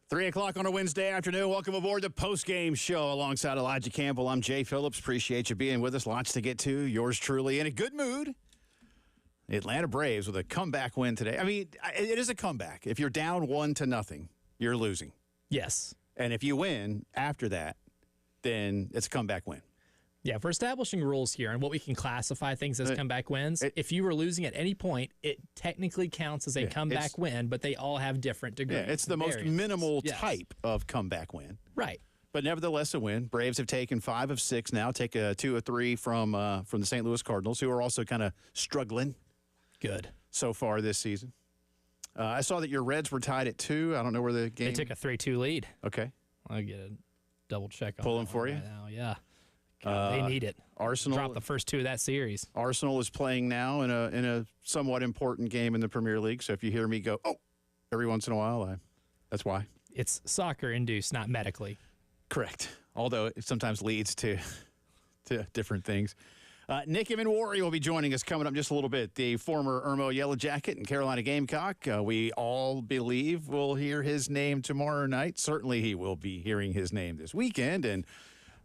3 o'clock on a Wednesday afternoon. Welcome aboard the Postgame Show alongside Elijah Campbell. I'm Jay Phillips. Appreciate you being with us. Lots to get to. Yours truly in a good mood. The Atlanta Braves with a comeback win today. I mean, it is a comeback. If you're down 1-0, you're losing. Yes. And if you win after that, then it's a comeback win. Yeah, if we're establishing rules here and what we can classify things as comeback wins, if you were losing at any point, it technically counts as a comeback win, but they all have different degrees. Yeah, it's the most minimal type of comeback win. Right. But nevertheless, a win. Braves have taken 5 of 6 now, take a 2 of 3 from the St. Louis Cardinals, who are also kind of struggling. Good. So far this season. I saw that your Reds were tied at 2. I don't know where the game... They took a 3-2 lead. Okay. I'll get a double check on Pulling for you? right now. Yeah. God, they need it. Arsenal dropped the first 2 of that series. Arsenal is playing now in a somewhat important game in the Premier League. So if you hear me go, oh, every once in a while, that's why. It's soccer-induced, not medically. Correct. Although it sometimes leads to different things. Nick Emmanwori will be joining us coming up just a little bit. The former Irmo Yellow Jacket and Carolina Gamecock. We all believe we'll hear his name tomorrow night. Certainly he will be hearing his name this weekend and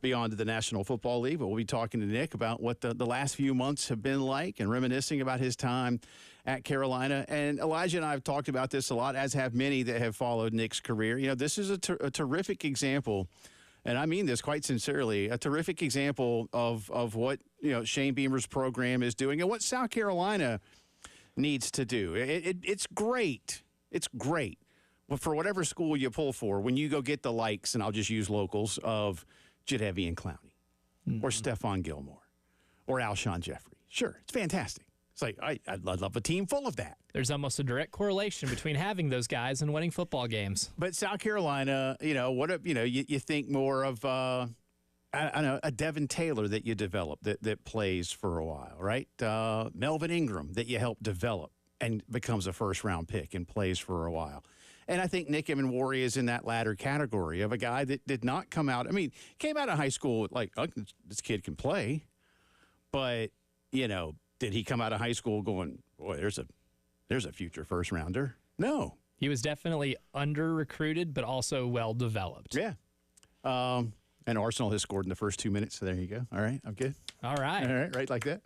beyond to the National Football League. But we'll be talking to Nick about what the last few months have been like and reminiscing about his time at Carolina. And Elijah and I have talked about this a lot, as have many that have followed Nick's career. You know, this is a terrific example. And I mean this quite sincerely, a terrific example of what, Shane Beamer's program is doing and what South Carolina needs to do. It's great. It's great. But for whatever school you pull for, when you go get the likes, and I'll just use locals, of Jadeveon Clowney or Stephon Gilmore or Alshon Jeffrey. Sure, it's fantastic. It's like, I'd love a team full of that. There's almost a direct correlation between having those guys and winning football games. But South Carolina, you think more of, a Devin Taylor that you developed that plays for a while, right? Melvin Ingram that you helped develop and becomes a first-round pick and plays for a while. And I think Nick Emmanwori is in that latter category of a guy that did not come out. I mean, came out of high school like, oh, this kid can play. But, did he come out of high school going, boy, there's a future first-rounder? No. He was definitely under-recruited, but also well-developed. Yeah. And Arsenal has scored in the first 2 minutes, so there you go. All right, I'm good. All right. Right like that.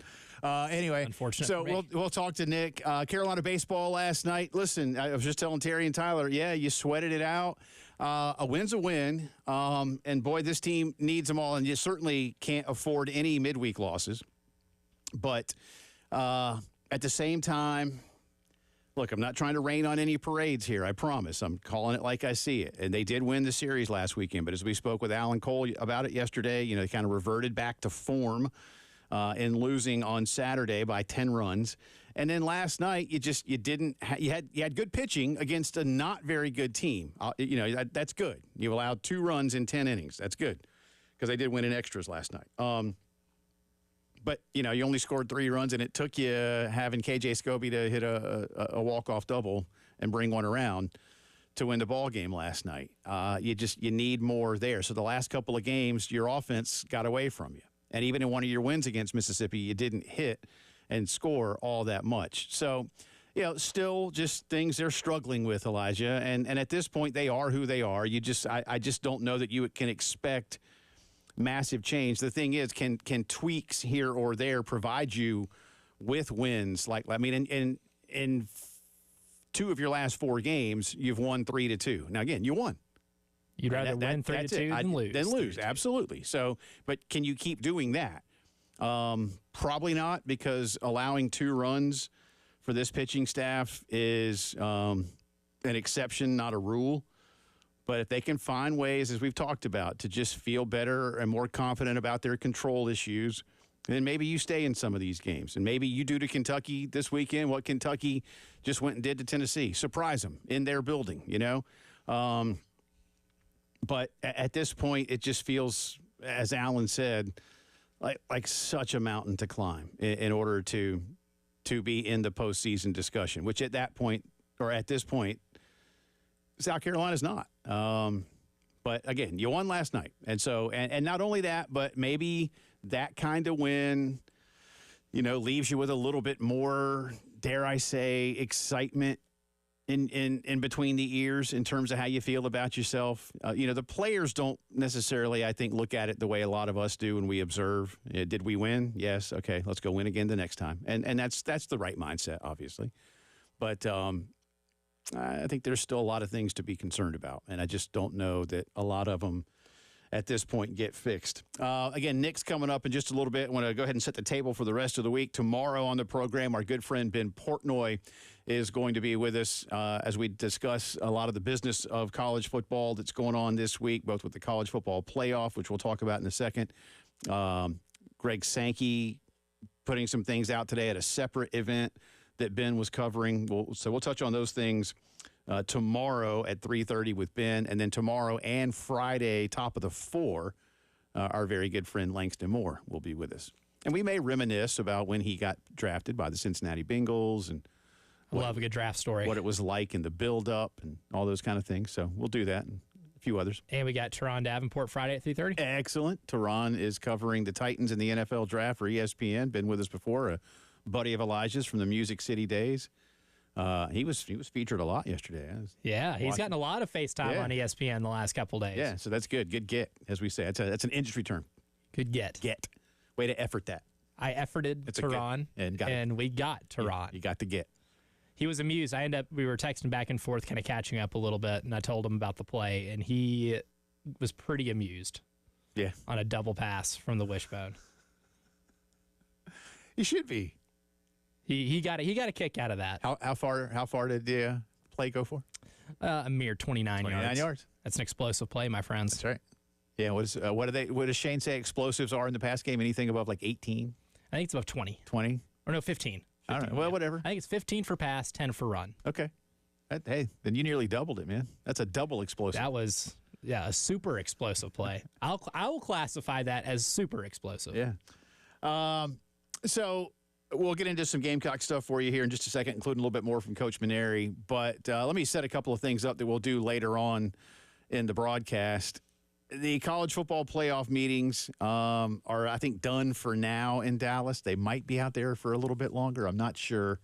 Anyway, unfortunate so for me. we'll talk to Nick. Carolina baseball last night. Listen, I was just telling Terry and Tyler, yeah, you sweated it out. A win's a win, and boy, this team needs them all, and you certainly can't afford any midweek losses. But at the same time, look, I'm not trying to rain on any parades here, I promise. I'm calling it like I see it. And they did win the series last weekend, but as we spoke with Alan Cole about it yesterday, they kind of reverted back to form in losing on Saturday by 10 runs. And then last night, you had good pitching against a not very good team. That's good. You allowed 2 runs in 10 innings. That's good because they did win in extras last night. But, you only scored 3 runs, and it took you having KJ Scobie to hit a walk-off double and bring one around to win the ball game last night. You need more there. So the last couple of games, your offense got away from you. And even in one of your wins against Mississippi, you didn't hit and score all that much. So, still just things they're struggling with, Elijah. And at this point, they are who they are. I just don't know that you can expect massive change. The thing is, can tweaks here or there provide you with wins? In 2 of your last 4 games, you've won 3-2. Now, again, you won. You'd rather win 3-2 than lose. Than lose, absolutely. So, but can you keep doing that? Probably not, because allowing 2 runs for this pitching staff is an exception, not a rule. But if they can find ways, as we've talked about, to just feel better and more confident about their control issues, then maybe you stay in some of these games. And maybe you do to Kentucky this weekend what Kentucky just went and did to Tennessee. Surprise them in their building, But at this point, it just feels, as Alan said, like such a mountain to climb in order to be in the postseason discussion, which at that point, or at this point, South Carolina's not. But again, you won last night. And so, and not only that, but maybe that kind of win, leaves you with a little bit more, dare I say, excitement in between the ears in terms of how you feel about yourself. The players don't necessarily, I think, look at it the way a lot of us do when we observe. Did we win? Yes. Okay, let's go win again the next time. And that's the right mindset, obviously. But I think there's still a lot of things to be concerned about, and I just don't know that a lot of them at this point get fixed. Again, Nick's coming up in just a little bit. I want to go ahead and set the table for the rest of the week. Tomorrow on the program, our good friend Ben Portnoy is going to be with us as we discuss a lot of the business of college football that's going on this week, both with the college football playoff, which we'll talk about in a second. Greg Sankey putting some things out today at a separate event that Ben was covering. So we'll touch on those things tomorrow at 3:30 with Ben, and then tomorrow and Friday, top of the 4, our very good friend Langston Moore will be with us. And we may reminisce about when he got drafted by the Cincinnati Bengals and love a good draft story. What it was like in the build-up and all those kind of things. So we'll do that and a few others. And we got Teron Davenport Friday at 3:30. Excellent. Teron is covering the Titans in the NFL draft for ESPN. Been with us before, a buddy of Elijah's from the Music City days. He was featured a lot yesterday. He's gotten a lot of FaceTime on ESPN the last couple days. Yeah, so that's good. Good get, as we say. That's an industry term. Good get. Get. Way to effort that. I efforted Teron, and we got Teron. You got the get. He was amused. We were texting back and forth, kind of catching up a little bit, and I told him about the play, and he was pretty amused. Yeah. On a double pass from the wishbone. He should be. He got a kick out of that. How far did the play go for? A mere 29 yards. 29 yards. That's an explosive play, my friends. That's right. Yeah. What does Shane say explosives are in the pass game? Anything above like 18? I think it's above 20. 20? Or no, 15. I don't know. Well, whatever. I think it's 15 for pass, 10 for run. Okay. Hey, then you nearly doubled it, man. That's a double explosive. That was a super explosive play. I will classify that as super explosive. Yeah. So we'll get into some Gamecock stuff for you here in just a second, including a little bit more from Coach Maneri. But let me set a couple of things up that we'll do later on in the broadcast. The college football playoff meetings are, I think, done for now in Dallas. They might be out there for a little bit longer. I'm not sure.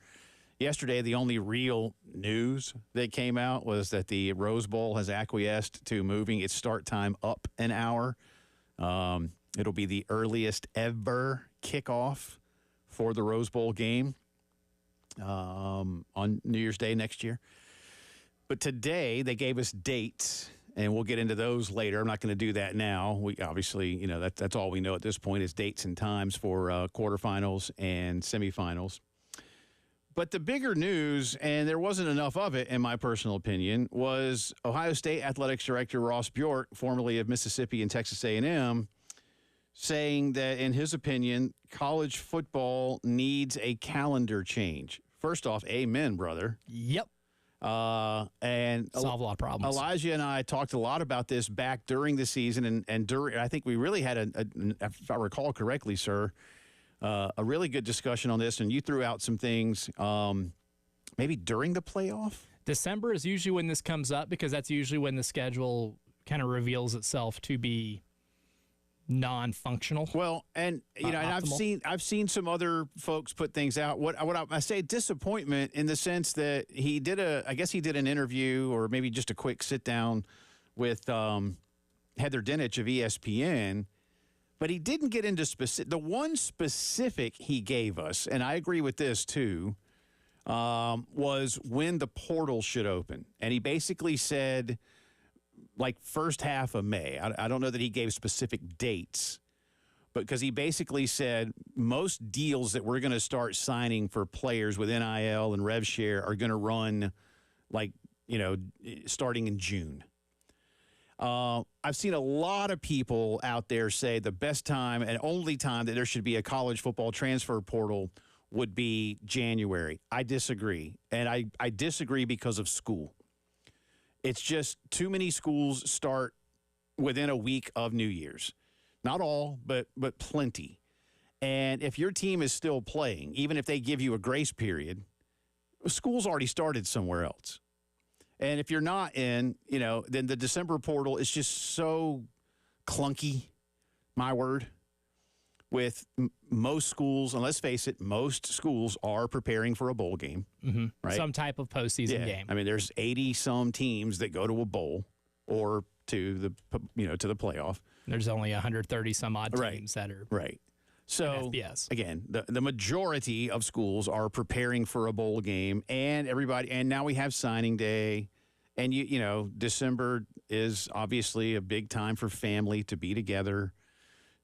Yesterday, the only real news that came out was that the Rose Bowl has acquiesced to moving its start time up an hour. It'll be the earliest ever kickoff for the Rose Bowl game on New Year's Day next year. But today, they gave us dates, and we'll get into those later. I'm not going to do that now. We obviously, that's all we know at this point is dates and times for quarterfinals and semifinals. But the bigger news, and there wasn't enough of it in my personal opinion, was Ohio State Athletics Director Ross Bjork, formerly of Mississippi and Texas A&M, saying that, in his opinion, college football needs a calendar change. First off, amen, brother. Yep. And solve a lot of problems. Elijah and I talked a lot about this back during the season, and during, I think we really had if I recall correctly, sir, a really good discussion on this, and you threw out some things maybe during the playoff. December is usually when this comes up because that's usually when the schedule kind of reveals itself to be non-functional. Well, and and I've seen some other folks put things out. What I say disappointment in the sense that he did an interview or maybe just a quick sit down with Heather Dinich of ESPN, but he didn't get into specific. The one specific he gave us, and I agree with this too, was when the portal should open, and he basically said, like, first half of May. I don't know that he gave specific dates, but because he basically said most deals that we're going to start signing for players with NIL and rev share are going to run starting in June. I've seen a lot of people out there say the best time and only time that there should be a college football transfer portal would be January. I disagree, and I disagree because of school. It's just too many schools start within a week of New Year's. Not all, but plenty. And if your team is still playing, even if they give you a grace period, school's already started somewhere else. And if you're not in, then the December portal is just so clunky, my word, with most schools, and let's face it, most schools are preparing for a bowl game, right? Some type of postseason game. I mean, there's 80-some teams that go to a bowl or to the playoff. There's only 130 some odd teams that are right. So FBS. Again, the majority of schools are preparing for a bowl game, and now we have signing day, and December is obviously a big time for family to be together,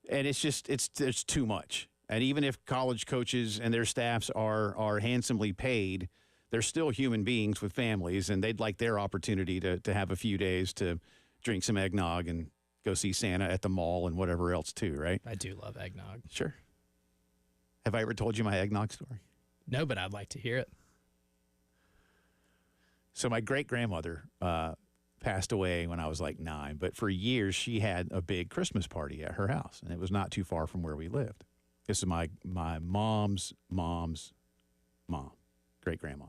and it's too much. And even if college coaches and their staffs are handsomely paid, they're still human beings with families, and they'd like their opportunity to have a few days to drink some eggnog and go see Santa at the mall and whatever else too, right? I do love eggnog. Sure. Have I ever told you my eggnog story? No, but I'd like to hear it. So my great-grandmother passed away when I was like 9, but for years she had a big Christmas party at her house, and it was not too far from where we lived. This is my mom's mom's mom, great-grandma.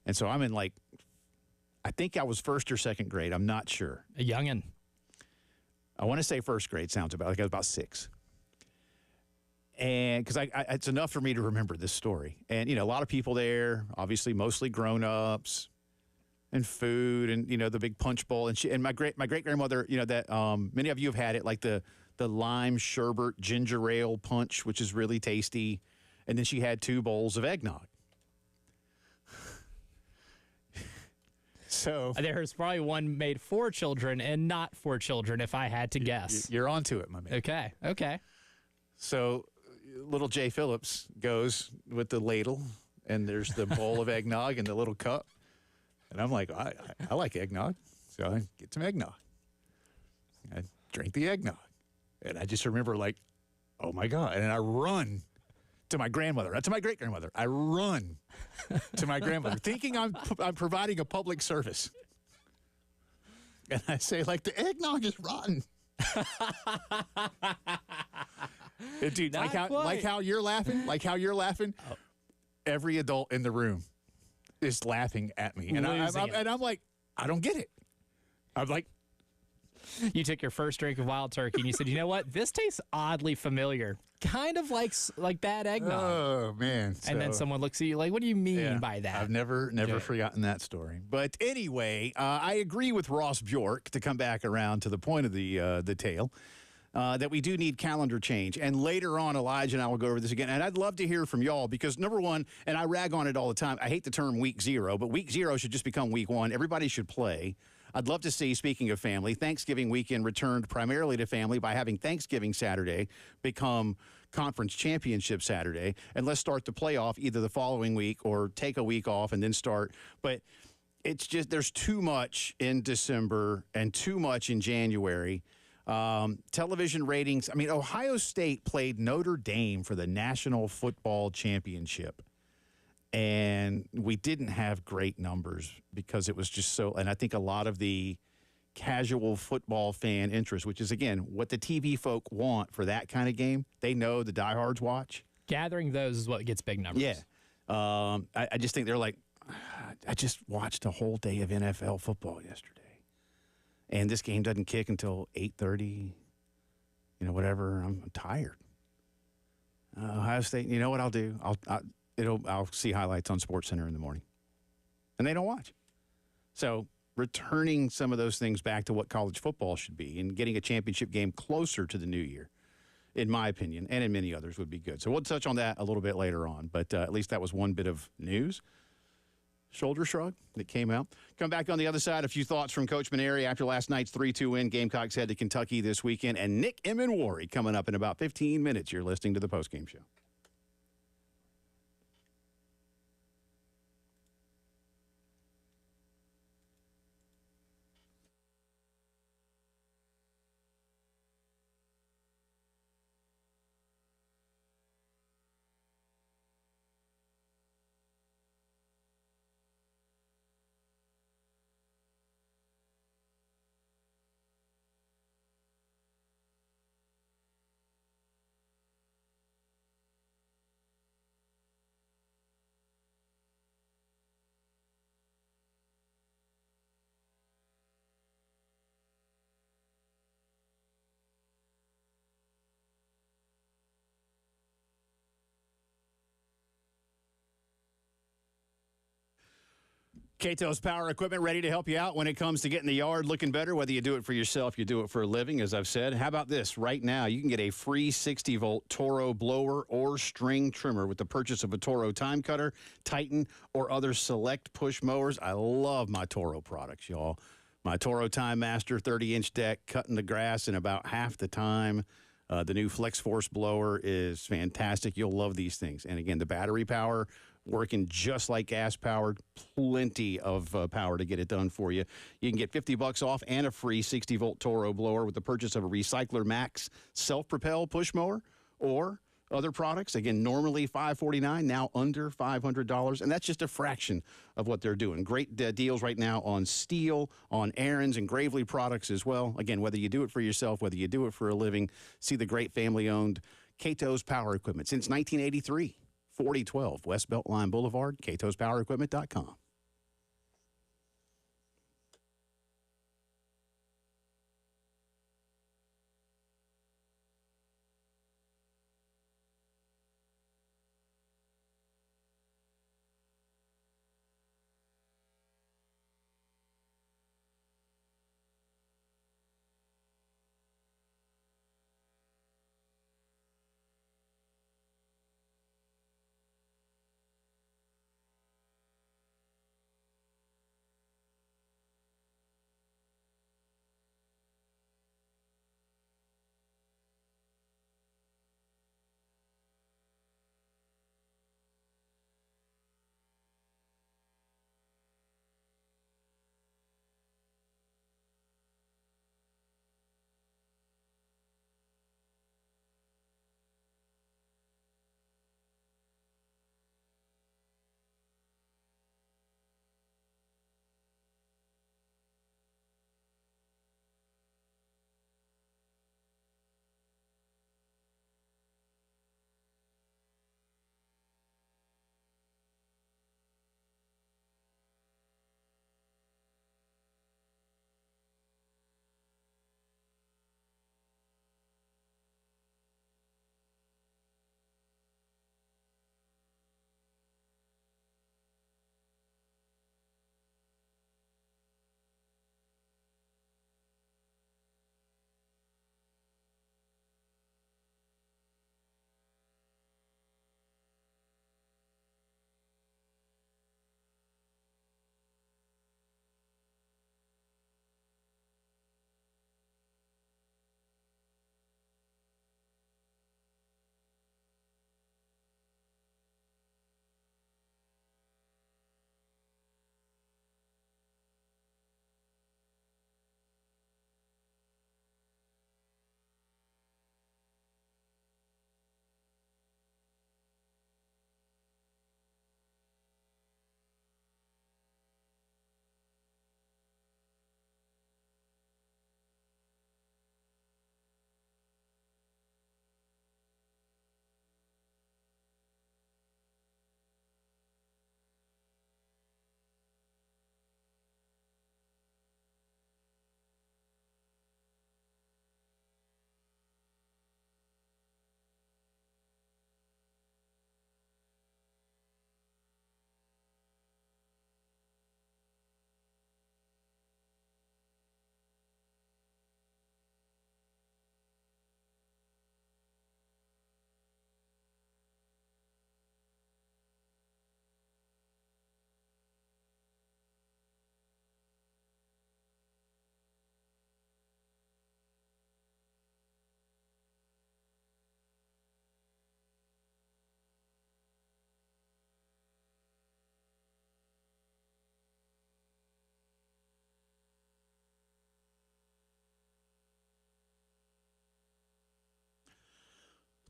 And so I'm in I think I was first or second grade. I'm not sure. A youngin'. I want to say first grade sounds about like I was about 6. And because it's enough for me to remember this story. And, a lot of people there, obviously mostly grown-ups, and food, and, the big punch bowl. And my great-grandmother, that many of you have had it, like the lime sherbet ginger ale punch, which is really tasty. And then she had 2 bowls of eggnog. So there's probably one made for children and not for children, if I had to guess. You're onto it, my man. Okay. So little Jay Phillips goes with the ladle, and there's the bowl of eggnog and the little cup. And I'm like, I like eggnog. So I get some eggnog. I drink the eggnog. And I just remember oh, my God. And I run to my grandmother, not to my great-grandmother. I run to my grandmother, thinking I'm providing a public service. And I say, the eggnog is rotten. Dude, like how you're laughing, every adult in the room is laughing at me. And I'm like, I don't get it. I'm like, you took your first drink of wild turkey and you said, you know what? This tastes oddly familiar. Kind of like bad eggnog. Oh, man. And then someone looks at you like, what do you mean by that? I've never forgotten that story. But anyway, I agree with Ross Bjork, to come back around to the point of the tale, that we do need calendar change. And later on, Elijah and I will go over this again. And I'd love to hear from y'all because, number one, and I rag on it all the time, I hate the term week 0, but week 0 should just become week 1. Everybody should play. I'd love to see, speaking of family, Thanksgiving weekend returned primarily to family by having Thanksgiving Saturday become Conference Championship Saturday. And let's start the playoff either the following week or take a week off and then start. But it's just there's too much in December and too much in January. Television ratings. I mean, Ohio State played Notre Dame for the National Football Championship. And we didn't have great numbers because it was just so, and I think a lot of the casual football fan interest, which is, again, what the TV folk want for that kind of game. They know the diehards watch. Gathering those is what gets big numbers. Yeah. I just think they're like, I just watched a whole day of NFL football yesterday. And this game doesn't kick until 8:30, whatever. I'm tired. Ohio State, you know what I'll do? I'll see highlights on SportsCenter in the morning. And they don't watch. So returning some of those things back to what college football should be and getting a championship game closer to the new year, in my opinion, and in many others, would be good. So we'll touch on that a little bit later on. But at least that was one bit of news. Shoulder shrug that came out. Come back on the other side. A few thoughts from Coach Maneri after last night's 3-2 win. Gamecocks head to Kentucky this weekend. And Nick Emmanwori coming up in about 15 minutes. You're listening to the Postgame Show. Cato's Power Equipment ready to help you out when it comes to getting the yard looking better, whether you do it for yourself, you do it for a living, as I've said. How about this? Right now, you can get a free 60-volt Toro blower or string trimmer with the purchase of a Toro time cutter, Titan, or other select push mowers. I love my Toro products, y'all. My Toro Time Master 30-inch deck, cutting the grass in about half the time. The new Flex Force blower is fantastic. You'll love these things. And again, the battery power, working just like gas-powered, plenty of power to get it done for you. You can get $50 off and a free 60-volt Toro blower with the purchase of a Recycler Max self-propel push mower or other products. Again, normally $549, now under $500, and that's just a fraction of what they're doing. Great deals right now on Steel, on Aaron's and Gravely products as well. Again, whether you do it for yourself, whether you do it for a living, see the great family-owned Cato's Power Equipment since 1983. 4012 West Beltline Boulevard, CatosPowerEquipment.com.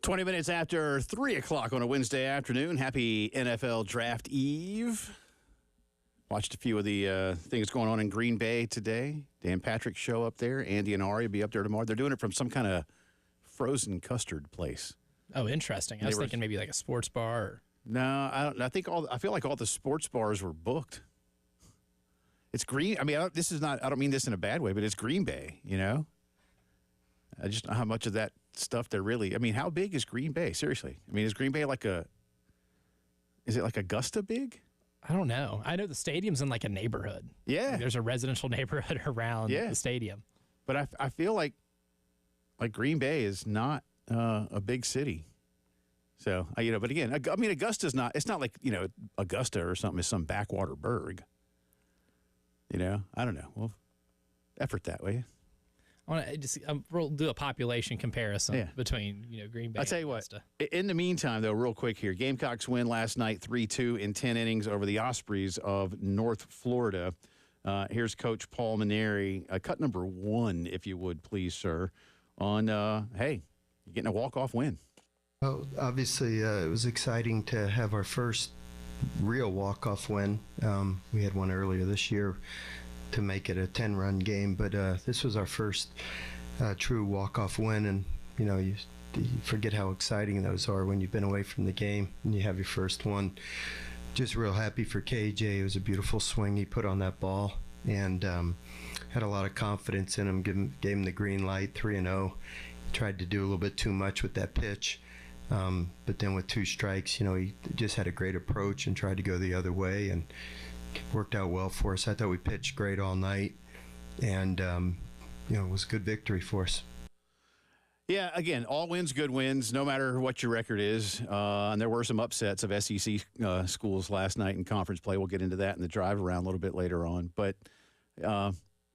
Twenty minutes after 3 o'clock on a Wednesday afternoon. Happy NFL Draft Eve. Watched a few of the things going on in Green Bay today. Dan Patrick's show up there. Andy and Ari will be up there tomorrow. They're doing it from some kind of frozen custard place. Oh, interesting. I was thinking maybe like a sports bar. Or... No, I don't. I feel like all the sports bars were booked. It's Green. I mean, I don't mean this in a bad way, but it's Green Bay. You know. I just don't know how much of that stuff they're really. I mean, how big is Green Bay? Seriously. I mean, is Green Bay is it like Augusta big? I don't know. I know the stadium's in like a neighborhood. Yeah. Like, there's a residential neighborhood around the stadium. But I feel like Green Bay is not a big city. So, but again, I mean, Augusta's not, it's not like, Augusta or something is some backwater burg. I don't know. Well, effort that way. I want to just we'll do a population comparison between Green Bay. I'll tell you and what. Augusta. In the meantime, though, real quick here, Gamecocks win last night 3-2 in 10 innings over the Ospreys of North Florida. Here's Coach Paul Maneri, cut number 1, if you would, please, sir. On hey, you're getting a walk-off win. Well, obviously, it was exciting to have our first real walk-off win. We had one earlier this year to make it a 10-run game, but this was our first true walk-off win, and you forget how exciting those are when you've been away from the game and you have your first one. Just real happy for KJ. It was a beautiful swing he put on that ball, and had a lot of confidence in him. Gave him the green light, 3-0. Tried to do a little bit too much with that pitch. But then with 2 strikes, he just had a great approach and tried to go the other way, and worked out well for us. I thought we pitched great all night, and it was a good victory for us. Yeah, again, all wins, good wins, no matter what your record is. And there were some upsets of SEC schools last night in conference play. We'll get into that in the drive around a little bit later on. But,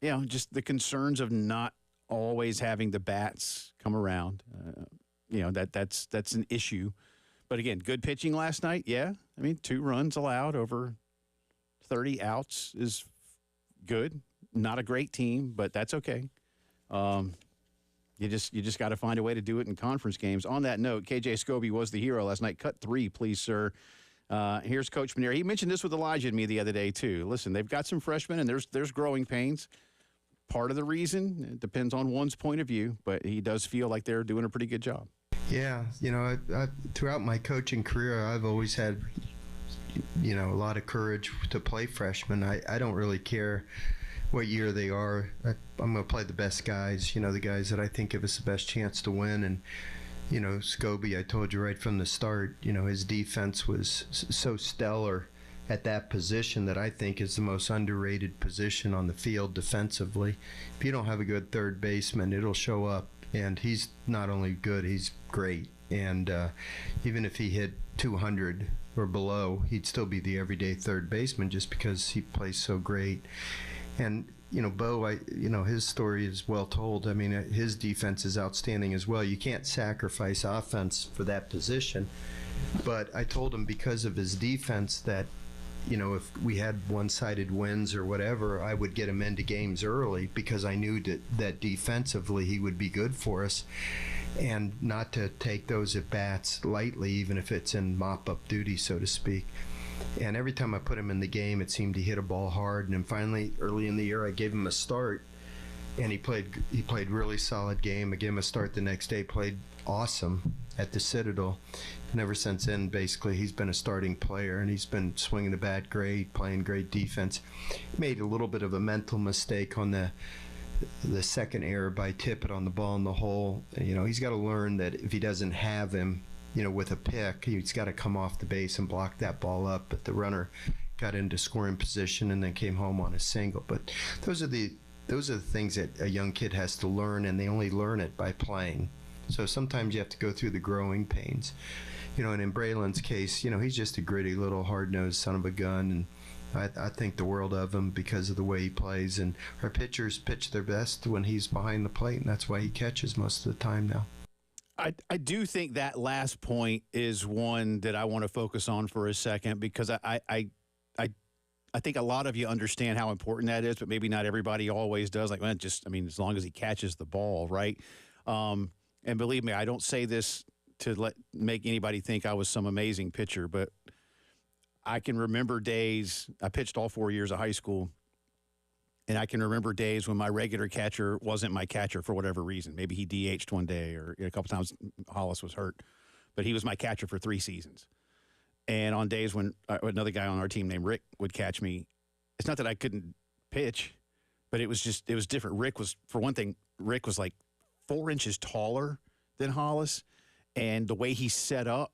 just the concerns of not always having the bats come around. That's an issue. But again, good pitching last night. Yeah. I mean, 2 runs allowed over 30 outs is good. Not a great team, but that's okay. You just got to find a way to do it in conference games. On that note, KJ Scobie was the hero last night. Cut 3, please, sir. Here's Coach Maneri. He mentioned this with Elijah and me the other day, too. Listen, they've got some freshmen, and there's growing pains. Part of the reason, it depends on one's point of view, but he does feel like they're doing a pretty good job. Yeah, I throughout my coaching career, I've always had, a lot of courage to play freshmen. I don't really care what year they are. I'm going to play the best guys, the guys that I think give us the best chance to win. And, Scobie, I told you right from the start, his defense was so stellar at that position that I think is the most underrated position on the field defensively. If you don't have a good third baseman, it'll show up. And he's not only good, he's great. And even if he hit 200 or below, he'd still be the everyday third baseman just because he plays so great. And, Bo, his story is well told. I mean, his defense is outstanding as well. You can't sacrifice offense for that position. But I told him because of his defense that, if we had one-sided wins or whatever, I would get him into games early because I knew that defensively he would be good for us, and not to take those at-bats lightly, even if it's in mop-up duty, so to speak. And every time I put him in the game, it seemed he hit a ball hard. And then finally, early in the year, I gave him a start, and he played really solid game. I gave him a start the next day, played awesome at the Citadel. And ever since then, basically, he's been a starting player, and he's been swinging the bat great, playing great defense. Made a little bit of a mental mistake on the second error by Tippett on the ball in the hole. He's got to learn that if he doesn't have him, with a pick, he's got to come off the base and block that ball up. But the runner got into scoring position and then came home on a single. But those are the things that a young kid has to learn, and they only learn it by playing. So sometimes you have to go through the growing pains. And in Braylon's case, he's just a gritty little hard-nosed son of a gun, and I think the world of him because of the way he plays. And our pitchers pitch their best when he's behind the plate, and that's why he catches most of the time now. I do think that last point is one that I want to focus on for a second, because I think a lot of you understand how important that is, but maybe not everybody always does. Like, well, as long as he catches the ball, right? And believe me, I don't say this to make anybody think I was some amazing pitcher, but I can remember days. I pitched all 4 years of high school, and I can remember days when my regular catcher wasn't my catcher for whatever reason. Maybe he DH'd one day, or a couple times Hollis was hurt, but he was my catcher for 3 seasons. And on days when another guy on our team named Rick would catch me, it's not that I couldn't pitch, but it was different. For one thing, Rick was like 4 inches taller than Hollis, and the way he set up,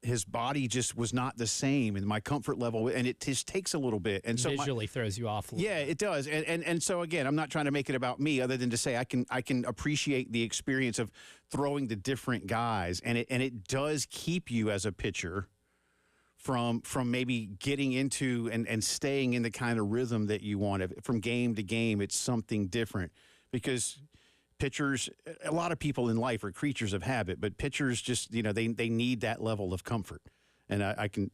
his body just was not the same, and my comfort level, and it just takes a little bit. And so visually throws you off a little bit. It does. And so again, I'm not trying to make it about me, other than to say I can appreciate the experience of throwing to different guys, and it does keep you as a pitcher from maybe getting into and staying in the kind of rhythm that you want. From game to game, it's something different, because pitchers, a lot of people in life are creatures of habit, but pitchers just, they need that level of comfort. And I can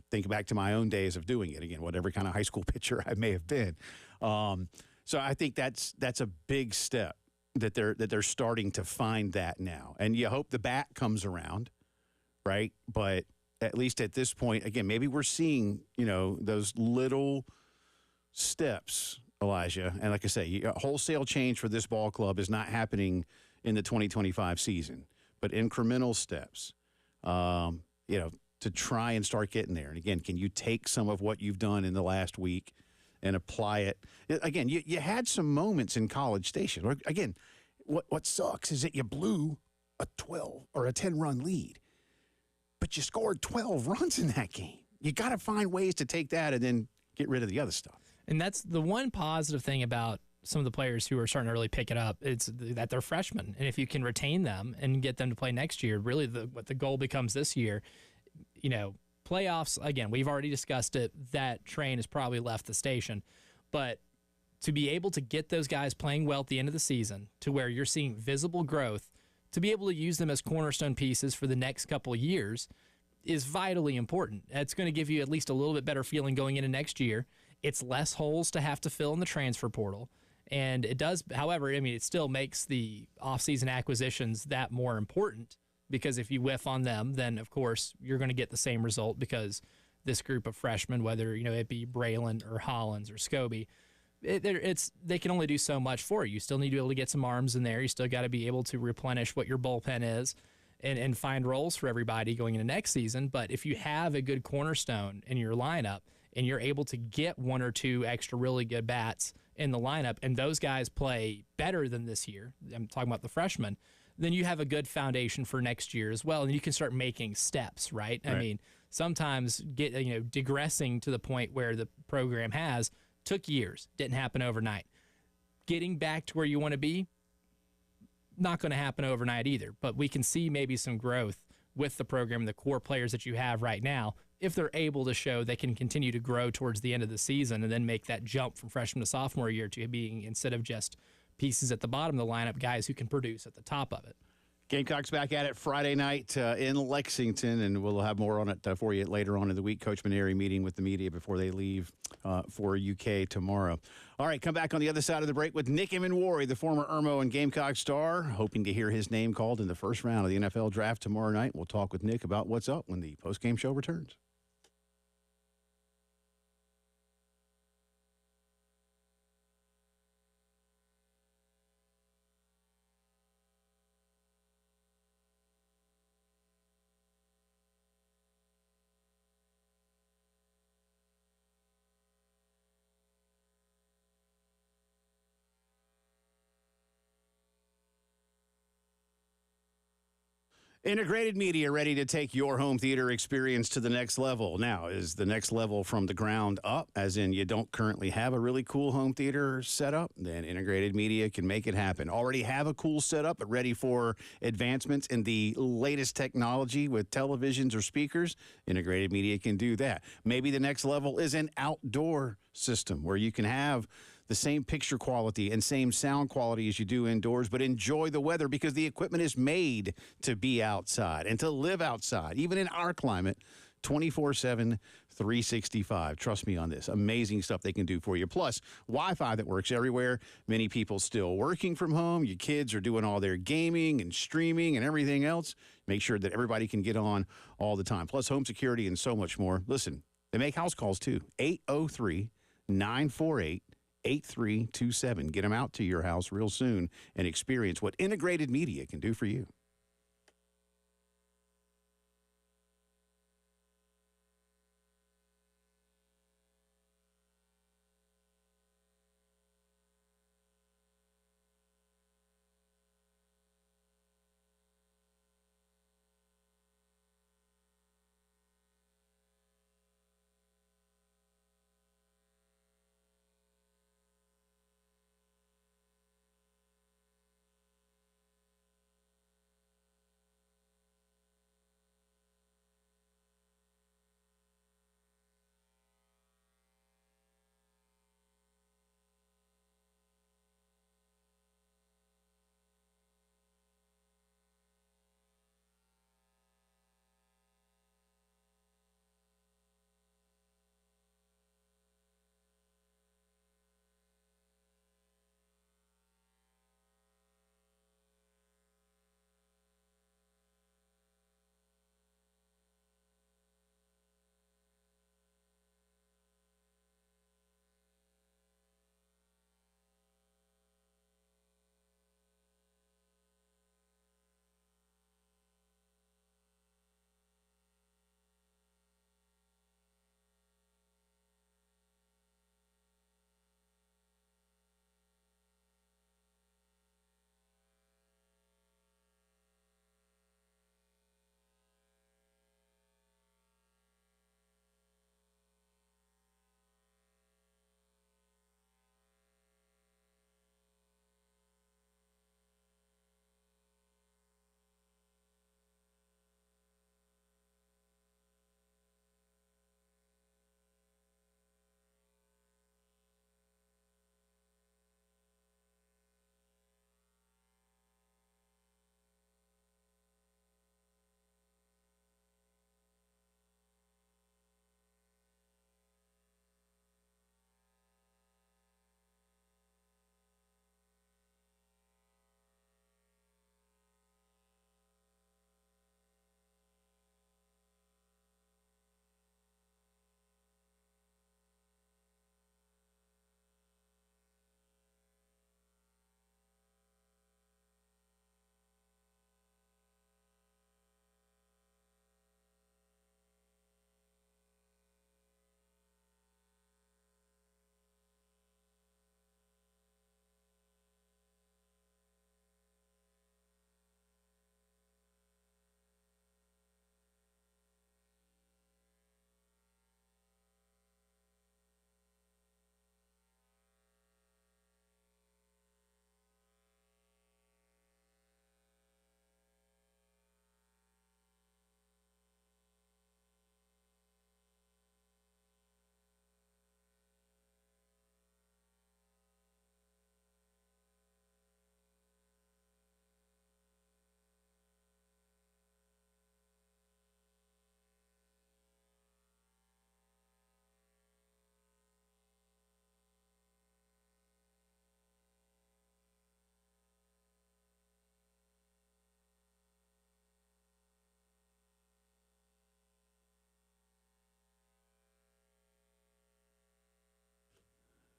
think back to my own days of doing it again, whatever kind of high school pitcher I may have been. So I think that's a big step that they're starting to find that now. And you hope the bat comes around, right? But at least at this point, again, maybe we're seeing, those little steps, Elijah. And like I say, a wholesale change for this ball club is not happening in the 2025 season, but incremental steps, to try and start getting there. And again, can you take some of what you've done in the last week and apply it? Again, you had some moments in College Station. Again, what sucks is that you blew a 12 or a 10-run lead, but you scored 12 runs in that game. You got to find ways to take that and then get rid of the other stuff. And that's the one positive thing about some of the players who are starting to really pick it up. It's that they're freshmen. And if you can retain them and get them to play next year, really what the goal becomes this year, playoffs, again, we've already discussed it. That train has probably left the station. But to be able to get those guys playing well at the end of the season to where you're seeing visible growth, to be able to use them as cornerstone pieces for the next couple of years is vitally important. It's going to give you at least a little bit better feeling going into next year. It's less holes to have to fill in the transfer portal. And it does, however, it still makes the offseason acquisitions that more important, because if you whiff on them, then, of course, you're going to get the same result, because this group of freshmen, whether, it be Braylon or Hollins or Scobie, they can only do so much for you. You still need to be able to get some arms in there. You still got to be able to replenish what your bullpen is and find roles for everybody going into next season. But if you have a good cornerstone in your lineup and you're able to get one or two extra really good bats in the lineup, and those guys play better than this year, I'm talking about the freshmen, then you have a good foundation for next year as well, and you can start making steps, right? Sometimes digressing to the point where the program took years, didn't happen overnight. Getting back to where you want to be, not going to happen overnight either, but we can see maybe some growth with the program, the core players that you have right now, if they're able to show they can continue to grow towards the end of the season and then make that jump from freshman to sophomore year to being, instead of just pieces at the bottom of the lineup, guys who can produce at the top of it. Gamecocks back at it Friday night in Lexington, and we'll have more on it for you later on in the week. Coach Maneri meeting with the media before they leave for UK tomorrow. All right, come back on the other side of the break with Nick Emmanwori, the former Irmo and Gamecock star, hoping to hear his name called in the first round of the NFL draft tomorrow night. We'll talk with Nick about what's up when the postgame show returns. Integrated Media, ready to take your home theater experience to the next level. Now, is the next level from the ground up, as in you don't currently have a really cool home theater setup? Then Integrated Media can make it happen. Already have a cool setup, but ready for advancements in the latest technology with televisions or speakers? Integrated Media can do that. Maybe the next level is an outdoor system where you can have the same picture quality and same sound quality as you do indoors, but enjoy the weather because the equipment is made to be outside and to live outside, even in our climate, 24/7, 365. Trust me on this. Amazing stuff they can do for you. Plus, Wi-Fi that works everywhere. Many people still working from home. Your kids are doing all their gaming and streaming and everything else. Make sure that everybody can get on all the time. Plus, home security and so much more. Listen, they make house calls too. 803-948-8327. Get them out to your house real soon and experience what Integrated Media can do for you.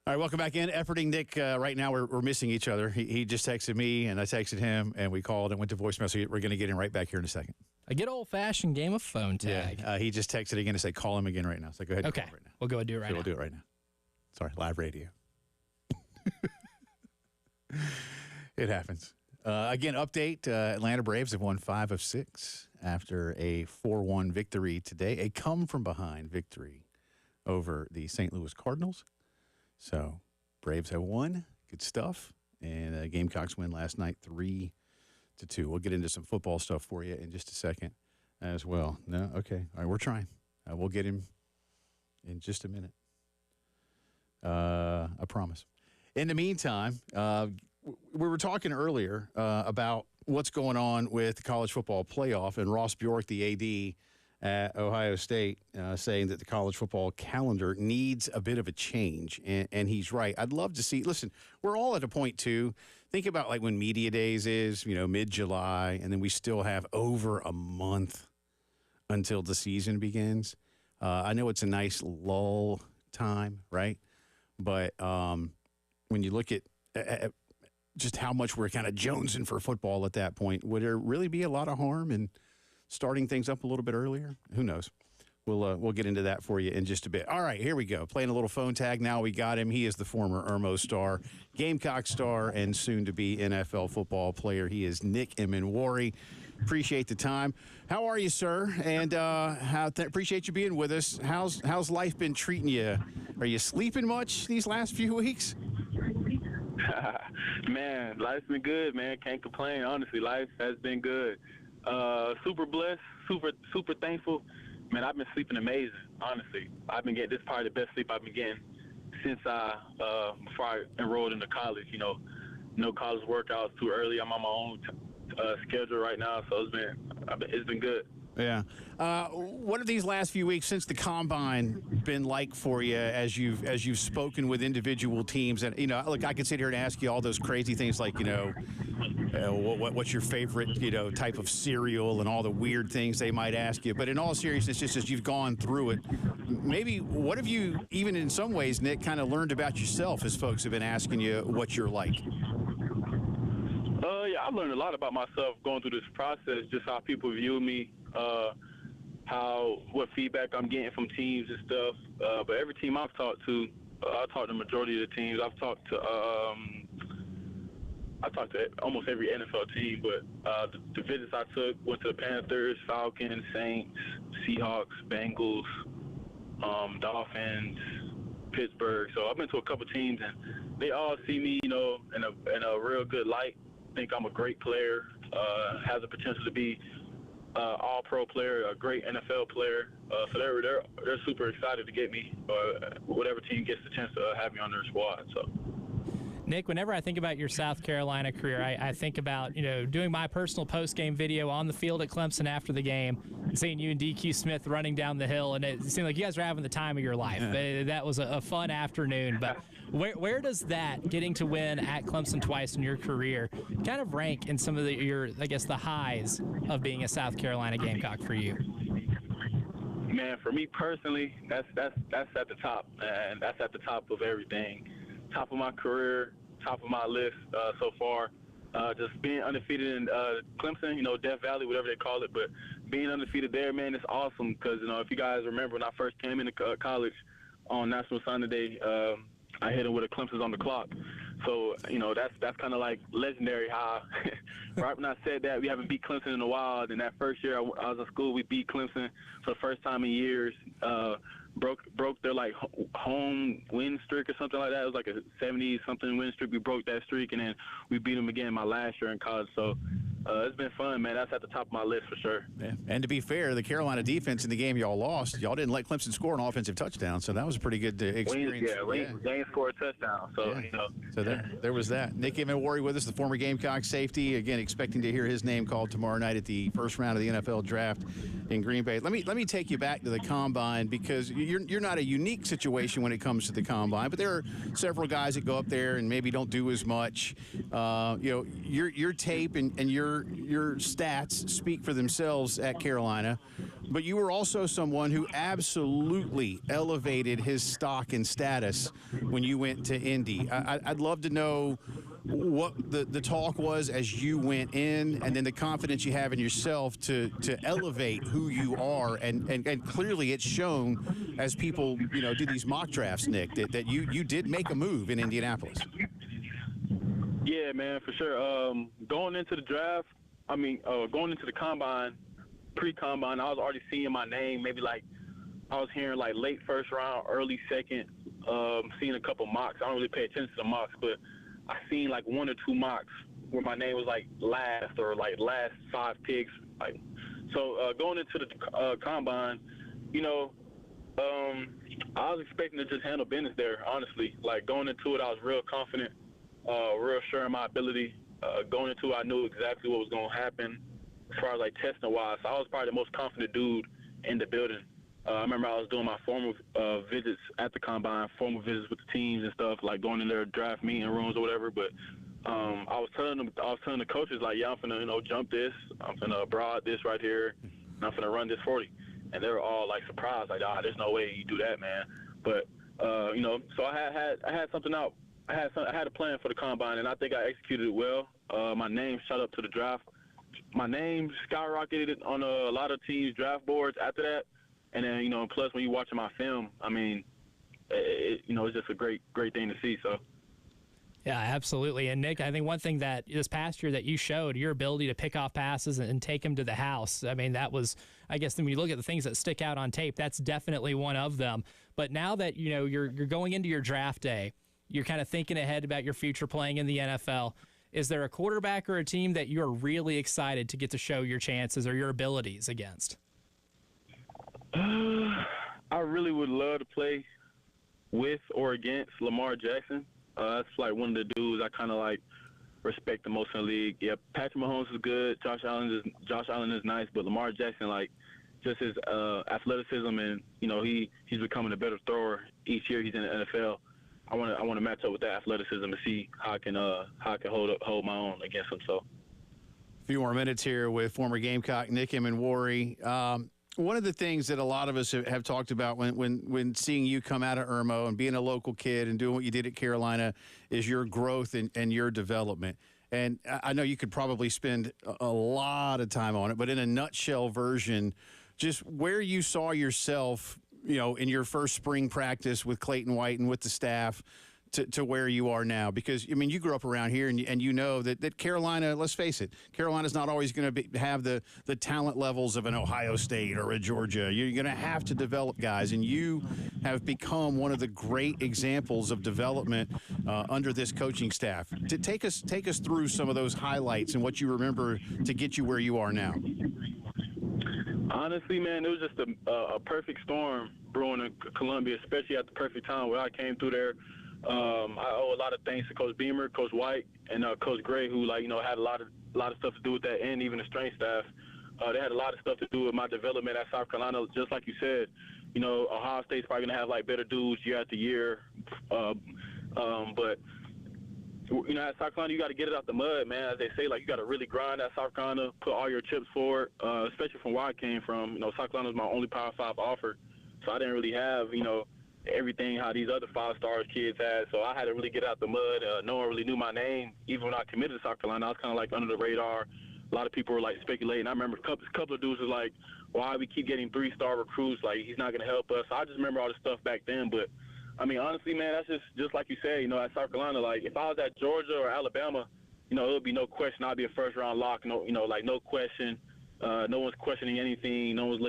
All right, welcome back in. Efforting Nick, right now we're missing each other. He just texted me, and I texted him, and we called and went to voicemail, so we're going to get him right back here in a second. A good old-fashioned game of phone tag. Yeah, he just texted again to say, call him again right now. So go ahead and Okay, call him right now. we'll go and do it right now. We'll do it right now. Sorry, live radio. It happens. Again, update, Atlanta Braves have won 5 of 6 after a 4-1 victory today, a come-from-behind victory over the St. Louis Cardinals. So, Braves have won. Good stuff. And Gamecocks win last night 3-2. We'll get into some football stuff for you in just a second as well. No? Okay. All right, we're trying. We'll get him in just a minute. I promise. In the meantime, we were talking earlier about what's going on with the college football playoff, and Ross Bjork, the AD at Ohio State, saying that the college football calendar needs a bit of a change, and he's right. I'd love to see. Listen, we're all at a point too. Think about like when media days is, mid-July, and then we still have over a month until the season begins. I know it's a nice lull time, right? But when you look at just how much we're kind of jonesing for football at that point, would there really be a lot of harm in starting things up a little bit earlier? Who knows? We'll get into that for you in just a bit. All right, here we go. Playing a little phone tag now. We got him. He is the former Irmo star, Gamecock star, and soon-to-be NFL football player. He is Nick Emmanwori. Appreciate the time. How are you, sir? And appreciate you being with us. How's life been treating you? Are you sleeping much these last few weeks? Man, life's been good, man. Can't complain. Honestly, life has been good. Super blessed, super thankful. Man, I've been sleeping amazing, honestly. I've been getting this probably the best sleep I've been getting since before I enrolled into college. No college workouts too early. I'm on my own schedule right now, so it's been good. Yeah. What have these last few weeks since the combine been like for you as you've spoken with individual teams? And look, I could sit here and ask you all those crazy things like what's your favorite type of cereal and all the weird things they might ask you. But in all seriousness, just as you've gone through it, maybe what have you, even in some ways, Nick, kind of learned about yourself as folks have been asking you what you're like? Yeah, I've learned a lot about myself going through this process, just how people view me, what feedback I'm getting from teams and stuff. But every team I've talked to, I talked to the majority of the teams. I've talked to almost every NFL team. But the visits I took went to the Panthers, Falcons, Saints, Seahawks, Bengals, Dolphins, Pittsburgh. So I've been to a couple teams, and they all see me, in a real good light. Think I'm a great player, has the potential to be all-pro player, a great NFL player. So they're super excited to get me, whatever team gets the chance to have me on their squad. So. Nick, whenever I think about your South Carolina career, I think about, doing my personal post-game video on the field at Clemson after the game, seeing you and DQ Smith running down the hill, and it seemed like you guys were having the time of your life. That was a fun afternoon. But where does that, getting to win at Clemson twice in your career, kind of rank in some of the highs of being a South Carolina Gamecock for you? Man, for me personally, that's at the top, and that's at the top of everything. Top of my career, top of my list so far. Just being undefeated in Clemson, Death Valley, whatever they call it, but being undefeated there, man, it's awesome because, if you guys remember when I first came into college on National Signing Day, I hit him with a Clemson's on the clock. So, that's kind of like legendary how right when I said that, we haven't beat Clemson in a while, and that first year I was in school, we beat Clemson for the first time in years. Broke their home win streak or something like that. It was like a 70-something win streak. We broke that streak, and then we beat them again my last year in college. So it's been fun, man. That's at the top of my list for sure. Yeah. And to be fair, the Carolina defense in the game y'all lost, y'all didn't let Clemson score an offensive touchdown, so that was a pretty good experience. We didn't score a touchdown. So, So there was that. Nick Emmanwori with us, the former Gamecock safety. Again, expecting to hear his name called tomorrow night at the first round of the NFL draft in Green Bay. Let me take you back to the Combine because you're not a unique situation when it comes to the Combine, but there are several guys that go up there and maybe don't do as much. Your tape and your stats speak for themselves at Carolina. but you were also someone who absolutely elevated his stock and status when you went to Indy. I'd love to know what the talk was as you went in, and then the confidence you have in yourself to elevate who you are, and clearly it's shown as people do these mock drafts, Nick, that you did make a move in Indianapolis. Yeah, man, for sure. Going into the draft, going into the combine, pre-combine, I was already seeing my name. Maybe I was hearing late first round, early second. Seeing a couple mocks. I don't really pay attention to the mocks, but I seen 1 or 2 mocks where my name was last or last 5 picks. So going into the combine, I was expecting to just handle business there. Honestly, going into it, I was real confident, real sure in my ability. Going into it, I knew exactly what was going to happen as far as testing wise. So I was probably the most confident dude in the building. I remember I was doing my formal visits at the combine, formal visits with the teams and stuff, going in their draft meeting rooms or whatever. But I was telling the coaches yeah, I'm finna jump this, I'm finna broad this right here, and I'm finna run this 40. And they were all surprised, there's no way you do that, man. But so I had something out. I had a plan for the combine, and I think I executed it well. My name shot up to the draft. My name skyrocketed on a lot of teams' draft boards after that. And then, plus when you're watching my film, it's just a great thing to see. So. Yeah, absolutely. And Nick, I think one thing that this past year that you showed, your ability to pick off passes and take them to the house. That was, I guess, when you look at the things that stick out on tape, that's definitely one of them. But now that, you're going into your draft day, you're kind of thinking ahead about your future playing in the NFL. Is there a quarterback or a team that you're really excited to get to show your chances or your abilities against? I really would love to play with or against Lamar Jackson. That's one of the dudes I kind of respect the most in the league. Yeah, Patrick Mahomes is good. Josh Allen is nice, but Lamar Jackson, just his athleticism and he's becoming a better thrower each year he's in the NFL. I want to match up with that athleticism and see how I can hold my own against him. So, a few more minutes here with former Gamecock Nick Emmanwori. One of the things that a lot of us have talked about when seeing you come out of Irmo and being a local kid and doing what you did at Carolina is your growth and your development. And I know you could probably spend a lot of time on it, but in a nutshell version, just where you saw yourself, in your first spring practice with Clayton White and with the staff to where you are now. Because, you grew up around here and you know that Carolina, let's face it, Carolina's not always going to have the talent levels of an Ohio State or a Georgia. You're going to have to develop guys, and you have become one of the great examples of development under this coaching staff. To take us through some of those highlights and what you remember to get you where you are now. Honestly, man, it was just a perfect storm brewing in Columbia, especially at the perfect time where I came through there. I owe a lot of thanks to Coach Beamer, Coach White, and Coach Gray, who had a lot of stuff to do with that, and even the strength staff. They had a lot of stuff to do with my development at South Carolina. Just like you said, Ohio State's probably gonna have better dudes year after year, but at South Carolina, you got to get it out the mud, man. As they say, you got to really grind at South Carolina, put all your chips forward, especially from where I came from. South Carolina was my only Power 5 offer, so I didn't really have, everything how these other 5-star kids had. So I had to really get out the mud. No one really knew my name. Even when I committed to South Carolina, I was kind of under the radar. A lot of people were speculating. I remember a couple of dudes was why we keep getting 3-star recruits? He's not going to help us. So I just remember all the stuff back then. But honestly, man, that's just like you said, at South Carolina, if I was at Georgia or Alabama, it would be no question I'd be a first-round lock. No no question. No one's questioning anything. No one's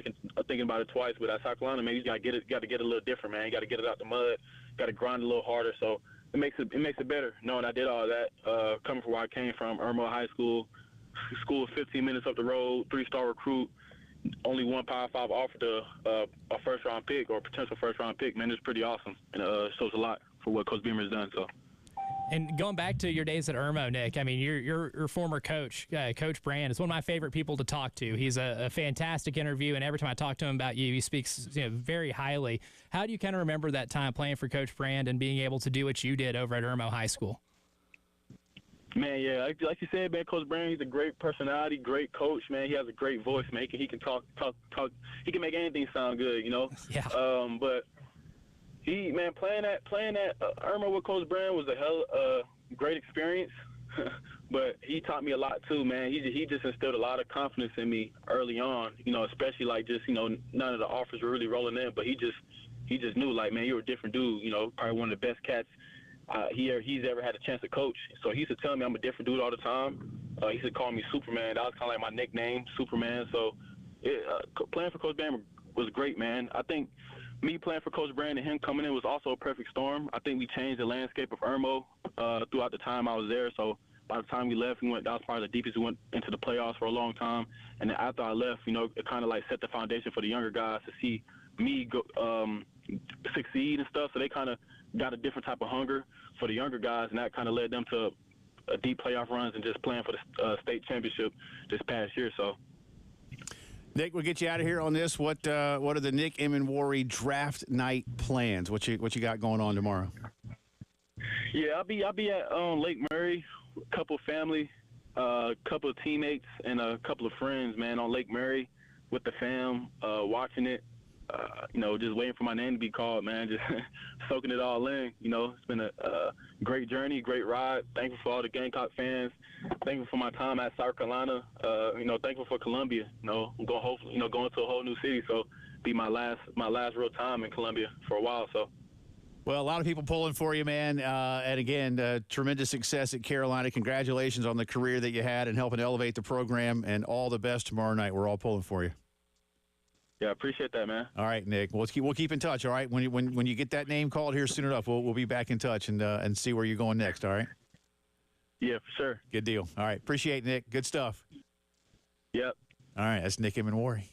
thinking about it twice. But at South Carolina, man, you got to get a little different, man. You got to get it out the mud. Got to grind a little harder. So it makes it better knowing I did all that. Coming from where I came from, Irmo High School, 15 minutes up the road, 3-star recruit, only one Power 5 offered a first-round pick or potential first-round pick. Man, it's pretty awesome, and shows a lot for what Coach Beamer has done. So. And going back to your days at Irmo, Nick, your former coach, Coach Brand, is one of my favorite people to talk to. He's a fantastic interview, and every time I talk to him about you, he speaks very highly. How do you kind of remember that time playing for Coach Brand and being able to do what you did over at Irmo High School? Man, yeah, like you said, man, Coach Brown, he's a great personality, great coach, man. He has a great voice, man. He can talk. He can make anything sound good, you know. Yeah. But playing at Irma with Coach Brown was a great experience. But he taught me a lot too, man. He just instilled a lot of confidence in me early on, you know, especially like just, you know, none of the offers were really rolling in, but he just knew, like, man, you're a different dude, you know, probably one of the best cats he's ever had a chance to coach. So he used to tell me I'm a different dude all the time. He used to call me Superman. That was kind of like my nickname, Superman. So playing for Coach Brand was great, man. I think me playing for Coach Brand and him coming in was also a perfect storm. I think we changed the landscape of Irmo throughout the time I was there. So by the time we left, that was probably the deepest we went into the playoffs for a long time. And then after I left, you know, it kind of like set the foundation for the younger guys to see me go succeed and stuff. So they kind of got a different type of hunger for the younger guys, and that kind of led them to deep playoff runs and just playing for the state championship this past year. So, Nick, we'll get you out of here on this. What are the Nick Emmanwori draft night plans? What you got going on tomorrow? Yeah, I'll be at Lake Murray, a couple of family, a couple of teammates, and a couple of friends, man, on Lake Murray with the fam, watching it. You know, just waiting for my name to be called, man, just soaking it all in. You know, it's been a great journey, great ride. Thankful for all the Gamecock fans. Thankful for my time at South Carolina. You know, thankful for Columbia. You know, I'm going hopefully, you know, going to a whole new city, so be my last real time in Columbia for a while. So. Well, a lot of people pulling for you, man. And again, tremendous success at Carolina. Congratulations on the career that you had and helping elevate the program. And all the best tomorrow night. We're all pulling for you. Yeah, I appreciate that, man. All right, Nick. We'll keep in touch. All right, when you get that name called here soon enough, we'll be back in touch and see where you're going next. All right. Yeah, for sure. Good deal. All right, appreciate it, Nick. Good stuff. Yep. All right, that's Nick Emmanwori.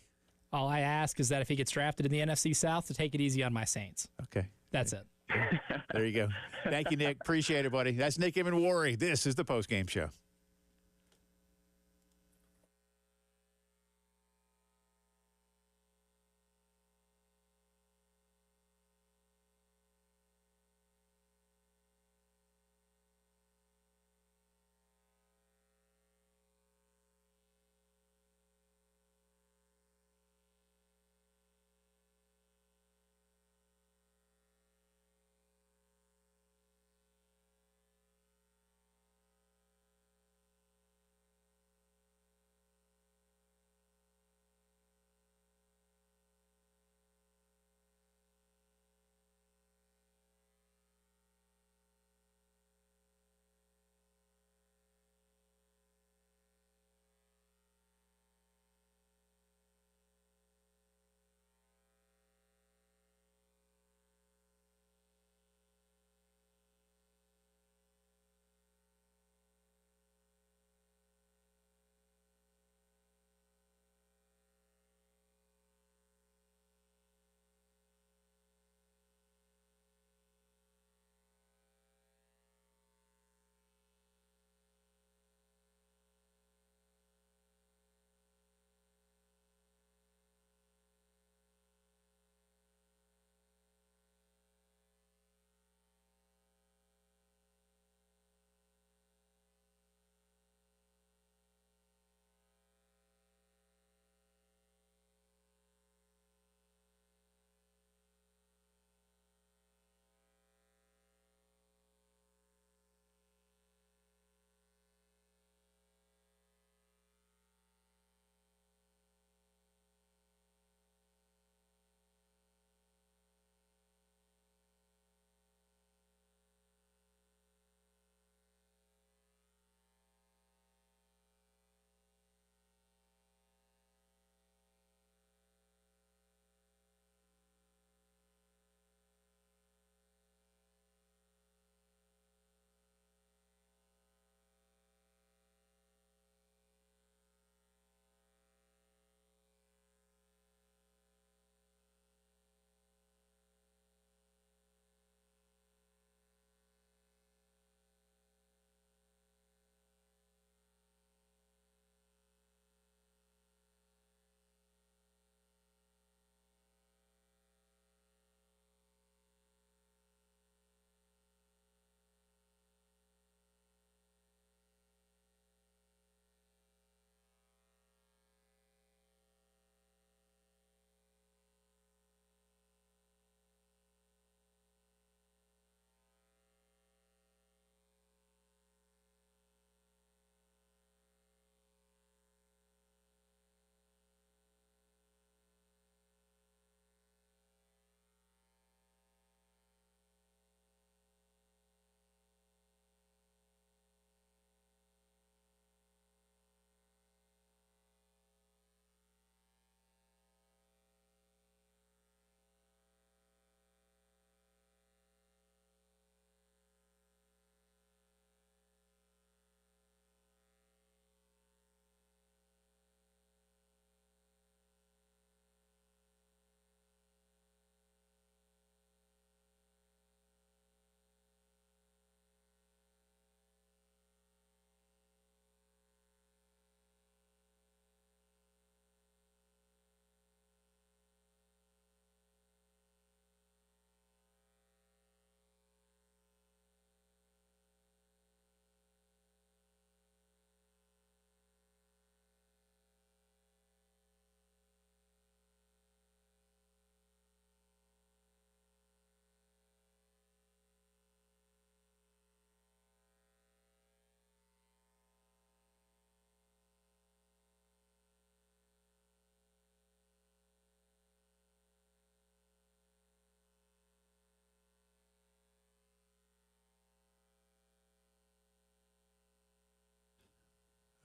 All I ask is that if he gets drafted in the NFC South, to take it easy on my Saints. Okay. That's it. There you go. Thank you, Nick. Appreciate it, buddy. That's Nick Emmanwori. This is the Postgame Show.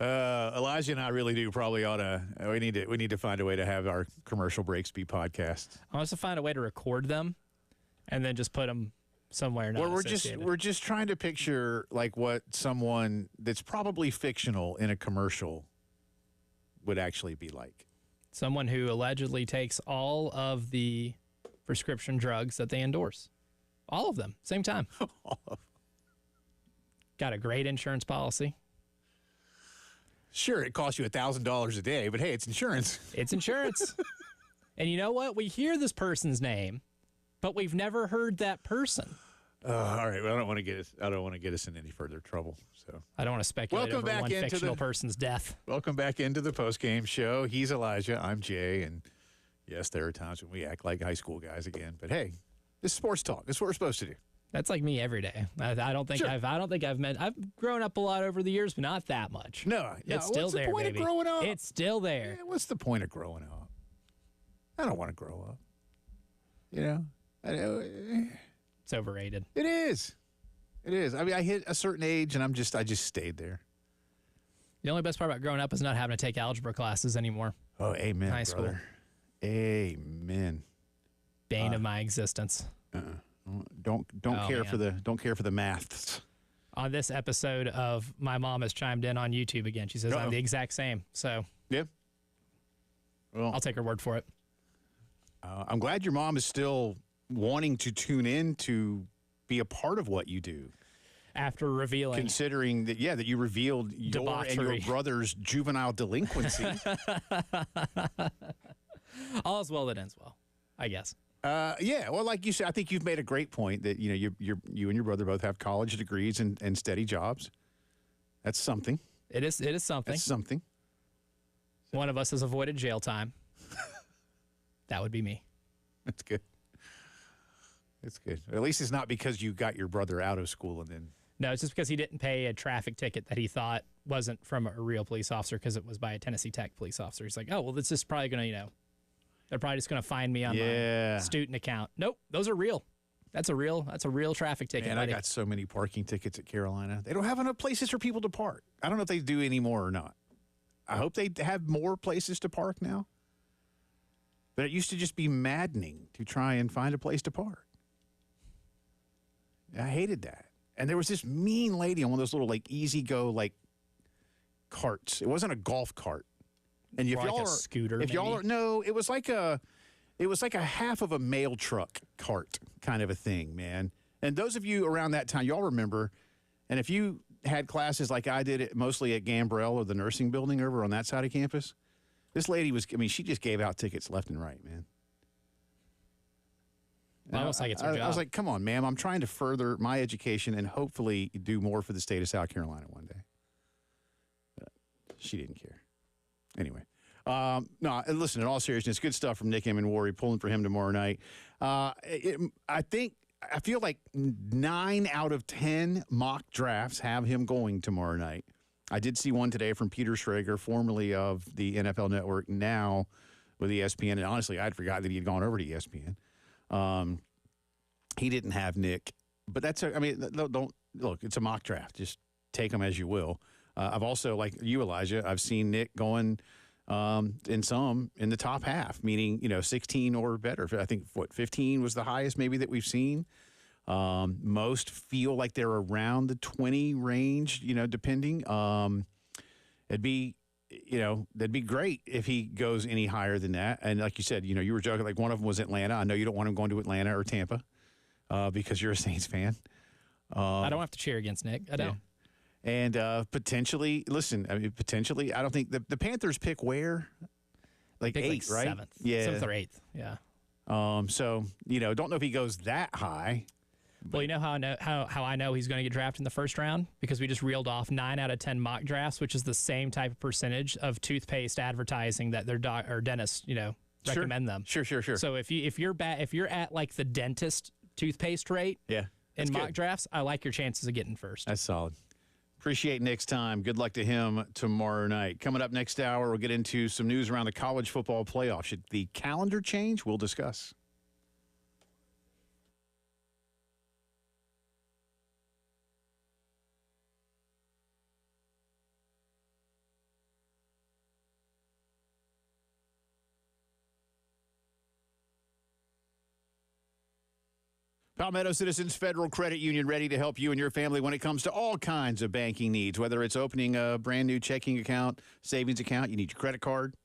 Elijah and I really do probably ought to. We need to find a way to have our commercial breaks be podcasts. I want us to find a way to record them, and then just put them somewhere. Not Well, associated. we're just trying to picture like what someone that's probably fictional in a commercial would actually be like. Someone who allegedly takes all of the prescription drugs that they endorse, all of them, same time. Got a great insurance policy. Sure, it costs you $1,000 a day, but hey, it's insurance. It's insurance. And you know what? We hear this person's name, but we've never heard that person. All right, well, I don't want to get us in any further trouble. So I don't want to speculate Welcome over back one into fictional the- person's death. welcome back into the Postgame Show. He's Elijah. I'm Jay, and yes, there are times when we act like high school guys again. But hey, this is sports talk. This is what we're supposed to do. That's like me every day. I don't think Sure. I've grown up a lot over the years, but not that much. No, It's still what's there, the point baby. of growing up? It's still there. Yeah, what's the point of growing up? I don't want to grow up. You know, It's overrated. it is. It is. I mean, I hit a certain age, and I just stayed there. The only best part about growing up is not having to take algebra classes anymore. Oh, amen, High school. brother. Amen. Bane of my existence. Don't Oh, care man. for the maths. On this episode of My Mom has chimed in on YouTube again. She says Uh-oh. I'm the exact same. So Yeah. Well, I'll take her word for it. I'm glad your mom is still wanting to tune in to be a part of what you do, After revealing considering that you revealed your and your Debauchery. brother's juvenile delinquency. all's well that ends well, I guess. Yeah, well, like you said, I think you've made a great point that you and your brother both have college degrees and steady jobs. That's something. It is something. That's something. One of us has avoided jail time. That would be me. That's good. It's good. At least it's not because you got your brother out of school and then. No, it's just because he didn't pay a traffic ticket that he thought wasn't from a real police officer because it was by a Tennessee Tech police officer. He's like, oh, well, this is probably going to, they're probably just going to find me on Yeah. my student account. Nope, those are real. That's a real traffic ticket. Man, I buddy. got so many parking tickets at Carolina. They don't have enough places for people to park. I don't know if they do anymore or not. I hope they have more places to park now. But it used to just be maddening to try and find a place to park. I hated that. And there was this mean lady on one of those little easy go carts. It wasn't a golf cart. And if More like y'all a are scooter, if y'all maybe? are no, it was like a half of a mail truck cart kind of a thing, man. And those of you around that time, y'all remember. And if you had classes like I did, mostly at Gambrell or the nursing building over on that side of campus, this lady she just gave out tickets left and right, man. Almost like it's her I job. was like, come on, ma'am. I'm trying to further my education and hopefully do more for the state of South Carolina one day. But she didn't care. Anyway. No, and listen, in all seriousness, good stuff from Nick Emmanwori, pulling for him tomorrow night. I feel like 9 out of 10 mock drafts have him going tomorrow night. I did see one today from Peter Schrager, formerly of the NFL Network, now with ESPN. And honestly, I'd forgotten that he had gone over to ESPN. He didn't have Nick, but don't look, it's a mock draft. Just take them as you will. I've also, like you, Elijah, I've seen Nick going in the top half, meaning, 16 or better. I think 15 was the highest maybe that we've seen. Most feel like they're around the 20 range, depending. That'd be great if he goes any higher than that. And like you said, you were joking, like one of them was Atlanta. I know you don't want him going to Atlanta or Tampa because you're a Saints fan. I don't have to cheer against Nick. I don't. Yeah. And potentially, I don't think the Panthers pick where? Like Pick 8th, right? 7th. Yeah. 7th or 8th. Yeah. So, don't know if he goes that high. Well, you know how I know he's going to get drafted in the first round? Because we just reeled off 9 out of 10 mock drafts, which is the same type of percentage of toothpaste advertising that their or dentists, recommend them. Sure. So if you're at like the dentist toothpaste rate Yeah. in mock drafts, I like your chances of getting first. That's solid. Appreciate Nick's time. Good luck to him tomorrow night. Coming up next hour, we'll get into some news around the college football playoff. Should the calendar change? We'll discuss. Palmetto Citizens Federal Credit Union, ready to help you and your family when it comes to all kinds of banking needs, whether it's opening a brand new checking account, savings account, you need your credit card,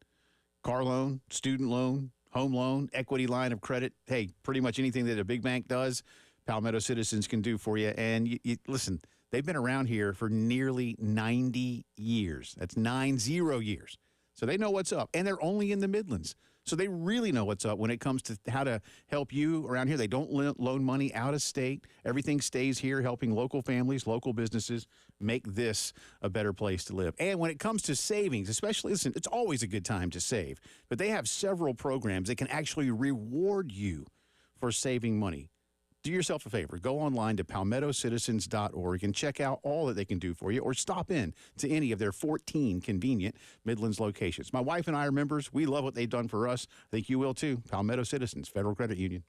car loan, student loan, home loan, equity line of credit. Hey, pretty much anything that a big bank does, Palmetto Citizens can do for you. And listen, they've been around here for nearly 90 years. That's 90 years. So they know what's up. And they're only in the Midlands. So they really know what's up when it comes to how to help you around here. They don't loan money out of state. Everything stays here, helping local families, local businesses make this a better place to live. And when it comes to savings, especially, listen, it's always a good time to save. But they have several programs that can actually reward you for saving money. Do yourself a favor. Go online to palmettocitizens.org and check out all that they can do for you, or stop in to any of their 14 convenient Midlands locations. My wife and I are members. We love what they've done for us. I think you will too. Palmetto Citizens Federal Credit Union.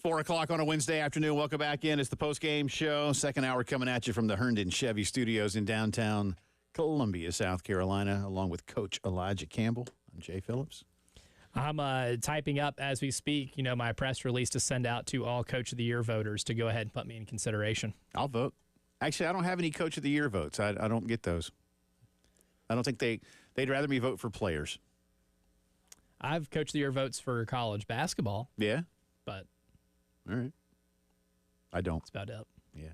Four o'clock on a Wednesday afternoon. Welcome back in. It's the Postgame Show. Second hour coming at you from the Herndon Chevy Studios in downtown Columbia, South Carolina, along with Coach Elijah Campbell. I'm Jay Phillips. I'm typing up as we speak, my press release to send out to all Coach of the Year voters to go ahead and put me in consideration. I'll vote. Actually, I don't have any Coach of the Year votes. I don't get those. I don't think they'd rather me vote for players. I've Coach of the Year votes for college basketball, Yeah? but All right. I don't. that's about it. Yeah.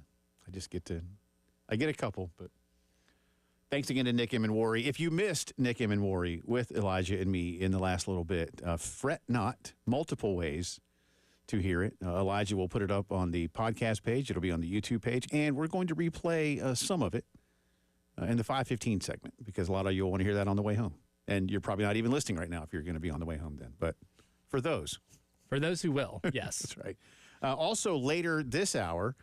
I get a couple, but thanks again to Nick Emmanwori. If you missed Nick Emmanwori with Elijah and me in the last little bit, fret not, multiple ways to hear it. Elijah will put it up on the podcast page. It'll be on the YouTube page, and we're going to replay some of it in the 5:15 segment because a lot of you will want to hear that on the way home. And you're probably not even listening right now if you're going to be on the way home then. But for those who will, yes. That's right. Also, later this hour,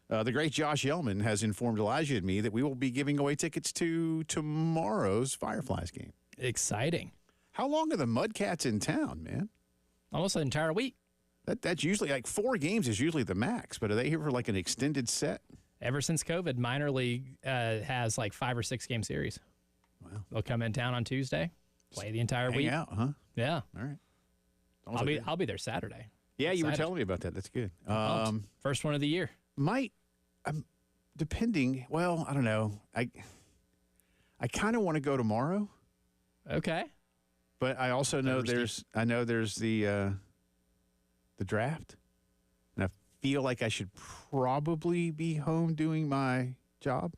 the great Josh Yellman has informed Elijah and me that we will be giving away tickets to tomorrow's Fireflies game. Exciting. How long are the Mudcats in town, man? Almost an entire week. That's usually like 4 games is usually the max, but are they here for like an extended set? Ever since COVID, minor league has like 5 or 6 game series. Wow. They'll come in town on Tuesday, play the entire Hang week. out, huh? Yeah. All right. I'll be there Saturday. Yeah, you were Excited. telling me about that. That's good. First one of the year. Depending. Well, I don't know. I kind of want to go tomorrow, Okay. but I also know Thursday. there's the draft, and I feel like I should probably be home doing my job.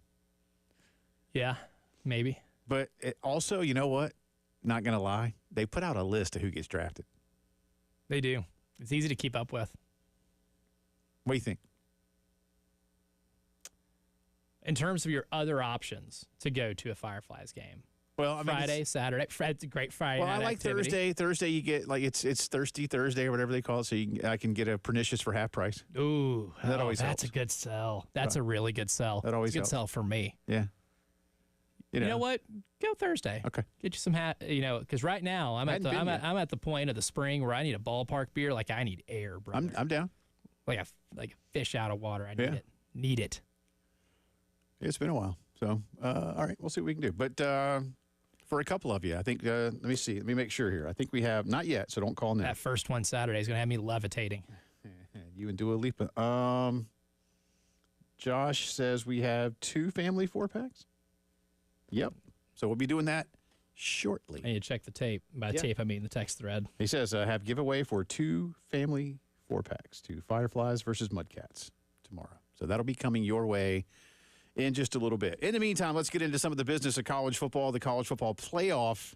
Yeah, maybe. But also, you know what? Not gonna lie, they put out a list of who gets drafted. They do. It's easy to keep up with. What do you think? In terms of your other options to go to a Fireflies game, Well, I mean, Friday, Saturday, great Friday well, I night like activity. Thursday. Thursday, you get like it's Thirsty Thursday or whatever they call it. So I can get a pernicious for half price. Ooh, That always that's helps. a good sell. That's a really good sell. That always It's a good helps. sell for me. Yeah. You know what? Go Thursday. Okay. Get you some because right now I'm Hadn't been yet. I'm at the point of the spring where I need a ballpark beer. Like I need air, brother. I'm down. like a fish out of water. I need Yeah. it. Need it. It's been a while. So, all right, we'll see what we can do. But for a couple of you, I think, let me see. Let me make sure here. I think we have, not yet, so don't call now. That first one Saturday is going to have me levitating. You and Dua Lipa. Josh says we have 2 family 4-packs. Yep. So we'll be doing that shortly. I need to check the tape. By Yeah. tape, I mean the text thread. He says, have giveaway for 2 family 4-packs to Fireflies versus Mudcats tomorrow. So that'll be coming your way in just a little bit. In the meantime, let's get into some of the business of college football. The college football playoff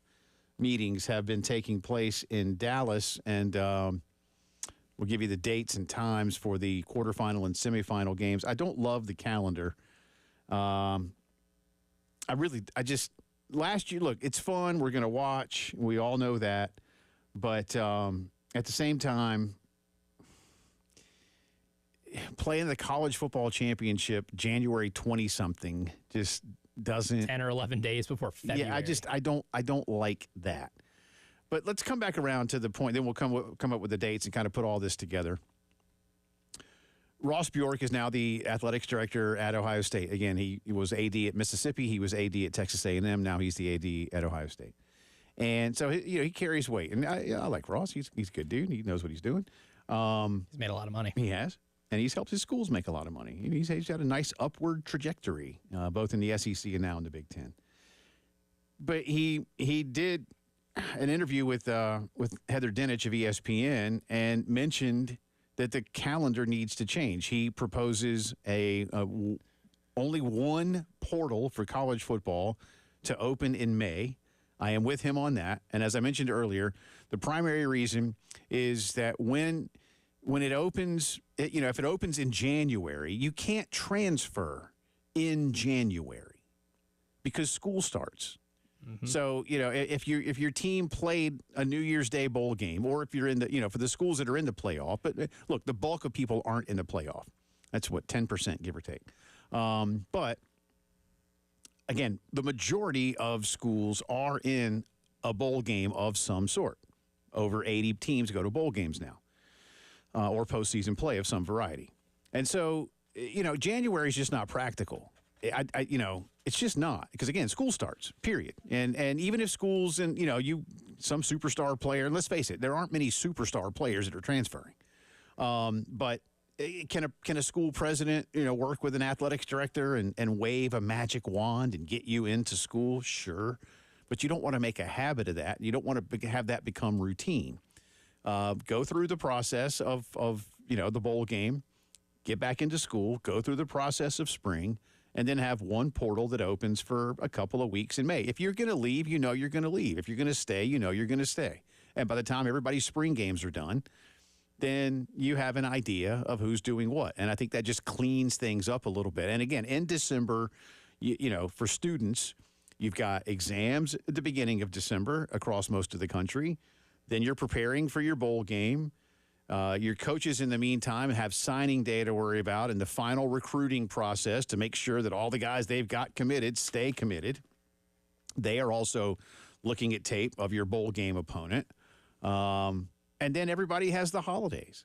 meetings have been taking place in Dallas, and we'll give you the dates and times for the quarterfinal and semifinal games. I don't love the calendar. Last year, look, it's fun. We're going to watch. We all know that. But at the same time, playing the college football championship January 20-something just doesn't. 10 or 11 days before February. Yeah, I don't like that. But let's come back around to the point. Then we'll come up with the dates and kind of put all this together. Ross Bjork is now the athletics director at Ohio State. Again, he was AD at Mississippi. He was AD at Texas A&M. Now he's the AD at Ohio State. And so he carries weight. And I like Ross. He's a good dude. He knows what he's doing. He's made a lot of money. He has. And he's helped his schools make a lot of money. He's had a nice upward trajectory, both in the SEC and now in the Big Ten. But he did an interview with Heather Dinich of ESPN and mentioned that the calendar needs to change. He proposes only one portal for college football to open in May. I am with him on that. And as I mentioned earlier, the primary reason is that when it opens, if it opens in January, you can't transfer in January because school starts. Mm-hmm. So, if your team played a New Year's Day bowl game, or if you're in the, for the schools that are in the playoff, but look, the bulk of people aren't in the playoff. That's 10%, give or take. But again, the majority of schools are in a bowl game of some sort. Over 80 teams go to bowl games now, or postseason play of some variety. And so, January is just not practical. It's just not, because again, school starts, period. And even if schools and, some superstar player, and let's face it, there aren't many superstar players that are transferring. But Can a school president, work with an athletics director and wave a magic wand and get you into school? Sure. But you don't want to make a habit of that. You don't want to have that become routine. Go through the process of the bowl game, get back into school, go through the process of spring, and then have one portal that opens for a couple of weeks in May. If you're going to leave, you're going to leave. If you're going to stay, you're going to stay. And by the time everybody's spring games are done, then you have an idea of who's doing what. And I think that just cleans things up a little bit. And again, in December, for students, you've got exams at the beginning of December across most of the country. Then you're preparing for your bowl game. Your coaches, in the meantime, have signing day to worry about and the final recruiting process to make sure that all the guys they've got committed stay committed. They are also looking at tape of your bowl game opponent. And then everybody has the holidays.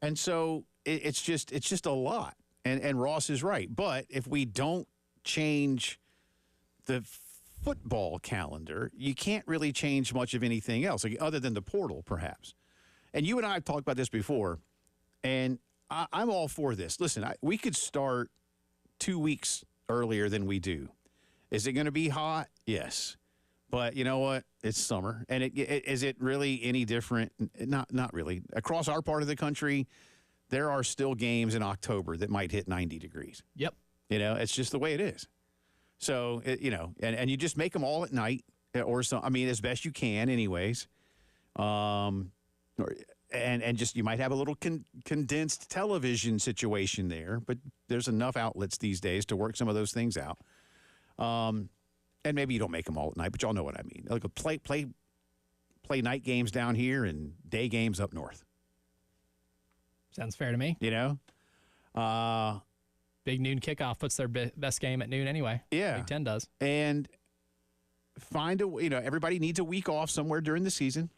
And so it's just a lot. And Ross is right. But if we don't change the football calendar, you can't really change much of anything else, other than the portal, perhaps. And you and I have talked about this before, and I'm all for this. Listen, we could start 2 weeks earlier than we do. Is it going to be hot? Yes. But you know what? It's summer. And is it really any different? Not really. Across our part of the country, there are still games in October that might hit 90 degrees. Yep. It's just the way it is. So, and you just make them all at night or so. I mean, as best you can anyways. And just you might have a little condensed television situation there, but there's enough outlets these days to work some of those things out. And maybe you don't make them all at night, but y'all know what I mean. Like play night games down here and day games up north. Sounds fair to me. Big noon kickoff puts their best game at noon anyway. Yeah. Big Ten does. And find everybody needs a week off somewhere during the season.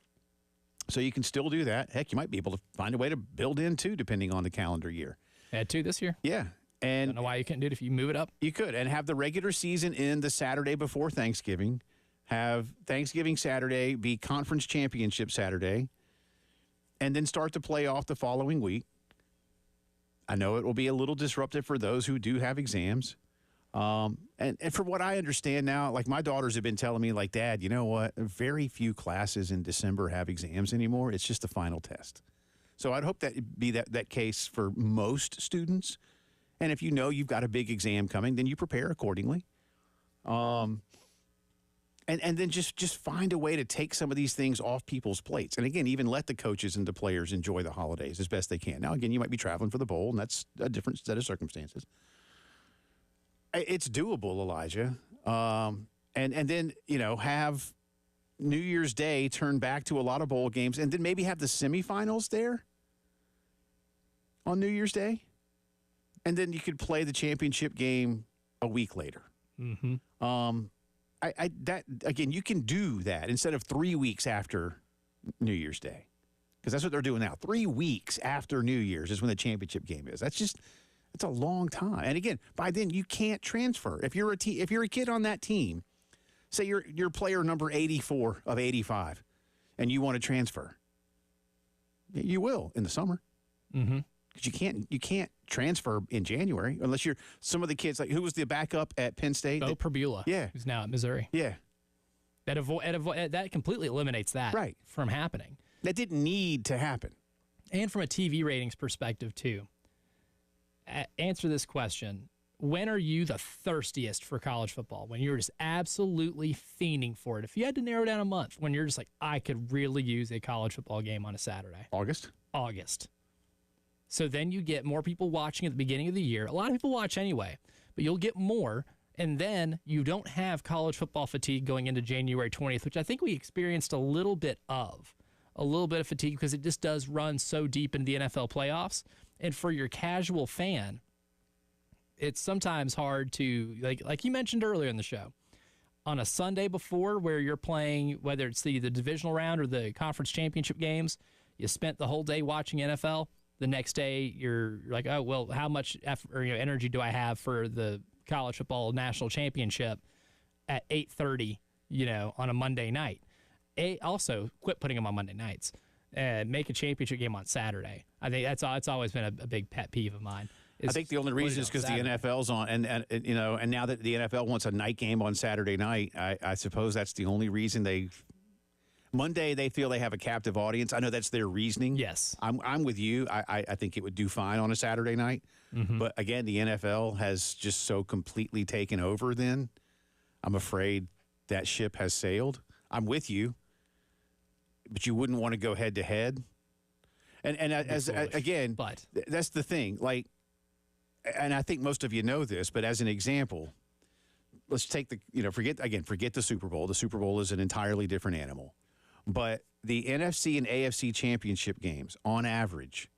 So you can still do that. Heck, you might be able to find a way to build in two, depending on the calendar year. Had two this year. Yeah. And don't know why you couldn't do it if you move it up. You could, and have the regular season end the Saturday before Thanksgiving. Have Thanksgiving Saturday be conference championship Saturday, and then start the playoff the following week. I know it will be a little disruptive for those who do have exams. And from what I understand now, like my daughters have been telling me, like, Dad, you know what? Very few classes in December have exams anymore. It's just the final test. So I'd hope that be that case for most students. And if you've got a big exam coming, then you prepare accordingly. And then just find a way to take some of these things off people's plates. And again, even let the coaches and the players enjoy the holidays as best they can. Now, again, you might be traveling for the bowl, and that's a different set of circumstances. It's doable, Elijah. And then, have New Year's Day turn back to a lot of bowl games, and then maybe have the semifinals there on New Year's Day. And then you could play the championship game a week later. Mm-hmm. Again, you can do that instead of 3 weeks after New Year's Day, because that's what they're doing now. 3 weeks after New Year's is when the championship game is. It's a long time. And again, by then you can't transfer. If you're a kid on that team, say you're player number 84 of 85, and you want to transfer, you will in the summer. Mm-hmm. Because you can't transfer in January unless you're some of the kids, like who was the backup at Penn State? Bo Perbula. Yeah. Who's now at Missouri. Yeah. That completely eliminates that from happening. That didn't need to happen. And from a TV ratings perspective, too. Answer this question. When are you the thirstiest for college football? When you're just absolutely fiending for it. If you had to narrow down a month, when you're just like, I could really use a college football game on a Saturday. August. So then you get more people watching at the beginning of the year. A lot of people watch anyway, but you'll get more. And then you don't have college football fatigue going into January 20th, which I think we experienced a little bit of fatigue because it just does run so deep into the NFL playoffs. And for your casual fan, it's sometimes hard to, like you mentioned earlier in the show, on a Sunday before where you're playing, whether it's the divisional round or the conference championship games, you spent the whole day watching NFL. The next day, you're like, oh, well, how much effort, or, energy do I have for the college football national championship at 8:30, on a Monday night? Also, quit putting them on Monday nights. Make a championship game on Saturday. I think that's always been a big pet peeve of mine. I think the only reason is because the NFL's on, and now that the NFL wants a night game on Saturday night, I suppose that's the only reason Monday they feel they have a captive audience. I know that's their reasoning. Yes, I'm with you. I think it would do fine on a Saturday night, but again, the NFL has just so completely taken over. Then I'm afraid that ship has sailed. I'm with you, but you wouldn't want to go head to head. And again, that's the thing. Like, and I think most of you know this, but as an example, let's take forget the Super Bowl. The Super Bowl is an entirely different animal. But the NFC and AFC championship games, on average,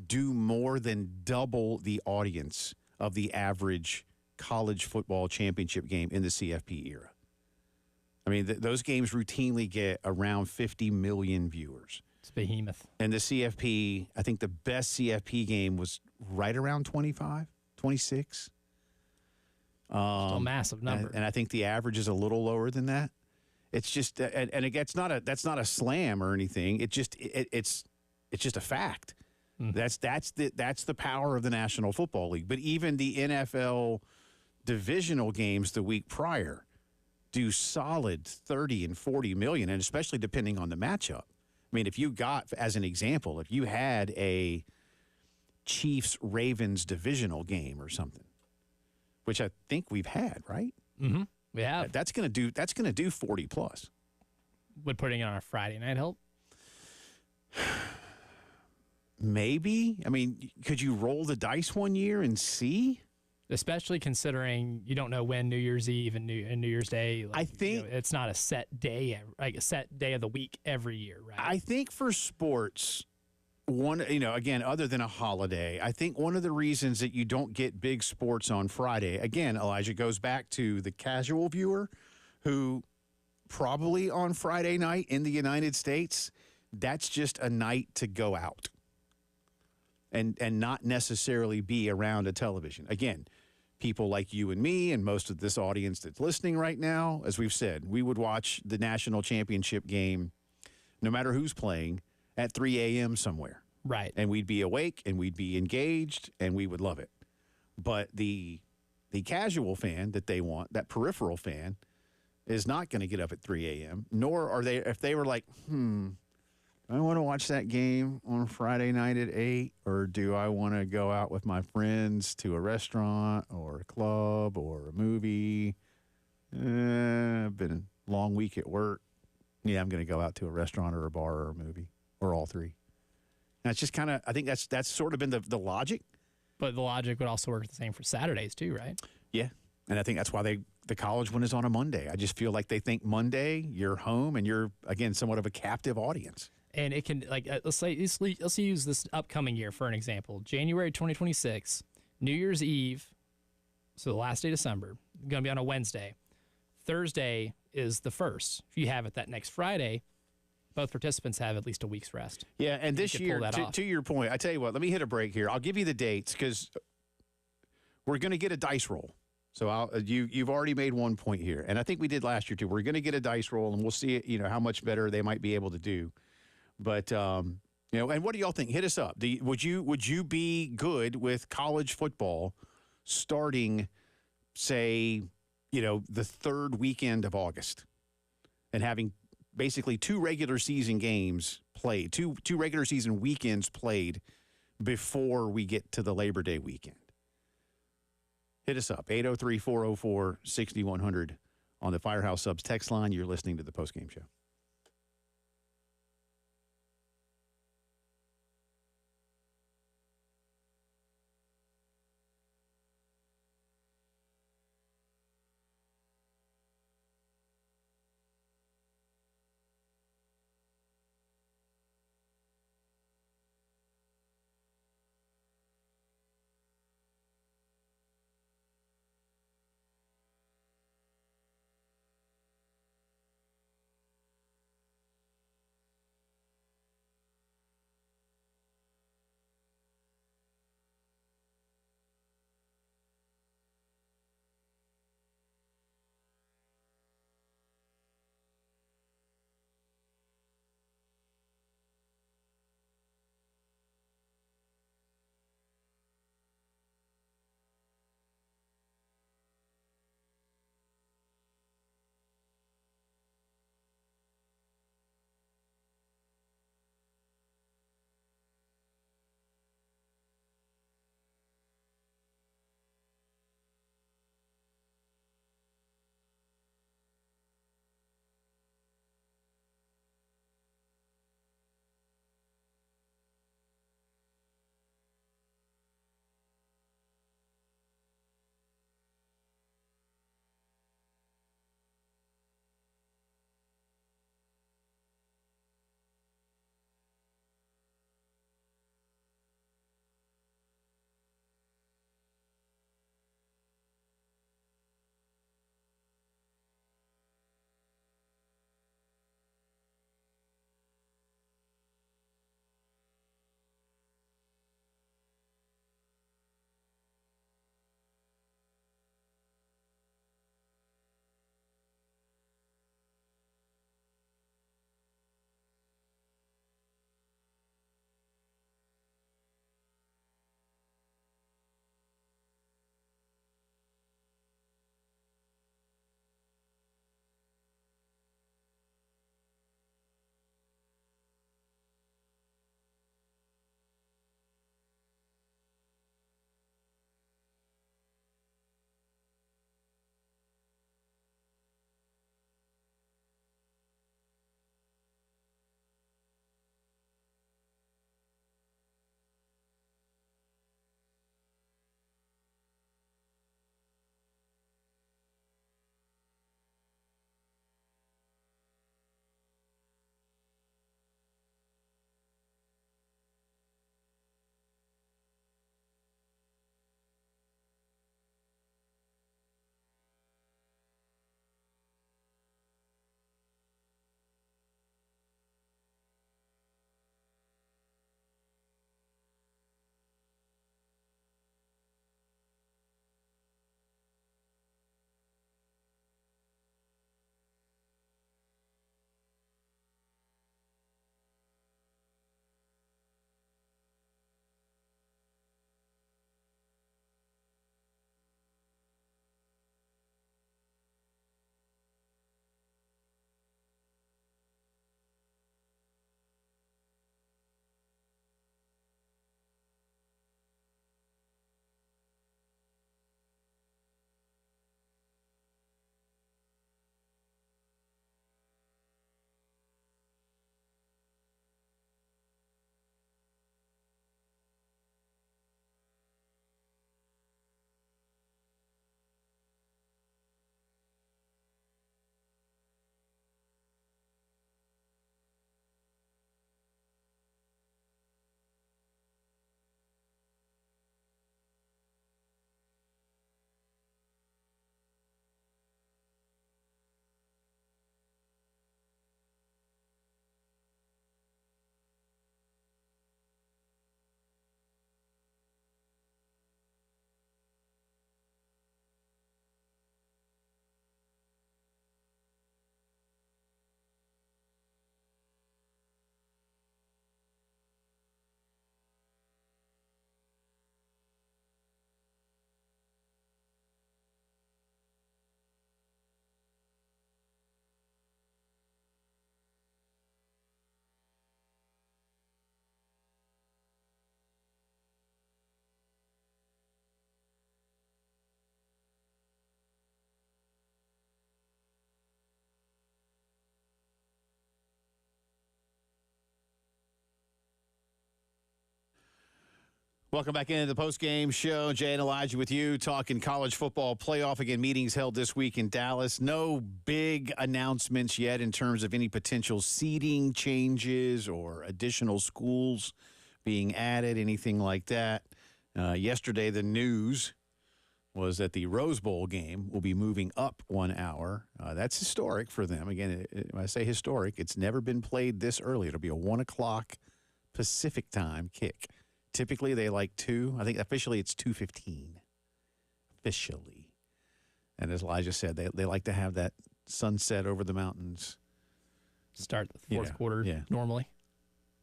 do more than double the audience of the average college football championship game in the CFP era. I mean, those games routinely get around 50 million viewers. It's behemoth. And the CFP, I think the best CFP game was right around 25, 26. Still a massive number. And I think the average is a little lower than that. It's just, and that's not a slam or anything. It's just a fact. That's the power of the National Football League. But even the NFL divisional games the week prior do solid 30 and 40 million, and especially depending on the matchup. I mean, if you had a Chiefs-Ravens divisional game or something, which I think we've had, right? Mm-hmm. We have. That's gonna do 40 plus. Would putting it on a Friday night help? Maybe. I mean, could you roll the dice one year and see? Especially considering you don't know when New Year's Eve and New Year's Day. I think it's not a set day, like a set day of the week every year, right? I think for sports, again, other than a holiday, I think one of the reasons that you don't get big sports on Friday, again, Elijah, goes back to the casual viewer who probably on Friday night in the United States, that's just a night to go out and not necessarily be around a television. Again, people like you and me and most of this audience that's listening right now, as we've said, we would watch the national championship game, no matter who's playing, at 3 a.m. somewhere. Right. And we'd be awake and we'd be engaged and we would love it. But the casual fan that they want, that peripheral fan, is not going to get up at 3 a.m., nor are they, if they were like, I want to watch that game on Friday night at 8, or do I want to go out with my friends to a restaurant or a club or a movie? I've been a long week at work. Yeah, I'm going to go out to a restaurant or a bar or a movie, or all three. And it's just kind of, I think that's sort of been the logic. But the logic would also work the same for Saturdays too, right? Yeah. And I think that's why the college one is on a Monday. I just feel like they think Monday, you're home and you're, again, somewhat of a captive audience. And it can, let's use this upcoming year for an example. January 2026, New Year's Eve, so the last day of December, going to be on a Wednesday. Thursday is the 1st. If you have it that next Friday, both participants have at least a week's rest. Yeah, and this year, to your point, I tell you what, let me hit a break here. I'll give you the dates because we're going to get a dice roll. So you've already made 1 point here, and I think we did last year too. We're going to get a dice roll, and we'll see how much better they might be able to do. But and what do y'all think? Hit us up. Would you be good with college football starting, say, the third weekend of August, and having basically 2 regular season games played, two regular season weekends played before we get to the Labor Day weekend? Hit us up, 803-404-6100 on the Firehouse Subs text line. You're listening to the Postgame Show. Welcome back into the postgame show. Jay and Elijah with you, talking college football playoff. Again, meetings held this week in Dallas. No big announcements yet in terms of any potential seating changes or additional schools being added, anything like that. Yesterday, the news was that the Rose Bowl game will be moving up 1 hour. That's historic for them. Again, when I say historic, it's never been played this early. It'll be a 1 o'clock Pacific time kick. Typically, they like 2. I think officially it's 2:15. Officially. And as Elijah said, they like to have that sunset over the mountains. Start the fourth quarter normally.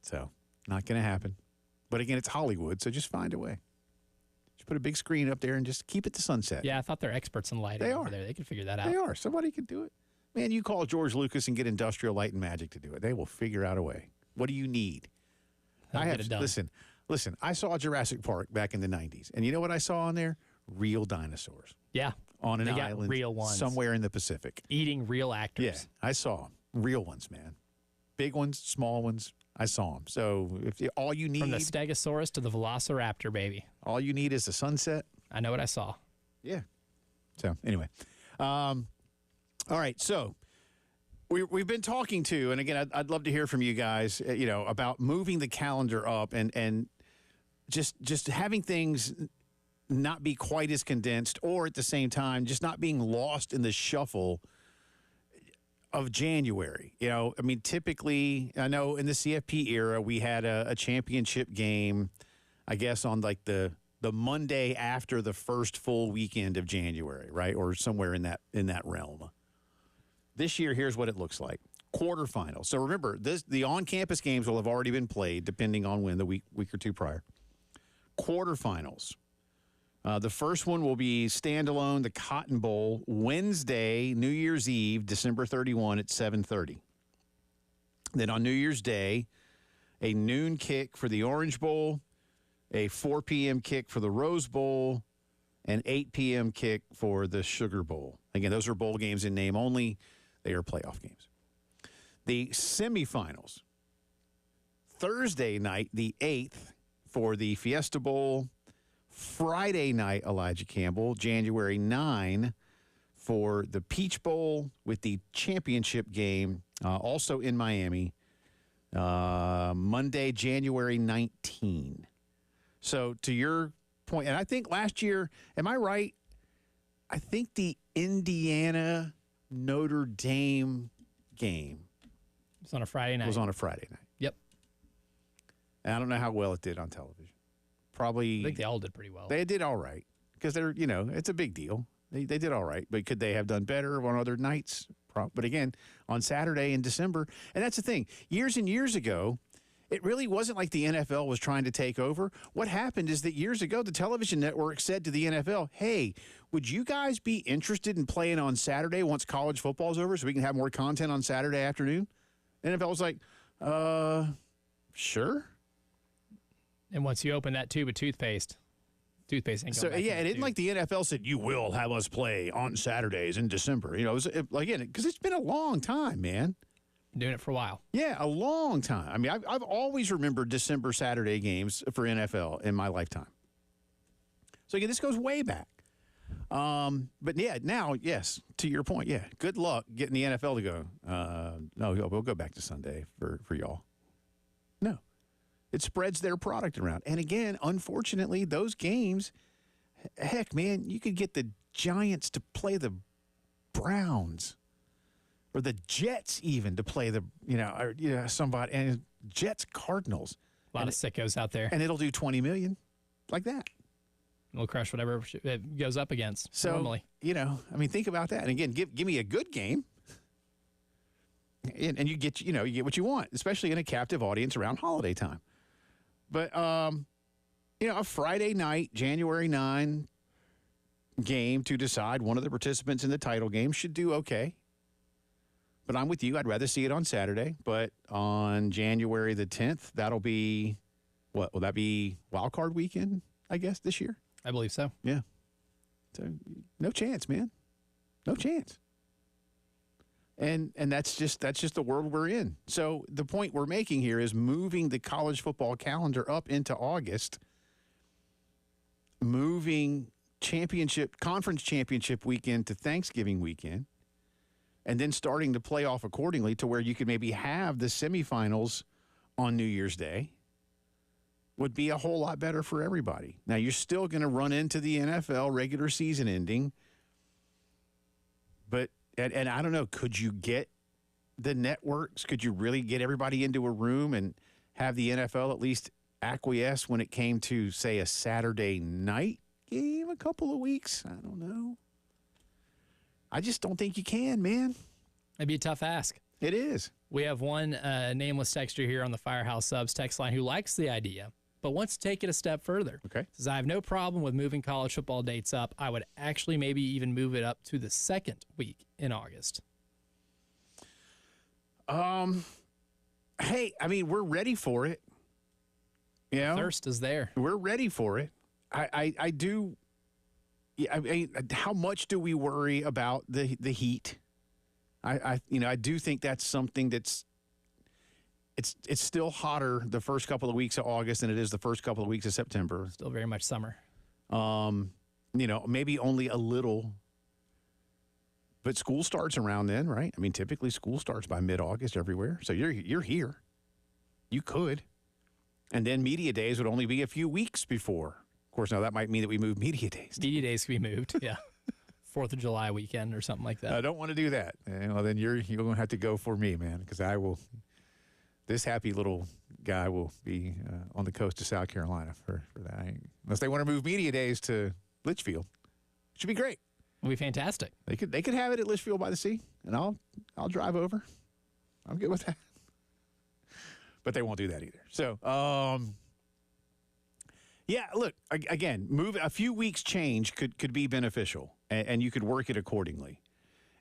So, not going to happen. But again, it's Hollywood, so just find a way. Just put a big screen up there and just keep it to sunset. Yeah, I thought they're experts in lighting. They over are. there. They can figure that out. They are. Somebody can do it. Man, you call George Lucas and get Industrial Light and Magic to do it. They will figure out a way. What do you need? They'll get it done. Listen, I saw Jurassic Park back in the 90s. And you know what I saw on there? Real dinosaurs. Yeah. On an They got island real ones. somewhere in the Pacific. Eating real actors. Yeah, I saw them. Real ones, man. Big ones, small ones. I saw them. So all you need. From the Stegosaurus to the Velociraptor, baby. All you need is the sunset. I know what I saw. Yeah. So anyway, all right. So we've been talking to, and again, I'd love to hear from you guys. About moving the calendar up and just having things not be quite as condensed, or at the same time, just not being lost in the shuffle of January. Typically, I know in the CFP era, we had a championship game, I guess, on like the Monday after the first full weekend of January, right? Or somewhere in that realm. This year, here's what it looks like. Quarterfinals. So remember, the on-campus games will have already been played, depending on when, the week or two prior. Quarterfinals. The first one will be standalone, the Cotton Bowl, Wednesday, New Year's Eve, December 31 at 7:30. Then on New Year's Day, a noon kick for the Orange Bowl, a 4 p.m. kick for the Rose Bowl, and 8 p.m. kick for the Sugar Bowl. Again, those are bowl games in name only. They are playoff games. The semifinals, Thursday night, the 8th, for the Fiesta Bowl. Friday night, Elijah Campbell, January 9, for the Peach Bowl with the championship game, also in Miami, Monday, January 19. So to your point, and I think last year, am I right? I think the Indiana Notre Dame game It was on a Friday night. Yep. And I don't know how well it did on television. Probably. I think they all did pretty well. They did all right because it's a big deal. They did all right, but could they have done better on other nights? But again, on Saturday in December, and that's the thing. Years and years ago, it really wasn't like the NFL was trying to take over. What happened is that years ago, the television network said to the NFL, hey, would you guys be interested in playing on Saturday once college football's over so we can have more content on Saturday afternoon? NFL was like, sure. And once you open that tube of toothpaste ain't going So, back yeah, in it the isn't tube. like the NFL said, you will have us play on Saturdays in December. Again, because it's been a long time, man. Doing it for a while. Yeah, a long time. I mean, I've always remembered December Saturday games for NFL in my lifetime. So, again, this goes way back. But, yeah, now, yes, to your point, yeah, good luck getting the NFL to go, no, we'll go back to Sunday for y'all. No. It spreads their product around. And, again, unfortunately, those games, heck, man, you could get the Giants to play the Browns. Or the Jets even to play somebody, and Jets Cardinals. A lot of sickos out there. And it'll do $20 million like that. We'll crush whatever it goes up against normally. Think about that. And again, give me a good game. And you get what you want, especially in a captive audience around holiday time. But, a Friday night, January 9 game to decide one of the participants in the title game should do okay. But I'm with you. I'd rather see it on Saturday. But on January the 10th, that'll be, what, will that be wild card weekend, I guess, this year? I believe so. Yeah. So, no chance, man. No chance. And that's just the world we're in. So the point we're making here is moving the college football calendar up into August moving conference championship weekend to Thanksgiving weekend, and then starting to play off accordingly to where you could maybe have the semifinals on New Year's Day would be a whole lot better for everybody. Now, you're still going to run into the NFL regular season ending, but, and I don't know, could you get the networks? Could you really get everybody into a room and have the NFL at least acquiesce when it came to, say, a Saturday night game a couple of weeks? I don't know. I just don't think you can, man. It'd be a tough ask. It is. We have one nameless texter here on the Firehouse Subs text line who likes the idea, but wants to take it a step further. Okay. Says, I have no problem with moving college football dates up. I would actually maybe even move it up to the second week in August. Hey, I mean, we're ready for it. You know? Thirst is there. We're ready for it. I do. Yeah, I mean, how much do we worry about the heat? I do think that's something that's it's still hotter the first couple of weeks of August than it is the first couple of weeks of September. Still very much summer. Maybe only a little. But school starts around then, right? I mean, typically school starts by mid-August everywhere. So you're here. You could. And then media days would only be a few weeks before. Of course, now that might mean that we move media days. Media days can be moved, yeah. 4th of July weekend or something like that. I don't want to do that. Well, then you're going to have to go for me, man, because this happy little guy will be on the coast of South Carolina for that. Unless they want to move media days to Litchfield. It should be great. It'll be fantastic. They could have it at Litchfield by the Sea, and I'll drive over. I'm good with that. But they won't do that either. So, yeah, look, again, move a few weeks change could be beneficial, and you could work it accordingly.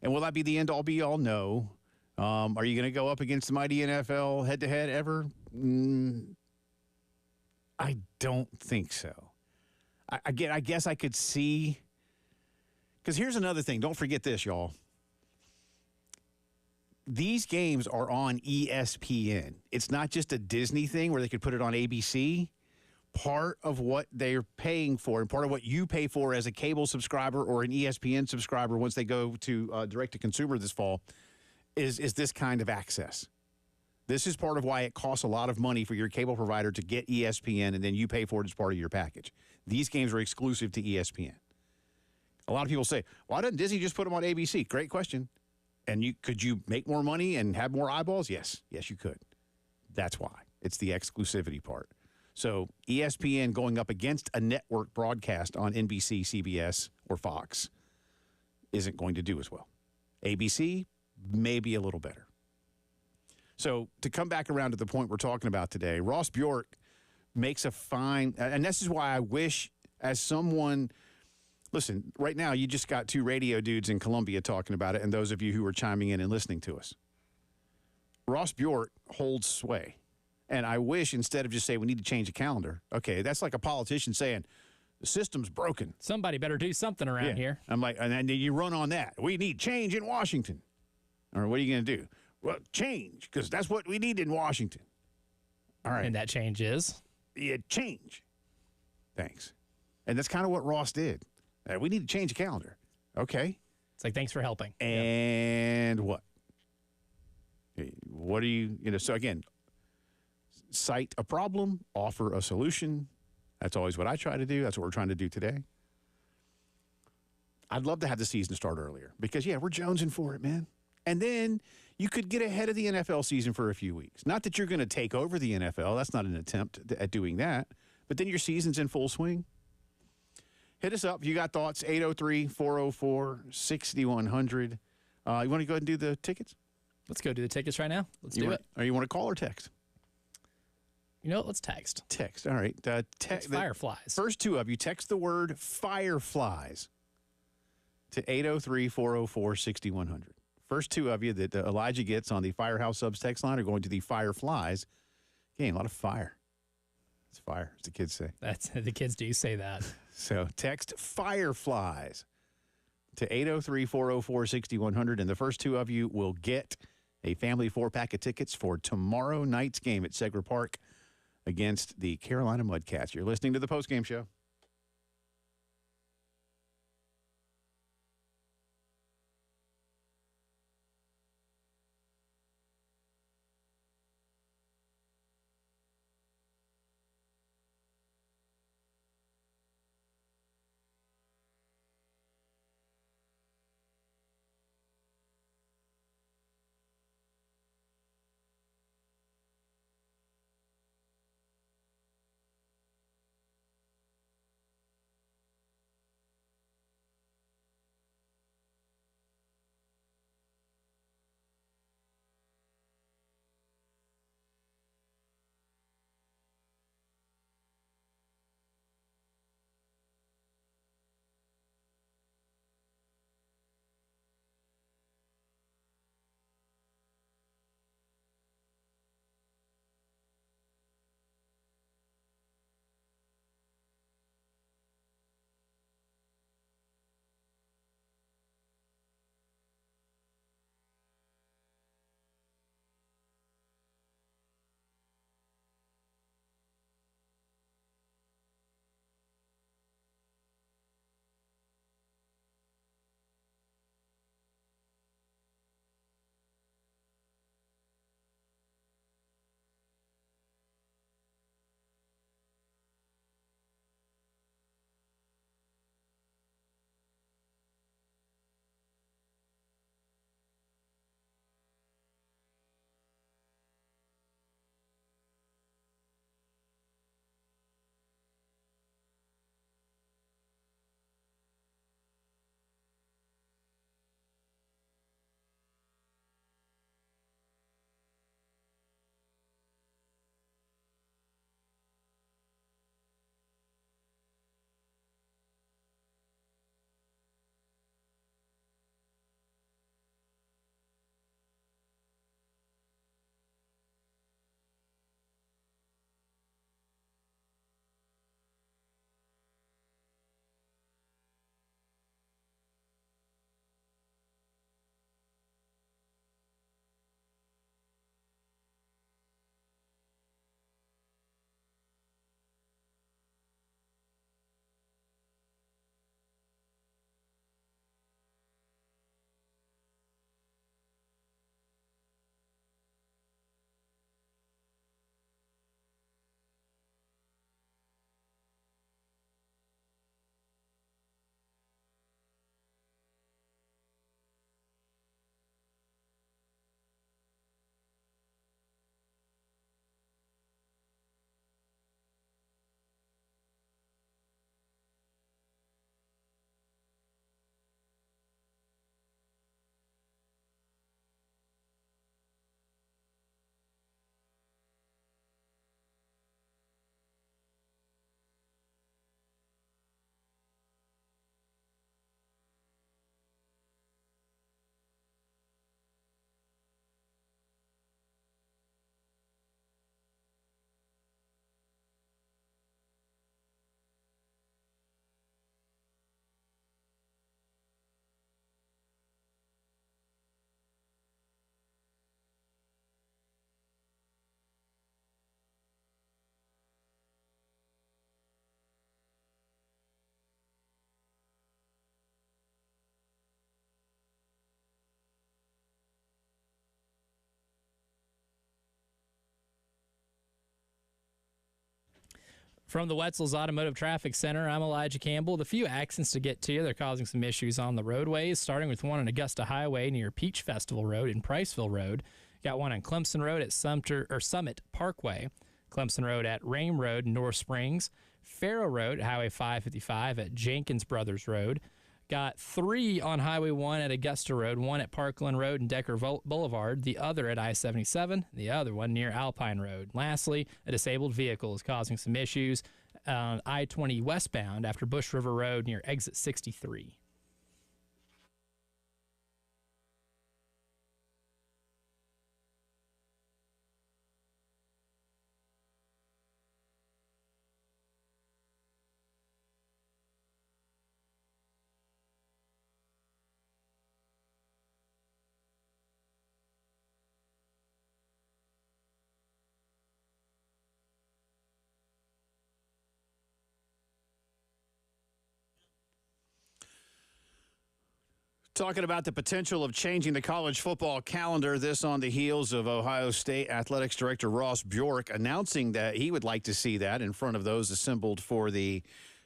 And will that be the end-all, be-all? No. Are you going to go up against the mighty NFL head-to-head ever? I don't think so. I guess I could see, because here's another thing. Don't forget this, y'all. These games are on ESPN. It's not just a Disney thing where they could put it on ABC. Part of what they're paying for and part of what you pay for as a cable subscriber or an ESPN subscriber once they go to direct-to-consumer this fall is this kind of access. This is part of why it costs a lot of money for your cable provider to get ESPN, and then you pay for it as part of your package. These games are exclusive to ESPN. A lot of people say, why doesn't Disney just put them on ABC? Great question. And could you make more money and have more eyeballs? Yes. Yes, you could. That's why. It's the exclusivity part. So ESPN going up against a network broadcast on NBC, CBS, or Fox isn't going to do as well. ABC, maybe a little better. So to come back around to the point we're talking about today, Ross Bjork makes a fine, and this is why I wish as someone, listen, right now you just got two radio dudes in Columbia talking about it, and those of you who are chiming in and listening to us. Ross Bjork holds sway. And I wish instead of just saying we need to change the calendar, okay, that's like a politician saying the system's broken. Somebody better do something around here. I'm like, and then you run on that. We need change in Washington. Or what are you going to do? Well, change, because that's what we need in Washington. All right. And that change is? Yeah, change. Thanks. And that's kind of what Ross did. We need to change the calendar. Okay. It's like, thanks for helping. And what? What are you, so again, cite a problem, offer a solution. That's always what I try to do. That's what we're trying to do today. I'd love to have the season start earlier because, we're jonesing for it, man. And then you could get ahead of the NFL season for a few weeks. Not that you're going to take over the NFL. That's not an attempt at doing that. But then your season's in full swing. Hit us up. If you got thoughts, 803-404-6100. You want to go ahead and do the tickets? Let's go do the tickets right now. Let's do it. Or you want to call or text? You know what? Let's text. Text. All right. Fireflies. First two of you, text the word Fireflies to 803-404-6100. First two of you that Elijah gets on the Firehouse Subs text line are going to the Fireflies. Again, a lot of fire. It's fire, as the kids say. The kids do say that. So text Fireflies to 803-404-6100, and the first two of you will get a family 4-pack of tickets for tomorrow night's game at Segra Park against the Carolina Mudcats. You're listening to the Postgame Show. From the Wetzel's Automotive Traffic Center, I'm Elijah Campbell. The few accidents to get to, they're causing some issues on the roadways, starting with one on Augusta Highway near Peach Festival Road and Priceville Road. Got one on Clemson Road at Summit Parkway, Clemson Road at Rame Road, North Springs, Farrow Road, Highway 555 at Jenkins Brothers Road. Got 3 on Highway 1 at Augusta Road, one at Parkland Road and Decker Boulevard, the other at I-77, the other one near Alpine Road. Lastly, a disabled vehicle is causing some issues on I-20 westbound after Bush River Road near exit 63. Talking about the potential of changing the college football calendar, this on the heels of Ohio State Athletics Director Ross Bjork announcing that he would like to see that in front of those assembled for the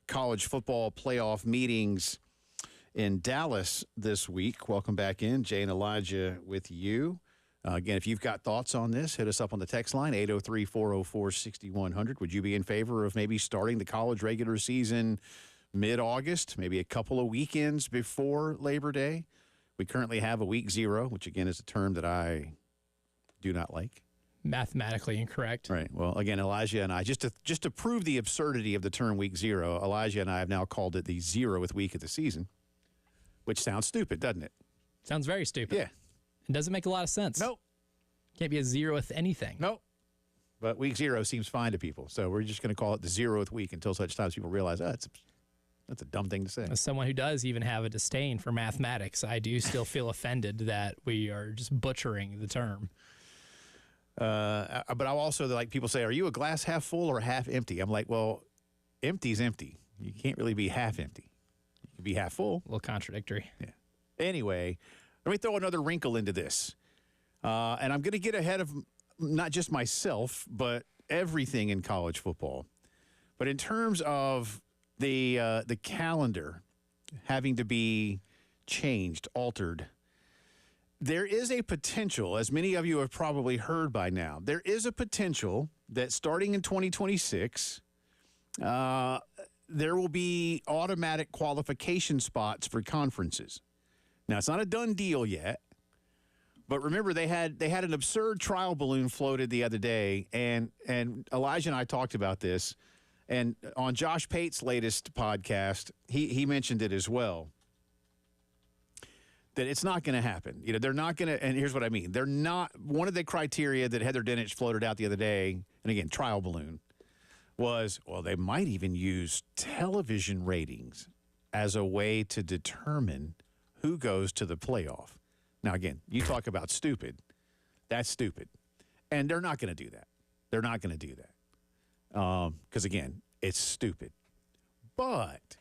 college football playoff meetings in Dallas this week. Welcome back in. Jay and Elijah with you. Again, if you've got thoughts on this, hit us up on the text line, 803-404-6100. Would you be in favor of maybe starting the college regular season mid-August, maybe a couple of weekends before Labor Day? We currently have a week 0, which, again, is a term that I do not like. Mathematically incorrect. Right. Well, again, Elijah and I, just to prove the absurdity of the term week 0, Elijah and I have now called it the 0th week of the season, which sounds stupid, doesn't it? Sounds very stupid. Yeah. It doesn't make a lot of sense. Nope. Can't be a 0th anything. Nope. But week 0 seems fine to people, so we're just going to call it the 0th week until such times people realize, that's a dumb thing to say. As someone who does even have a disdain for mathematics, I do still feel offended that we are just butchering the term. But I'll also, like, people say, are you a glass half full or half empty? I'm like, well, empty's empty. You can't really be half empty. You can be half full. A little contradictory. Yeah. Anyway, let me throw another wrinkle into this. And I'm going to get ahead of not just myself, but everything in college football. But in terms of the calendar having to be changed, altered, there is a potential, as many of you have probably heard by now, there is a potential that starting in 2026, there will be automatic qualification spots for conferences. Now, it's not a done deal yet, but remember, they had an absurd trial balloon floated the other day, and Elijah and I talked about this. And on Josh Pate's latest podcast, he mentioned it as well, that it's not going to happen. You know, they're not going to, and here's what I mean. They're not, one of the criteria that Heather Dinich floated out the other day, and again, trial balloon, was, well, they might even use television ratings as a way to determine who goes to the playoff. Now, again, you talk about stupid. That's stupid. And they're not going to do that. They're not going to do that. Because, again, it's stupid. But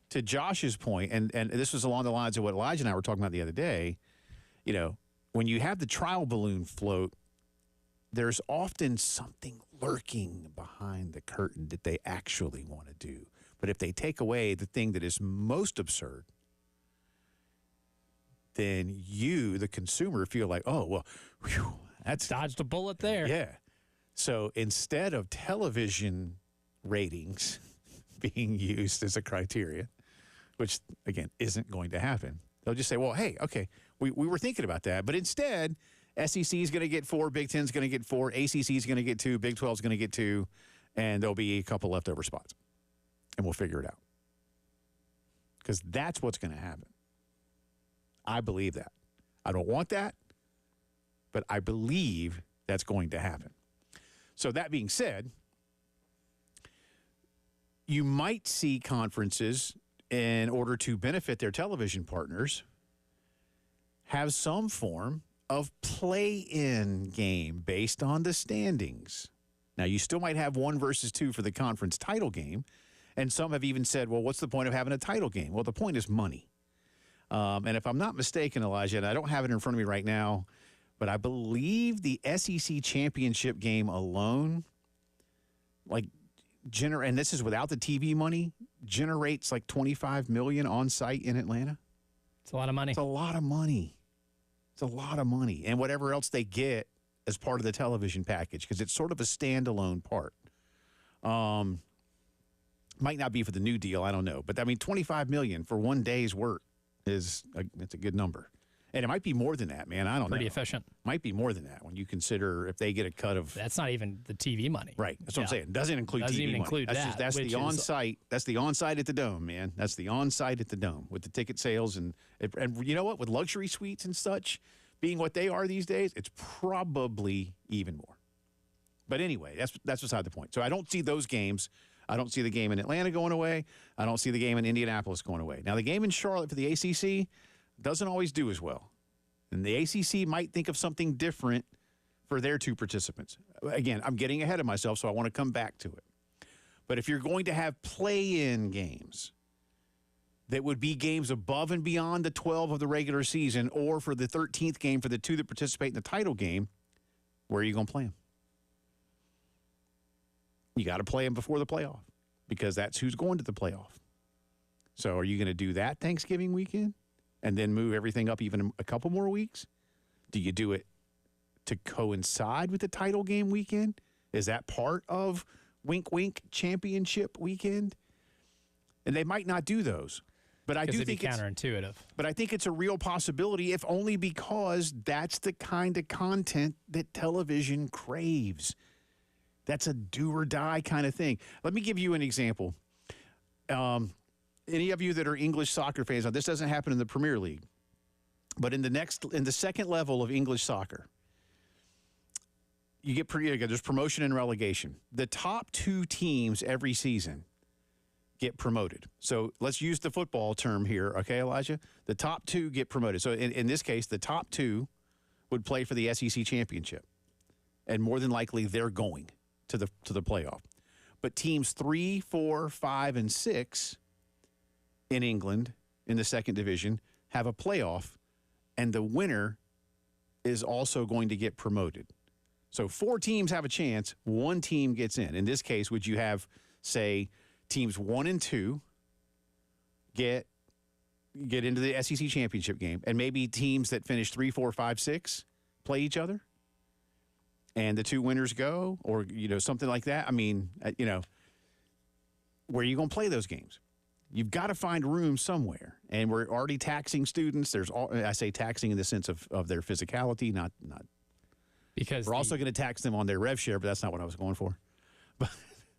to Josh's point, and this was along the lines of what Elijah and I were talking about the other day, you know, when you have the trial balloon float, there's often something lurking behind the curtain that they actually want to do. But if they take away the thing that is most absurd, then you, the consumer, feel like, oh, well, whew, that's Dodged a bullet there. Yeah. So instead of television ratings being used as a criteria, which, again, isn't going to happen, they'll just say, well, hey, okay, we were thinking about that. But instead, SEC is going to get 4, Big Ten is going to get 4, ACC is going to get 2, Big 12 is going to get 2, and there'll be a couple leftover spots. And we'll figure it out. Because that's what's going to happen. I believe that. I don't want that, but I believe that's going to happen. So that being said, you might see conferences, in order to benefit their television partners, have some form of play-in game based on the standings. Now, you still might have 1 versus 2 for the conference title game, and some have even said, well, what's the point of having a title game? Well, the point is money. And if I'm not mistaken, Elijah, and I don't have it in front of me right now, but I believe the SEC championship game alone, like, and this is without the TV money, generates like $25 million on site in Atlanta. It's a lot of money. It's a lot of money. It's a lot of money. And whatever else they get as part of the television package, because it's sort of a standalone part. Might not be for the new deal, I don't know. But I mean, $25 million for one day's work it's a good number. And it might be more than that, man. I don't know. Pretty efficient. Might be more than that when you consider if they get a cut of. That's not even the TV money. Right. That's what I'm saying. It doesn't include Doesn't TV even money. include that's that. That's the on-site. That's the on-site at the Dome, man. That's the on-site at the Dome with the ticket sales and you know what? With luxury suites and such being what they are these days, it's probably even more. But anyway, that's beside the point. So I don't see those games. I don't see the game in Atlanta going away. I don't see the game in Indianapolis going away. Now, the game in Charlotte for the ACC doesn't always do as well. And the ACC might think of something different for their two participants. Again, I'm getting ahead of myself, so I want to come back to it. But if you're going to have play-in games that would be games above and beyond the 12 of the regular season, or for the 13th game for the two that participate in the title game, where are you going to play them? You got to play them before the playoff because that's who's going to the playoff. So are you going to do that Thanksgiving weekend and then move everything up even a couple more weeks? Do you do it to coincide with the title game weekend? Is that part of wink, wink championship weekend? And they might not do those. But I do think it's counterintuitive. But I think it's a real possibility, if only because that's the kind of content that television craves. That's a do or die kind of thing. Let me give you an example. Any of you that are English soccer fans, now this doesn't happen in the Premier League, but in the second level of English soccer, you get there's promotion and relegation. The top two teams every season get promoted. So let's use the football term here, okay, Elijah? The top two get promoted. So in this case, the top two would play for the SEC championship, and more than likely they're going to the playoff. But teams 3, 4, 5, and 6 in England in the second division have a playoff, and the winner is also going to get promoted. So 4 teams have a chance, 1 team gets in. In this case, would you have, say, teams 1 and 2 get into the SEC championship game, and maybe teams that finish 3, 4, 5, 6 play each other? And the 2 winners go, or, something like that. I mean, where are you going to play those games? You've got to find room somewhere. And we're already taxing students. I say taxing in the sense of their physicality, not. Because we're also going to tax them on their rev share, but that's not what I was going for.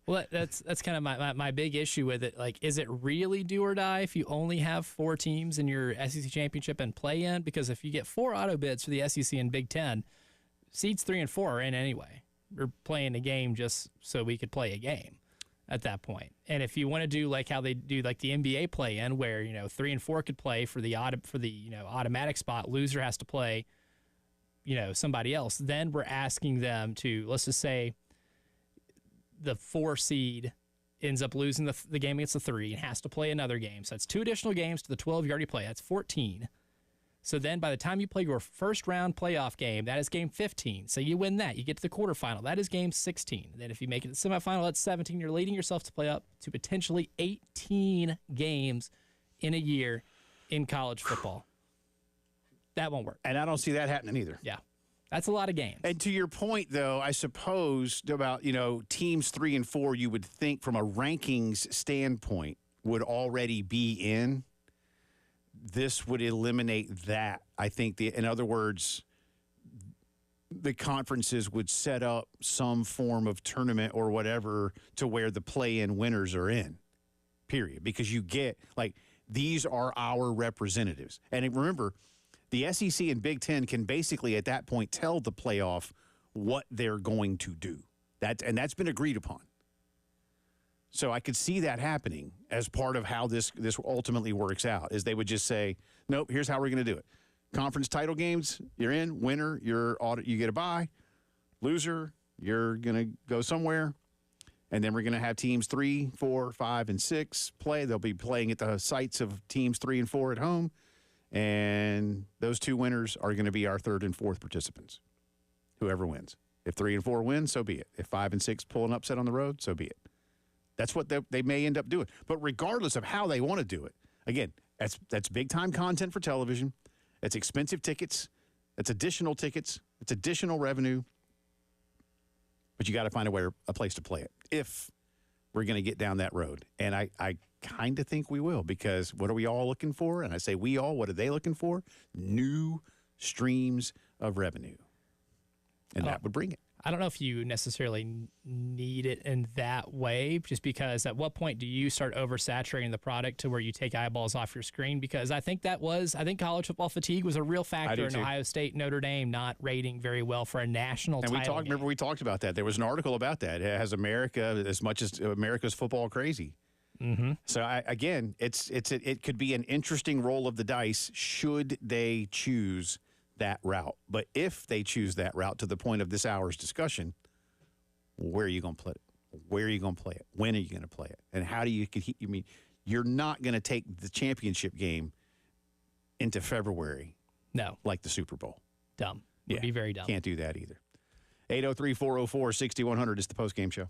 Well, that's kind of my big issue with it. Like, is it really do or die if you only have 4 teams in your SEC championship and play in? Because if you get 4 auto bids for the SEC and Big Ten, seeds 3 and 4 are in anyway. We're playing a game just so we could play a game at that point. And if you want to do like how they do like the NBA play in, where 3 and 4 could play for the automatic spot, loser has to play somebody else. Then we're asking them to, let's just say the 4 seed ends up losing the game against the 3 and has to play another game. So that's 2 additional games to the 12 you already play. That's 14. So then by the time you play your first round playoff game, that is game 15. So you win that. You get to the quarterfinal. That is game 16. Then if you make it to the semifinal, that's 17. You're leading yourself to play up to potentially 18 games in a year in college football. That won't work. And I don't see that happening either. Yeah. That's a lot of games. And to your point, though, I suppose about, teams 3 and 4, you would think from a rankings standpoint would already be in. This would eliminate that. I think, in other words, the conferences would set up some form of tournament or whatever to where the play-in winners are in, period. Because you get, these are our representatives. And remember, the SEC and Big Ten can basically at that point tell the playoff what they're going to do. That's been agreed upon. So I could see that happening as part of how this ultimately works out, is they would just say, nope, here's how we're going to do it. Conference title games, you're in. Winner, you get a bye. Loser, you're going to go somewhere. And then we're going to have teams 3, 4, 5, and 6 play. They'll be playing at the sites of teams 3 and 4 at home. And those 2 winners are going to be our 3rd and 4th participants, whoever wins. If 3 and 4 win, so be it. If 5 and 6 pull an upset on the road, so be it. That's what they may end up doing. But regardless of how they want to do it, again, that's big-time content for television. It's expensive tickets. It's additional tickets. It's additional revenue. But you got to find a place to play it if we're going to get down that road. And I kind of think we will, because what are we all looking for? And I say we all, what are they looking for? New streams of revenue. And that would bring it. I don't know if you necessarily need it in that way, just because at what point do you start oversaturating the product to where you take eyeballs off your screen? Because I think college football fatigue was a real factor in Ohio State, Notre Dame not rating very well for a national title. And remember we talked about that. There was an article about that. Has America, as much as America's football crazy? Mm-hmm. So it could be an interesting roll of the dice should they choose that route. But if they choose that route, to the point of this hour's discussion, where are you going to play it? Where are you going to play it? When are you going to play it? And how do you compete? I mean, you're not going to take the championship game into February. No. Like the Super Bowl. Dumb. Would be very dumb. Can't do that either. 803-404-6100 is the postgame show.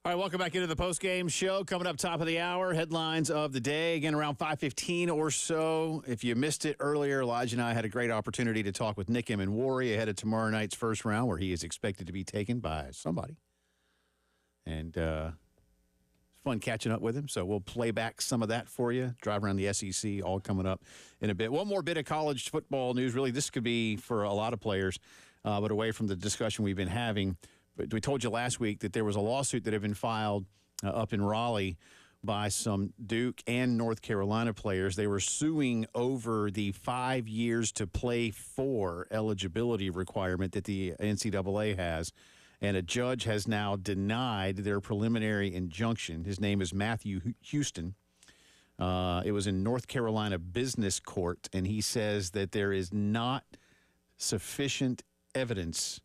All right, welcome back into the Postgame Show. Coming up top of the hour, headlines of the day. Again, around 5:15 or so. If you missed it earlier, Elijah and I had a great opportunity to talk with Nick Emmanwori ahead of tomorrow night's first round, where he is expected to be taken by somebody. And it's fun catching up with him, so we'll play back some of that for you. Drive around the SEC, all coming up in a bit. One more bit of college football news. Really, this could be for a lot of players, but away from the discussion we've been having. But we told you last week that there was a lawsuit that had been filed up in Raleigh by some Duke and North Carolina players. They were suing over the 5 years to play for eligibility requirement that the NCAA has. And a judge has now denied their preliminary injunction. His name is Matthew Houston. It was in North Carolina Business Court, and he says that there is not sufficient evidence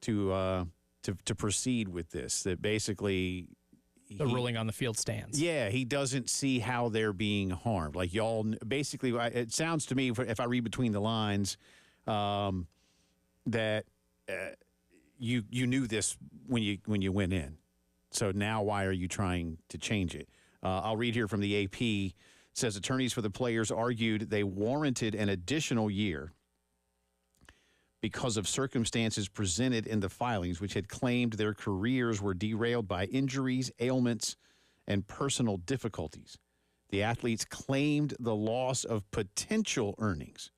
to proceed with this, that basically The ruling on the field stands. Yeah, he doesn't see how they're being harmed. Like, y'all, basically, it sounds to me, if I read between the lines, that you knew this when you went in. So now why are you trying to change it? I'll read here from the AP. It says attorneys for the players argued they warranted an additional year because of circumstances presented in the filings, which had claimed their careers were derailed by injuries, ailments, and personal difficulties. The athletes claimed the loss of potential earnings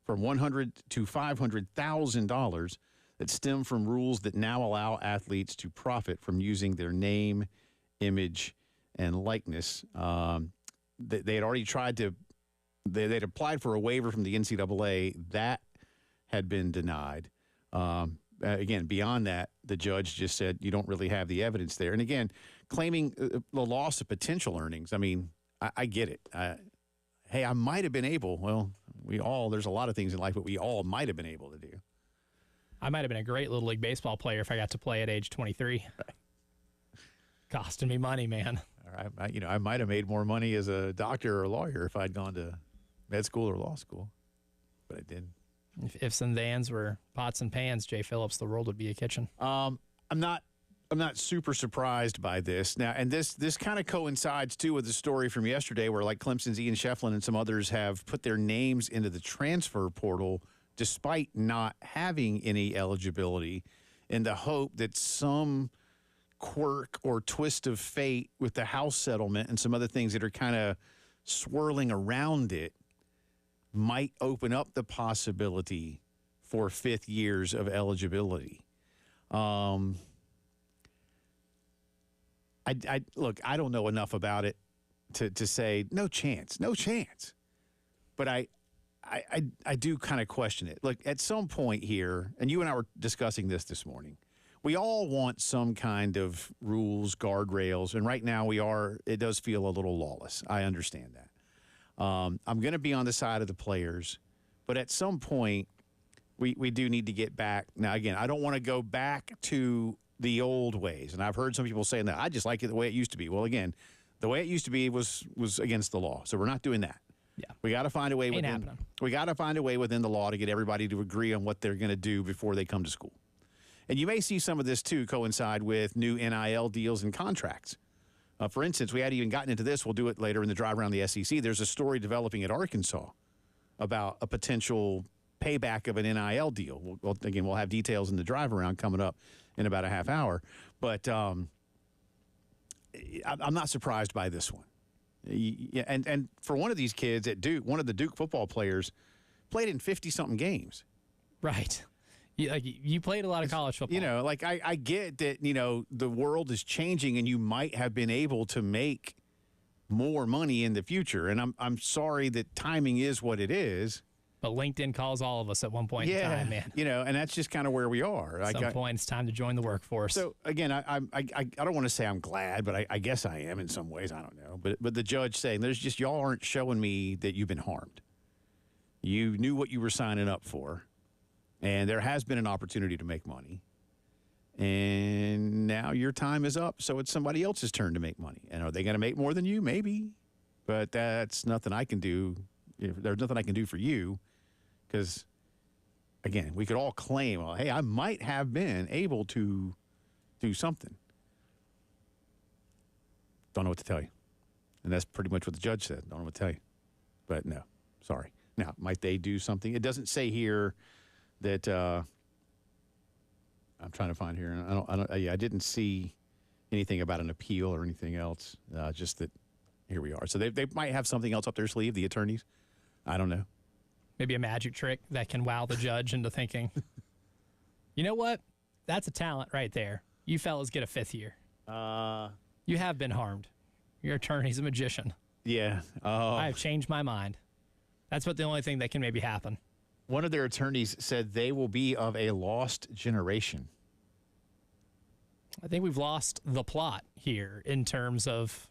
from $100,000 to $500,000 that stem from rules that now allow athletes to profit from using their name, image, and likeness. They had already tried to, they'd applied for a waiver from the NCAA. That had been denied. Again, beyond that, the judge just said you don't really have the evidence there. And again, claiming the loss of potential earnings, I mean, I get it. Hey, I might have been able, well, there's a lot of things in life that we all might have been able to do. I might have been a great Little League baseball player if I got to play at age 23. Right. Costing me money, man. All right, I might have made more money as a doctor or a lawyer if I'd gone to med school or law school, but I didn't. If ifs and thans were pots and pans, Jay Phillips, the world would be a kitchen. I'm not super surprised by this now, and this kind of coincides too with the story from yesterday, where like Clemson's Ian Shefflin and some others have put their names into the transfer portal despite not having any eligibility, in the hope that some quirk or twist of fate with the house settlement and some other things that are kind of swirling around it might open up the possibility for 5th years of eligibility. Look, I don't know enough about it to say no chance. But I do kind of question it. Look, at some point here, and you and I were discussing this morning, we all want some kind of rules, guardrails, and right now it does feel a little lawless. I understand that. I'm going to be on the side of the players, but at some point, we do need to get back. Now, again, I don't want to go back to the old ways, and I've heard some people saying that. I just like it the way it used to be. Well, again, the way it used to be was against the law, so we're not doing that. Yeah, we got to find a way. We got to find a way within the law to get everybody to agree on what they're going to do before they come to school. And you may see some of this too coincide with new NIL deals and contracts. For instance, we hadn't even gotten into this. We'll do it later in the drive around the SEC. There's a story developing at Arkansas about a potential payback of an NIL deal. We'll have details in the drive around coming up in about a half hour. But I'm not surprised by this one. Yeah, and for one of these kids at Duke, one of the Duke football players played in 50-something games. Right. You played a lot of college football. You know, like I get that, the world is changing and you might have been able to make more money in the future. And I'm sorry that timing is what it is. But LinkedIn calls all of us at one point in time, man. And that's just kind of where we are. At some point, it's time to join the workforce. So, again, I don't want to say I'm glad, but I guess I am in some ways. I don't know. But the judge saying, y'all aren't showing me that you've been harmed. You knew what you were signing up for. And there has been an opportunity to make money. And now your time is up, so it's somebody else's turn to make money. And are they going to make more than you? Maybe. But that's nothing I can do. There's nothing I can do for you. Because, again, we could all claim, well, hey, I might have been able to do something. Don't know what to tell you. And that's pretty much what the judge said. Don't know what to tell you. But no, sorry. Now, might they do something? It doesn't say here that I'm trying to find here. I didn't see anything about an appeal or anything else. Just that here we are. So they might have something else up their sleeve, the attorneys. I don't know. Maybe a magic trick that can wow the judge into thinking, you know what? That's a talent right there. You fellas get a 5th year. You have been harmed. Your attorney's a magician. Yeah. I have changed my mind. That's the only thing that can maybe happen. One of their attorneys said they will be of a lost generation. I think we've lost the plot here in terms of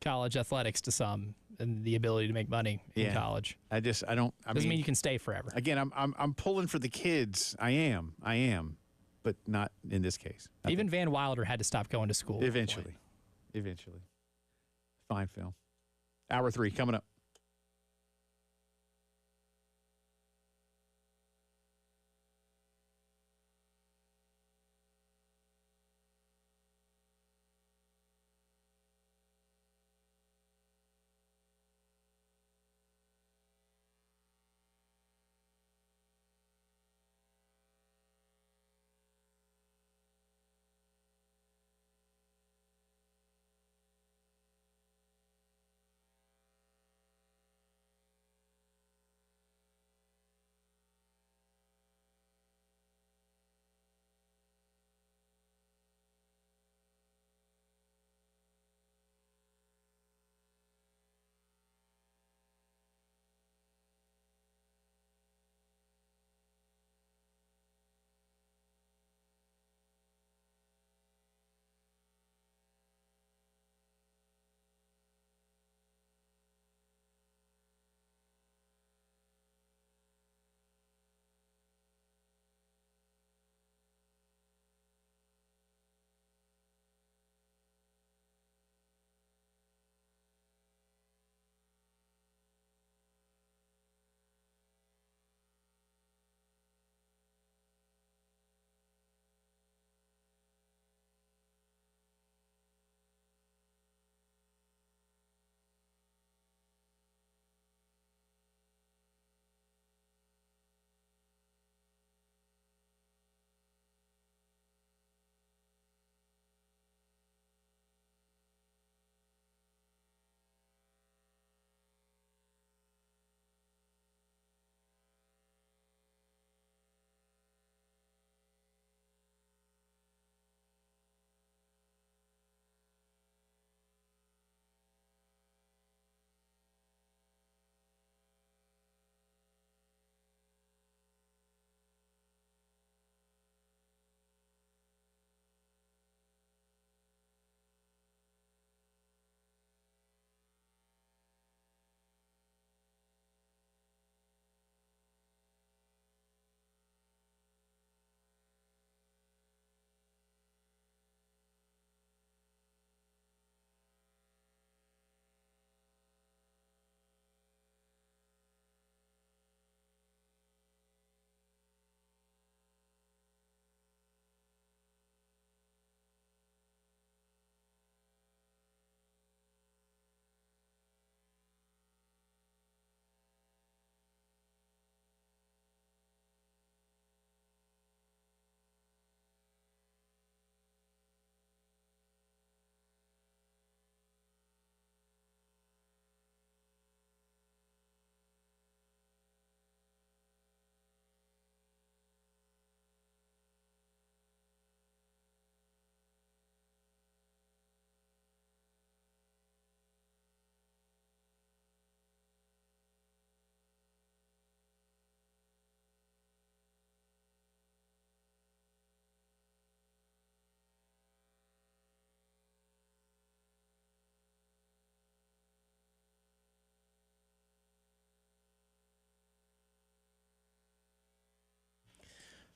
college athletics to some and the ability to make money in college. Doesn't mean you can stay forever. Again, I'm pulling for the kids. I am, but not in this case. Even Van Wilder had to stop going to school. Eventually. Fine film. Hour 3 coming up.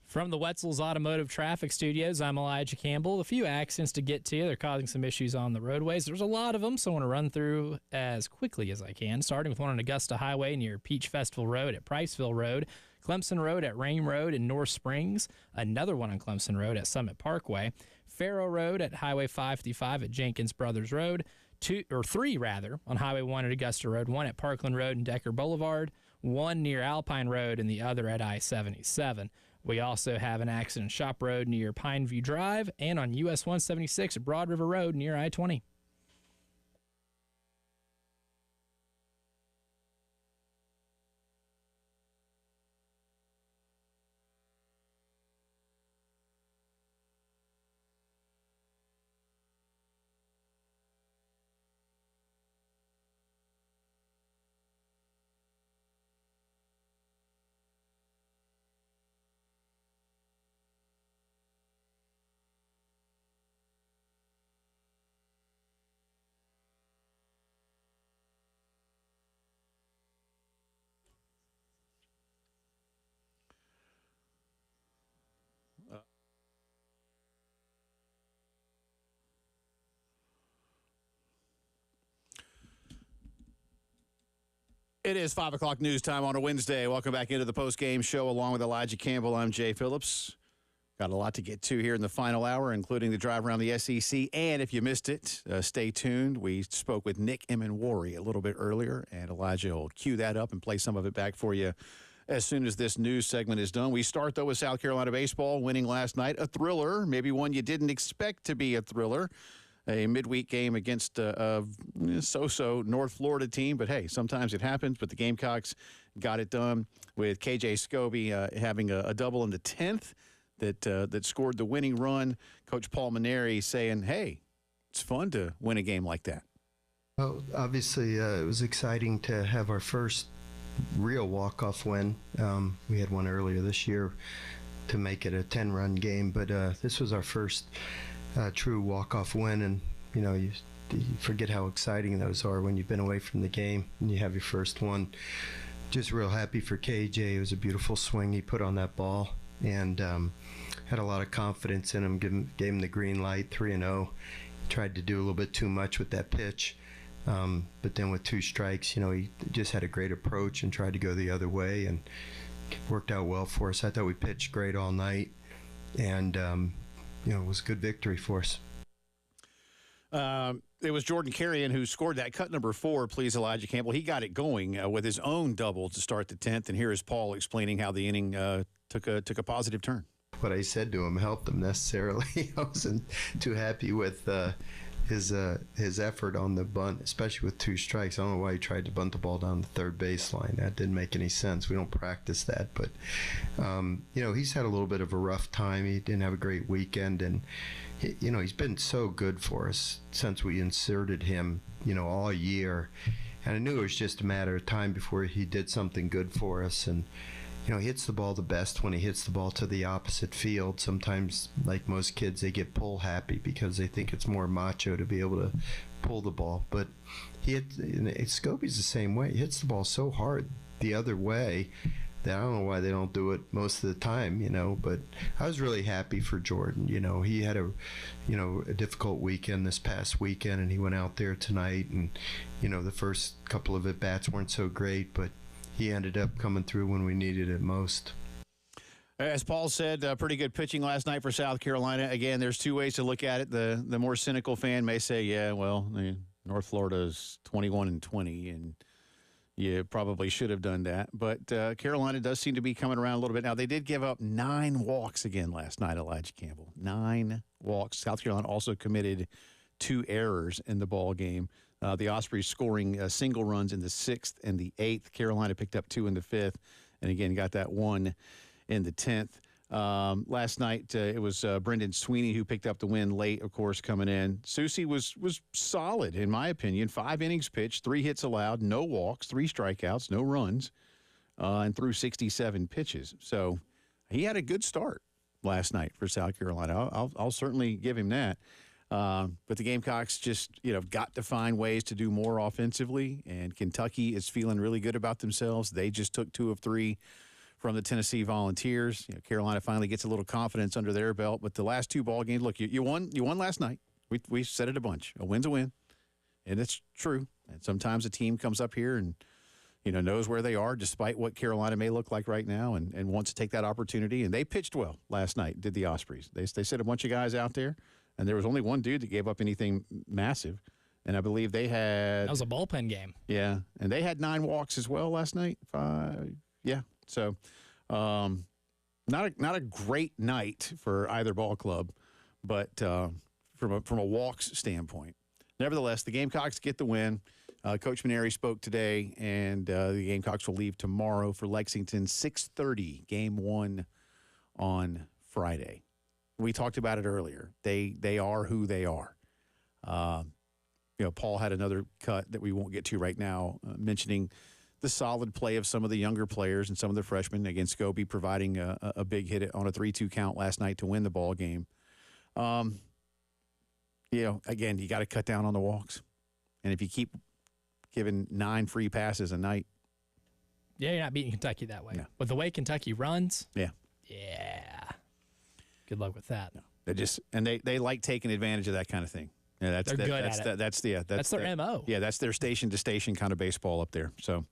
From the Wetzel's Automotive Traffic Studios, I'm Elijah Campbell. A few accidents to get to. They're causing some issues on the roadways. There's a lot of them, so I want to run through as quickly as I can, starting with one on Augusta Highway near Peach Festival Road at Priceville Road, Clemson Road at Rain Road in North Springs, another one on Clemson Road at Summit Parkway, Farrow Road at Highway 555 at Jenkins Brothers Road, 3 on Highway 1 at Augusta Road, 1 at Parkland Road and Decker Boulevard, 1 near Alpine Road, and the other at I-77. We also have an accident shop road near Pineview Drive and on US 176 at Broad River Road near I-20. It is 5 o'clock news time on a Wednesday. Welcome back into the Postgame Show along with Elijah Campbell. I'm Jay Phillips. Got a lot to get to here in the final hour, including the drive around the SEC. And if you missed it, stay tuned. We spoke with Nick Emmanwori a little bit earlier, and Elijah will cue that up and play some of it back for you as soon as this news segment is done. We start, though, with South Carolina baseball winning last night. A thriller, maybe one you didn't expect to be a thriller. A midweek game against a so-so North Florida team. But, hey, sometimes it happens. But the Gamecocks got it done with K.J. Scobie having a double in the 10th that scored the winning run. Coach Paul Maneri saying, hey, it's fun to win a game like that. Well, obviously, it was exciting to have our first real walk-off win. We had one earlier this year to make it a 10-run game. But this was our first true walk-off win, and you forget how exciting those are when you've been away from the game and you have your first one. Just real happy for KJ. It was a beautiful swing he put on that ball, and had a lot of confidence in him. Gave him the green light, 3-0. Tried to do a little bit too much with that pitch, but then with 2 strikes, he just had a great approach and tried to go the other way, and worked out well for us. I thought we pitched great all night, and it was a good victory for us. It was Jordan Carrion who scored that cut number 4, please, Elijah Campbell. He got it going with his own double to start the 10th, and here is Paul explaining how the inning took a positive turn. What I said to him helped him necessarily. I wasn't too happy with his effort on the bunt, especially with 2 strikes. I don't know why he tried to bunt the ball down the third baseline. That didn't make any sense. We don't practice that, but he's had a little bit of a rough time. He didn't have a great weekend, and he's been so good for us since we inserted him, all year. And I knew it was just a matter of time before he did something good for us. And he hits the ball the best when he hits the ball to the opposite field. Sometimes, like most kids, they get pull happy because they think it's more macho to be able to pull the ball. But Scobie's the same way. He hits the ball so hard the other way that I don't know why they don't do it most of the time, But I was really happy for Jordan. He had a difficult weekend this past weekend, and he went out there tonight, and the first couple of at-bats weren't so great, but he ended up coming through when we needed it most. As Paul said, pretty good pitching last night for South Carolina. Again, there's 2 ways to look at it. The more cynical fan may say, yeah, well, North Florida is 21-20, and you probably should have done that. But Carolina does seem to be coming around a little bit. Now, they did give up 9 walks again last night, Elijah Campbell. 9 walks. South Carolina also committed 2 errors in the ball game. The Ospreys scoring single runs in the 6th and the 8th. Carolina picked up 2 in the 5th, and again got that 1 in the 10th. Last night it was Brendan Sweeney who picked up the win late, of course, coming in. Susie was solid, in my opinion. 5 innings pitched, 3 hits allowed, no walks, 3 strikeouts, no runs, and threw 67 pitches. So he had a good start last night for South Carolina. I'll certainly give him that. But the Gamecocks just, got to find ways to do more offensively, and Kentucky is feeling really good about themselves. They just took 2 of 3 from the Tennessee Volunteers. Carolina finally gets a little confidence under their belt. But the last 2 ball games, look, you won last night. We said it a bunch. A win's a win, and it's true. And sometimes a team comes up here and knows where they are, despite what Carolina may look like right now, and wants to take that opportunity. And they pitched well last night, did the Ospreys. They set a bunch of guys out there. And there was only one dude that gave up anything massive. And I believe they had... That was a bullpen game. Yeah, and they had 9 walks as well last night. 5, yeah. So not a great night for either ball club, but from a walks standpoint. Nevertheless, the Gamecocks get the win. Coach Maneri spoke today, and the Gamecocks will leave tomorrow for Lexington, 6:30, game 1 on Friday. We talked about it earlier. They are who they are. Paul had another cut that we won't get to right now, mentioning the solid play of some of the younger players and some of the freshmen. Again, Scobie providing a big hit on a 3-2 count last night to win the ball game. Again, you got to cut down on the walks. And if you keep giving 9 free passes a night. Yeah, you're not beating Kentucky that way. No. With the way Kentucky runs. Yeah. Yeah. Good luck with that. No. They like taking advantage of that kind of thing. Yeah, They're good at it. That's their MO. Yeah, that's their station-to-station kind of baseball up there. So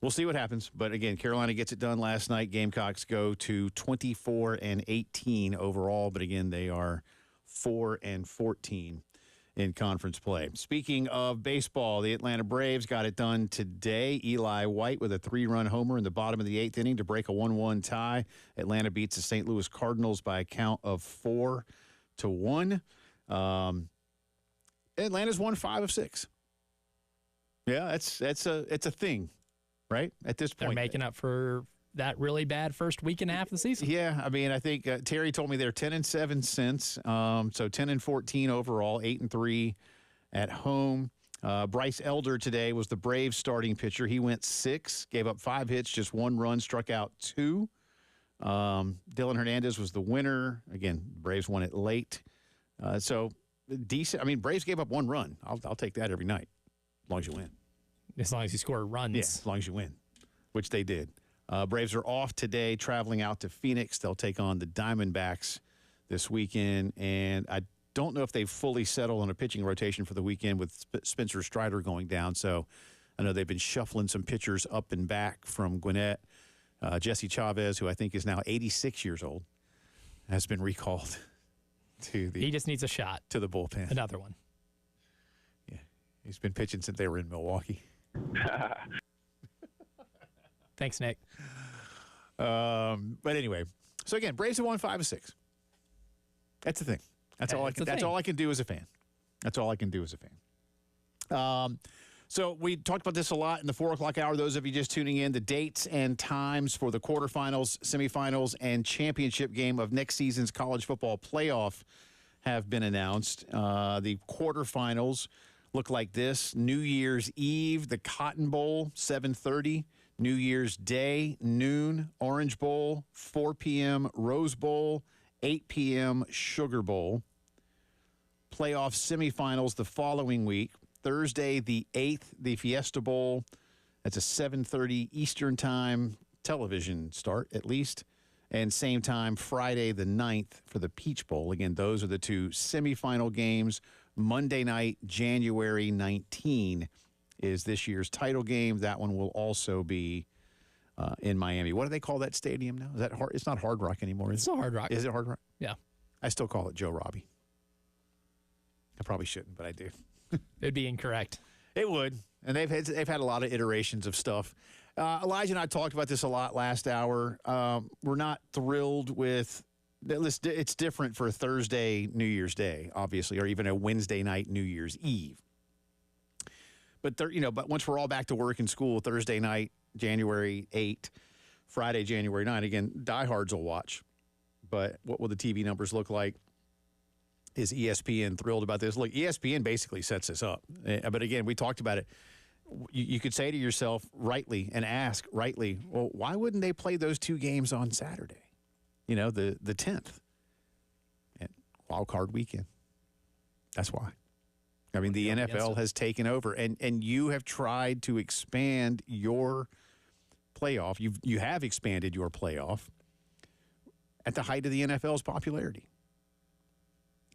we'll see what happens. But again, Carolina gets it done last night. Gamecocks go to 24-18 overall. But again, they are 4-14 in conference play. Speaking of baseball, the Atlanta Braves got it done today. Eli White with a 3-run homer in the bottom of the 8th inning to break a 1-1 tie. Atlanta beats the St. Louis Cardinals by a count of 4-1. Atlanta's won 5 of 6. Yeah, it's a thing, right? At this point, they're making up for that really bad first week and a half of the season. Yeah, I mean, I think Terry told me they're 10-7 since, so 10-14 overall, 8-3 at home. Bryce Elder today was the Braves starting pitcher. He went 6, gave up 5 hits, just 1 run, struck out 2. Dylan Hernandez was the winner. Again, Braves won it late, so decent. I mean, Braves gave up 1 run. I'll take that every night, as long as you win. As long as you score runs. Yeah, as long as you win, which they did. Braves are off today, traveling out to Phoenix. They'll take on the Diamondbacks this weekend, and I don't know if they've fully settled on a pitching rotation for the weekend with Spencer Strider going down. So I know they've been shuffling some pitchers up and back from Gwinnett. Jesse Chavez, who I think is now 86 years old, has been recalled to the. He just needs a shot. To the bullpen. Another one. Yeah. He's been pitching since they were in Milwaukee. Thanks, Nick. But anyway, so again, Braves have won 5 of 6. That's the thing. That's all I can do as a fan. That's all I can do as a fan. So we talked about this a lot in the 4 o'clock hour. Those of you just tuning in, the dates and times for the quarterfinals, semifinals, and championship game of next season's college football playoff have been announced. The quarterfinals look like this: New Year's Eve, the Cotton Bowl, 7:30. New Year's Day, noon, Orange Bowl, 4 p.m., Rose Bowl, 8 p.m., Sugar Bowl. Playoff semifinals the following week. Thursday, the 8th, the Fiesta Bowl. That's a 7:30 Eastern Time television start, at least. And same time, Friday, the 9th, for the Peach Bowl. Again, those are the 2 semifinal games. Monday night, January 19, is this year's title game. That one will also be in Miami. What do they call that stadium now? Is that hard? It's not Hard Rock anymore, is it? It's still Hard Rock. Is it Hard Rock? Yeah. I still call it Joe Robbie. I probably shouldn't, but I do. It'd be incorrect. It would. And they've had a lot of iterations of stuff. Elijah and I talked about this a lot last hour. We're not thrilled with it's different for a Thursday New Year's Day, obviously, or even a Wednesday night New Year's Eve. But but once we're all back to work and school, Thursday night, January 8, Friday, January 9, again, diehards will watch. But what will the TV numbers look like? Is ESPN thrilled about this? Look, ESPN basically sets this up. But again, we talked about it. You could say to yourself rightly and ask rightly, well, why wouldn't they play those 2 games on Saturday? The 10th. And wild card weekend. That's why. I mean, the NFL has taken over, and you have tried to expand your playoff. You have expanded your playoff at the height of the NFL's popularity.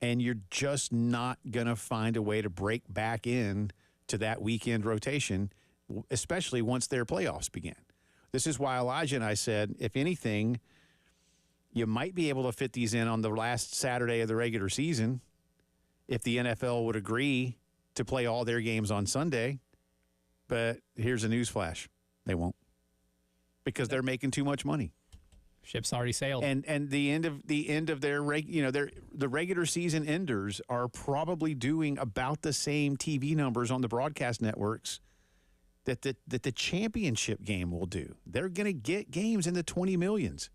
And you're just not going to find a way to break back in to that weekend rotation, especially once their playoffs begin. This is why Elijah and I said, if anything, you might be able to fit these in on the last Saturday of the regular season if the NFL would agree to play all their games on Sunday. But here's a news flash. They won't. Because they're making too much money. Ship's already sailed. And the end of their the regular season enders are probably doing about the same TV numbers on the broadcast networks that the championship game will do. They're going to get games in the 20 millions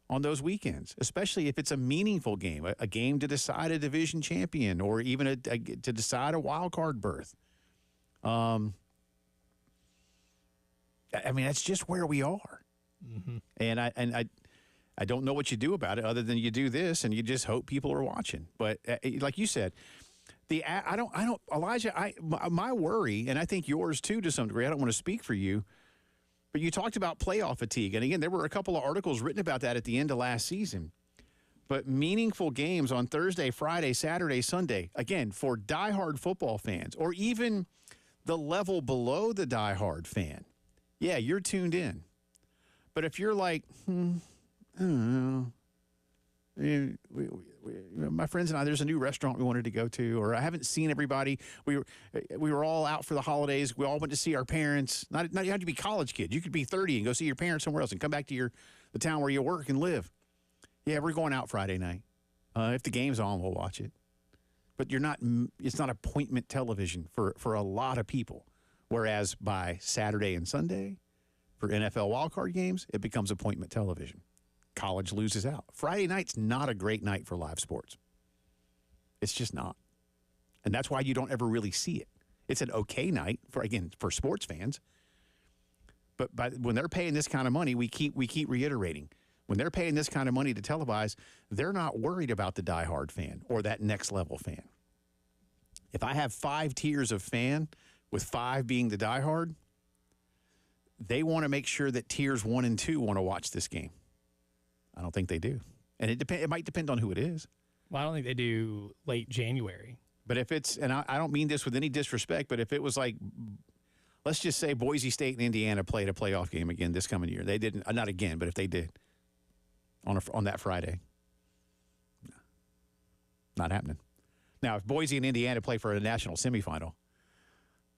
on those weekends, especially if it's a meaningful game, a game to decide a division champion or even to decide a wild card berth. I mean, that's just where we are. Mm-hmm. And I don't know what you do about it other than you do this and you just hope people are watching. But like you said, Elijah, my worry, and I think yours too to some degree, I don't want to speak for you, but you talked about playoff fatigue. And again, there were a couple of articles written about that at the end of last season. But meaningful games on Thursday, Friday, Saturday, Sunday, again, for diehard football fans or even the level below the diehard fan, yeah, you're tuned in. But if you're like, I don't know, my friends and I, there's a new restaurant we wanted to go to, or I haven't seen everybody. We were all out for the holidays. We all went to see our parents. Not you have to be college kids. You could be 30 and go see your parents somewhere else and come back to the town where you work and live. Yeah, we're going out Friday night. If the game's on, we'll watch it. But it's not appointment television for a lot of people. Whereas by Saturday and Sunday, for NFL wildcard games, it becomes appointment television. College loses out. Friday night's not a great night for live sports. It's just not. And that's why you don't ever really see it. It's an okay night for sports fans. But when they're paying this kind of money, we keep reiterating. When they're paying this kind of money to televise, they're not worried about the diehard fan or that next level fan. If I have 5 tiers of fan, with 5 being the diehard, they want to make sure that tiers 1 and 2 want to watch this game. I don't think they do. And it might depend on who it is. Well, I don't think they do late January. But if it's, and I don't mean this with any disrespect, but if it was like, let's just say Boise State and Indiana played a playoff game again this coming year. They didn't, not again, but if they did on that Friday, no, not happening. Now, if Boise and Indiana play for a national semifinal,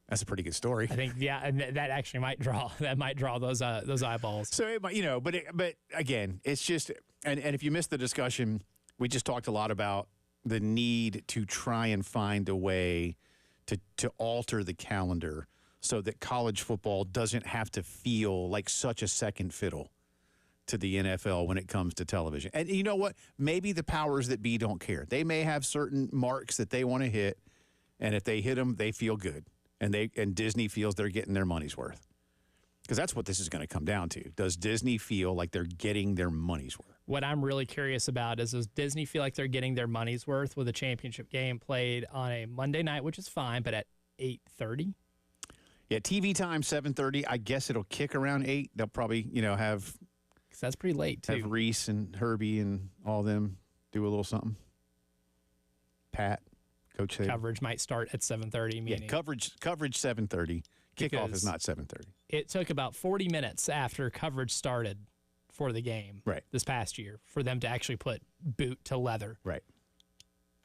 that's a pretty good story. I think, yeah, and that actually might draw those eyeballs. So it might, but again, it's just, and if you missed the discussion, we just talked a lot about the need to try and find a way to alter the calendar so that college football doesn't have to feel like such a second fiddle to the NFL when it comes to television. And you know what? Maybe the powers that be don't care. They may have certain marks that they want to hit, and if they hit them, they feel good. And Disney feels they're getting their money's worth. Because that's what this is going to come down to. Does Disney feel like they're getting their money's worth? What I'm really curious about is, does Disney feel like they're getting their money's worth with a championship game played on a Monday night, which is fine, but at 8:30? Yeah, TV time 7:30. I guess it'll kick around 8. They'll probably, have... Because that's pretty late, too. Have Reese and Herbie and all them do a little something. Pat. Coach coverage might start at 7:30. Yeah, coverage 7:30. Kickoff is not 7:30. It took about 40 minutes after coverage started for the game this past year for them to actually put boot to leather. Right.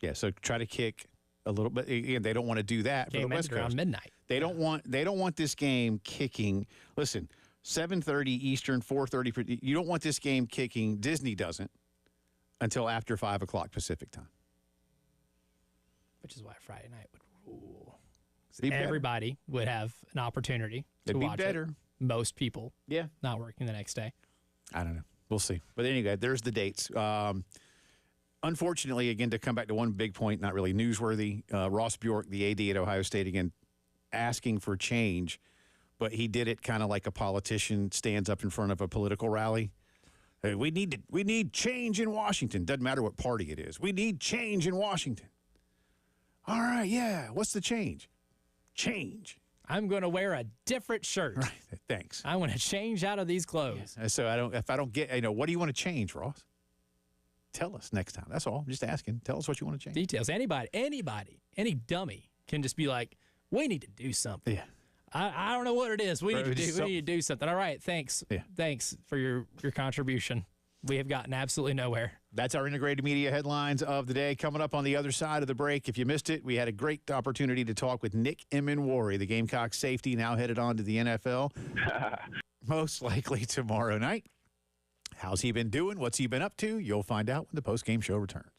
Yeah, so try to kick a little bit. Again, they don't want to do that for the West Coast. Around midnight. They don't want this game kicking. Listen, 7:30 Eastern, 4:30. You don't want this game kicking. Disney doesn't until after 5 o'clock Pacific time. Which is why Friday night would rule. Everybody would have an opportunity to watch it. Most people, not working the next day. I don't know. We'll see. But anyway, there's the dates. Unfortunately, again, to come back to one big point, not really newsworthy, Ross Bjork, the AD at Ohio State, again, asking for change, but he did it kind of like a politician stands up in front of a political rally. Hey, we need change in Washington. Doesn't matter what party it is. We need change in Washington. All right, yeah. What's the change? Change. I'm going to wear a different shirt. Right. Thanks. I want to change out of these clothes. Yeah. So if I don't get, what do you want to change, Ross? Tell us next time. That's all. I'm just asking. Tell us what you want to change. Details. Anybody, any dummy can just be like, we need to do something. Yeah. I don't know what it is. We need to do something. All right. Thanks. Yeah. Thanks for your contribution. We have gotten absolutely nowhere. That's our integrated media headlines of the day. Coming up on the other side of the break, if you missed it, we had a great opportunity to talk with Nick Emmanwori, the Gamecock safety, now headed on to the NFL, most likely tomorrow night. How's he been doing? What's he been up to? You'll find out when the postgame show returns.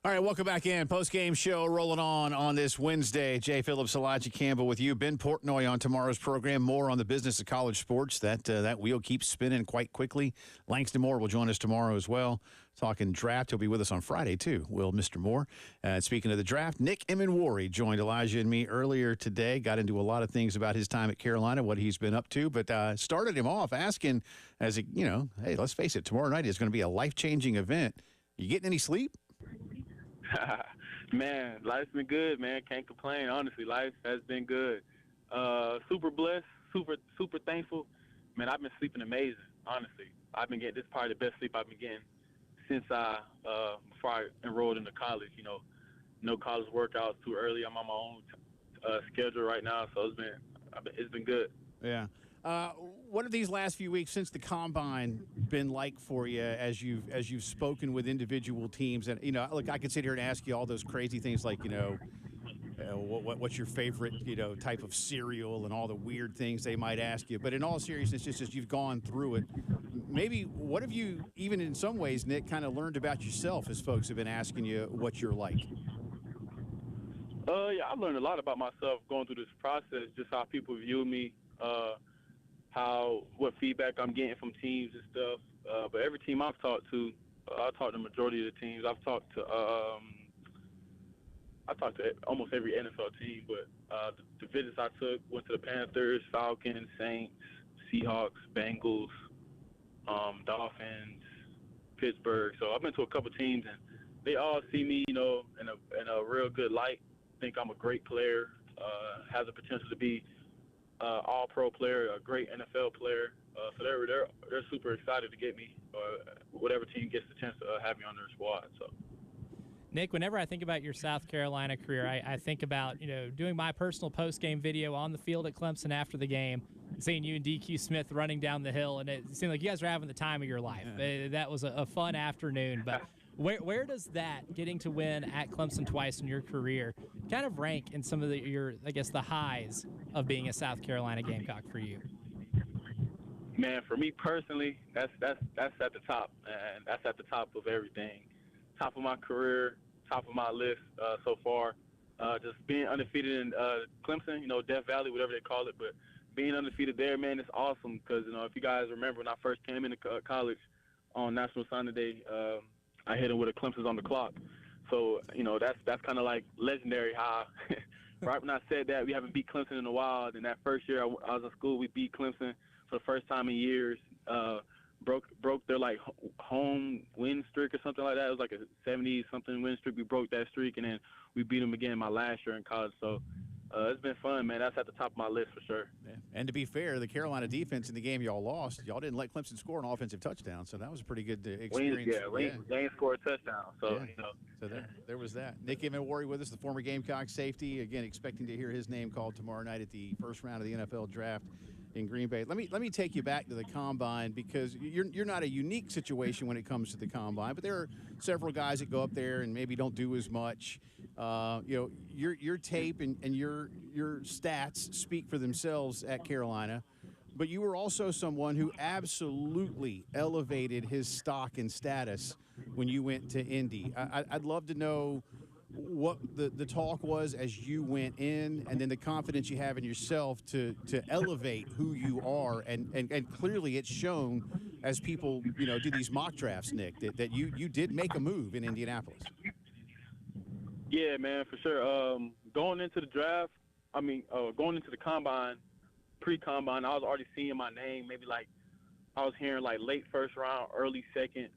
All right, welcome back in. Postgame show rolling on this Wednesday. Jay Phillips, Elijah Campbell with you. Ben Portnoy on tomorrow's program. More on the business of college sports. That wheel keeps spinning quite quickly. Langston Moore will join us tomorrow as well. Talking draft. He'll be with us on Friday, too, will Mr. Moore. Speaking of the draft, Nick Emmanwori joined Elijah and me earlier today. Got into a lot of things about his time at Carolina, what he's been up to, but started him off asking, hey, let's face it, tomorrow night is going to be a life-changing event. You getting any sleep? Man, life's been good, man. Can't complain. Honestly, life has been good. Super blessed, super thankful. Man, I've been sleeping amazing, honestly. I've been getting this is probably the best sleep I've been getting since before I enrolled into college. No college workouts too early. I'm on my own schedule right now, so it's been good. Yeah. What have these last few weeks since the combine been like for you as you've spoken with individual teams? And look, I could sit here and ask you all those crazy things like what's your favorite type of cereal and all the weird things they might ask you. But in all seriousness, just as you've gone through it, maybe what have you, even in some ways, Nick, kind of learned about yourself as folks have been asking you what you're like? Yeah, I learned a lot about myself going through this process, just how people view me. What feedback I'm getting from teams and stuff. But every team I've talked to, I've talked to the majority of the teams. I've talked to almost every NFL team. But the visits I took went to the Panthers, Falcons, Saints, Seahawks, Bengals, Dolphins, Pittsburgh. So I've been to a couple teams, and they all see me, in a real good light. Think I'm a great player, has the potential to be all-pro player, a great NFL player. So they're super excited to get me, whatever team gets the chance to have me on their squad. So, Nick, whenever I think about your South Carolina career, I think about doing my personal post-game video on the field at Clemson after the game, seeing you and DQ Smith running down the hill, and it seemed like you guys were having the time of your life. That was a fun afternoon, but. Where does that, getting to win at Clemson twice in your career, kind of rank in some of the highs of being a South Carolina Gamecock for you? Man, for me personally, that's at the top, and that's at the top of everything. Top of my career, top of my list so far. Just being undefeated in Clemson, Death Valley, whatever they call it, but being undefeated there, man, it's awesome because, if you guys remember when I first came into college on National Signing Day, I hit him with a Clemson's on the clock. So, that's kind of like legendary how right when I said that, we haven't beat Clemson in a while. And that first year I was in school, we beat Clemson for the first time in years. Broke their, home win streak or something like that. It was like a 70-something win streak. We broke that streak, and then we beat them again my last year in college. So, it's been fun, man. That's at the top of my list for sure. Yeah. And to be fair, the Carolina defense in the game y'all lost, y'all didn't let Clemson score an offensive touchdown, so that was a pretty good experience. We ain't scored a touchdown, so So there was that. Nick Emmanwori with us, the former Gamecock safety. Again, expecting to hear his name called tomorrow night at the first round of the NFL draft in Green Bay. Let me take you back to the combine because you're not a unique situation when it comes to the combine, but there are several guys that go up there and maybe don't do as much. Your tape and your stats speak for themselves at Carolina, but you were also someone who absolutely elevated his stock and status when you went to Indy. I'd love to know what the talk was as you went in, and then the confidence you have in yourself to elevate who you are, and clearly it's shown as people do these mock drafts, Nick, that you did make a move in Indianapolis. Yeah, man, for sure. Going into the draft, going into the combine, pre-combine, I was already seeing my name. Maybe I was hearing late first round, early second.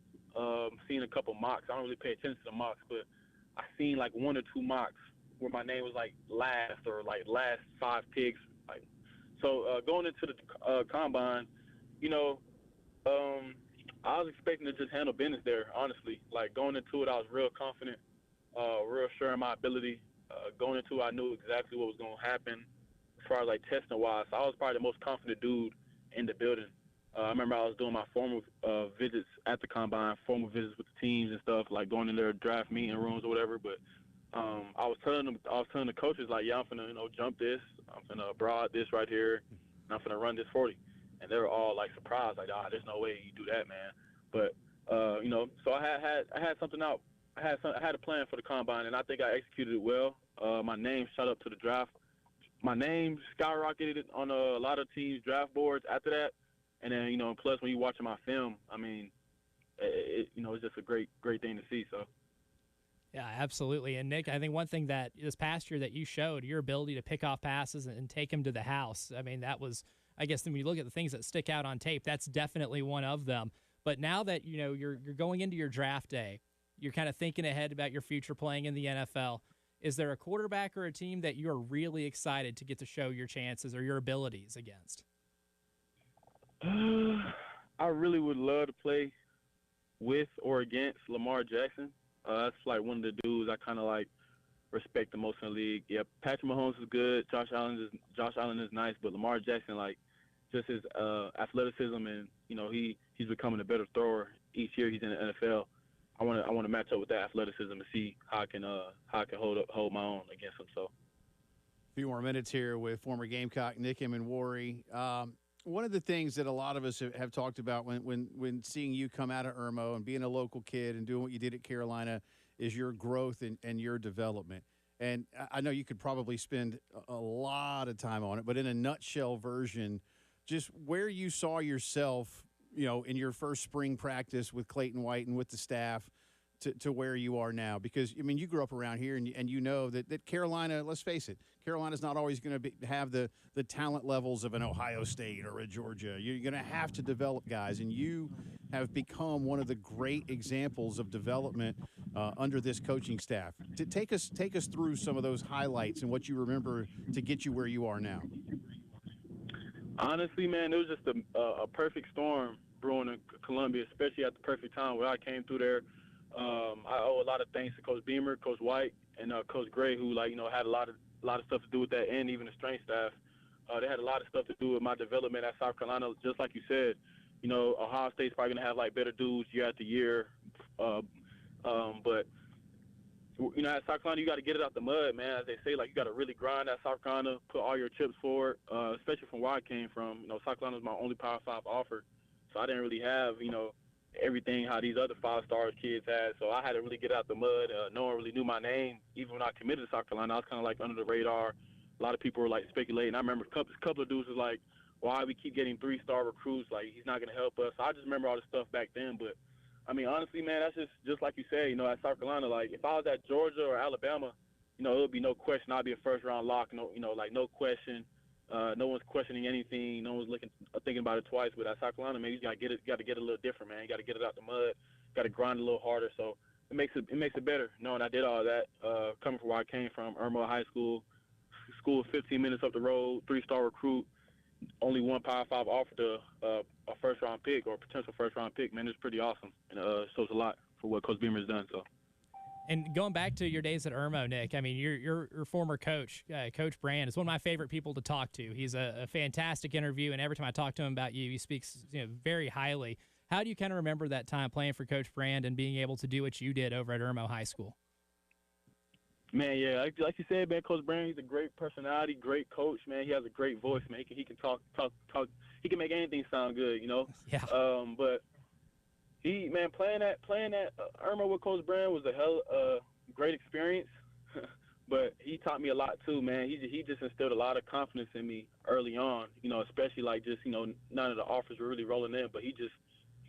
Seeing a couple mocks. I don't really pay attention to the mocks, but I seen one or two mocks where my name was last or last 5 picks. So going into the combine, I was expecting to just handle business there. Honestly, going into it, I was real confident. Real sure in my ability. Going into it, I knew exactly what was going to happen as far as testing wise. So I was probably the most confident dude in the building. I remember I was doing my formal visits at the combine, formal visits with the teams and stuff, going in their draft meeting rooms or whatever. But I was telling the coaches I'm finna jump this, I'm finna broad this right here, and I'm finna run this 40. And they were all surprised, there's no way you do that, man. But so I had something out I had a plan for the combine, and I think I executed it well. My name shot up to the draft. My name skyrocketed on a lot of teams' draft boards after that. And then, plus when you're watching my film, I mean, it's just a great thing to see. So. Yeah, absolutely. And Nick, I think one thing that this past year that you showed, your ability to pick off passes and take them to the house. I mean, that was, I guess, when you look at the things that stick out on tape, that's definitely one of them. But now that, you're going into your draft day, you're kind of thinking ahead about your future playing in the NFL. Is there a quarterback or a team that you're really excited to get to show your chances or your abilities against? I really would love to play with or against Lamar Jackson. That's like one of the dudes I kind of like respect the most in the league. Yeah, Patrick Mahomes is good. Josh Allen is nice, but Lamar Jackson, like, just his athleticism and he's becoming a better thrower each year he's in the NFL. I want to match up with that athleticism and see how I can hold my own against him. So, A few more minutes here with former Gamecock Nick Emmanwori. One of the things that a lot of us have talked about when seeing you come out of Irmo and being a local kid and doing what you did at Carolina is your growth and your development. And I know you could probably spend a lot of time on it, but in a nutshell version, just where you saw yourself, in your first spring practice with Clayton White and with the staff to where you are now. Because, I mean, you grew up around here and you know that Carolina, let's face it, Carolina's not always going to have the talent levels of an Ohio State or a Georgia. You're going to have to develop guys, and you have become one of the great examples of development under this coaching staff. To take us through some of those highlights and what you remember to get you where you are now. Honestly, man, it was just a perfect storm brewing in Columbia, especially at the perfect time where I came through there. I owe a lot of thanks to Coach Beamer, Coach White, and Coach Gray, who had a lot of stuff to do with that, and even the strength staff. They had a lot of stuff to do with my development at South Carolina. Just like you said, Ohio State's probably gonna have like better dudes year after year, but at South Carolina, you got to get it out the mud, man. As they say, like, you got to really grind at South Carolina, put all your chips forward, especially from where I came from. South Carolina was my only Power 5 offer, so I didn't really have, everything how these other 5-star kids had. So I had to really get out the mud. No one really knew my name. Even when I committed to South Carolina, I was kind of like under the radar. A lot of people were like speculating. I remember a couple of dudes was like, why we keep getting 3-star recruits? Like, he's not going to help us. So I just remember all this stuff back then. But, I mean, honestly, man, that's just like you said, at South Carolina. Like, if I was at Georgia or Alabama, it would be no question I'd be a first-round lock. No question. No one's questioning anything. No one's thinking about it twice. But at South Carolina, man, you got to get it a little different, man. You got to get it out the mud. Got to grind a little harder. So it makes it better knowing I did all that. Coming from where I came from, Irmo High School 15 minutes up the road, 3-star recruit, only one Power 5 offered a first-round pick or potential first-round pick. Man, it's pretty awesome, and shows a lot for what Coach Beamer's done. So. And going back to your days at Irmo, Nick, I mean, your former coach, Coach Brand, is one of my favorite people to talk to. He's a fantastic interview, and every time I talk to him about you, he speaks very highly. How do you kind of remember that time playing for Coach Brand and being able to do what you did over at Irmo High School? Man, yeah, like you said, man, Coach Brand, he's a great personality, great coach, man. He has a great voice, man. He can talk. He can make anything sound good, Yeah. But playing at Irmo with Coach Brand was a great experience. But he taught me a lot too, man. He just instilled a lot of confidence in me early on, especially like just none of the offers were really rolling in, but he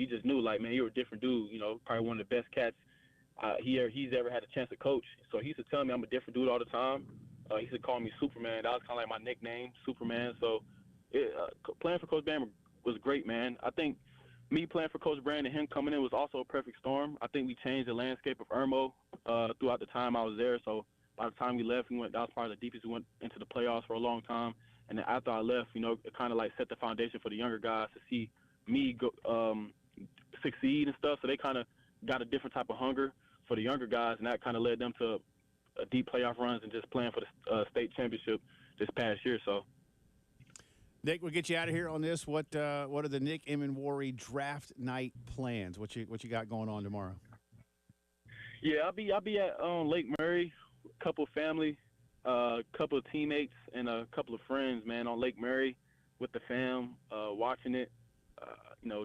just knew, like, man, you're a different dude, probably one of the best cats he's ever had a chance to coach. So he used to tell me I'm a different dude all the time. He used to call me Superman. That was kind of like my nickname, Superman. So playing for Coach Brand was great, man. I think me playing for Coach Brand and him coming in was also a perfect storm. I think we changed the landscape of Irmo throughout the time I was there. So by the time we left, that was probably the deepest we went into the playoffs for a long time. And then after I left, it kind of like set the foundation for the younger guys to see me go succeed and stuff. So they kind of got a different type of hunger for the younger guys, and that kind of led them to deep playoff runs and just playing for the state championship this past year. So, Nick, we'll get you out of here on this. What are the Nick Emmanwori draft night plans? What you got going on tomorrow? Yeah, I'll be at Lake Murray, a couple of family, a couple of teammates, and a couple of friends, man, on Lake Murray with the fam, watching it.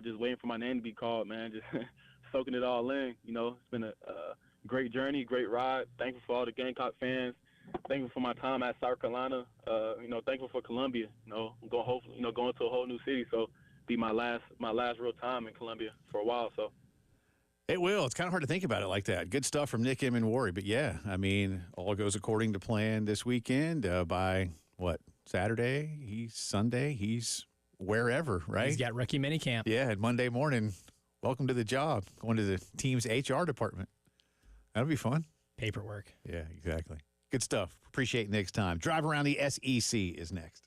Just waiting for my name to be called, man. Just soaking it all in. It's been great journey, great ride. Thankful for all the Gamecock fans. Thankful for my time at South Carolina. Thankful for Columbia. I'm going hopefully, going to a whole new city. So be my last real time in Columbia for a while. So. It will. It's kind of hard to think about it like that. Good stuff from Nick Emmanwori. But, yeah, I mean, all goes according to plan this weekend. By, Saturday? Sunday? He's wherever, right? He's got rookie minicamp. Yeah, and Monday morning, welcome to the job, going to the team's HR department. That'll be fun. Paperwork. Yeah, exactly. Good stuff. Appreciate Nick's time. Drive around the SEC is next.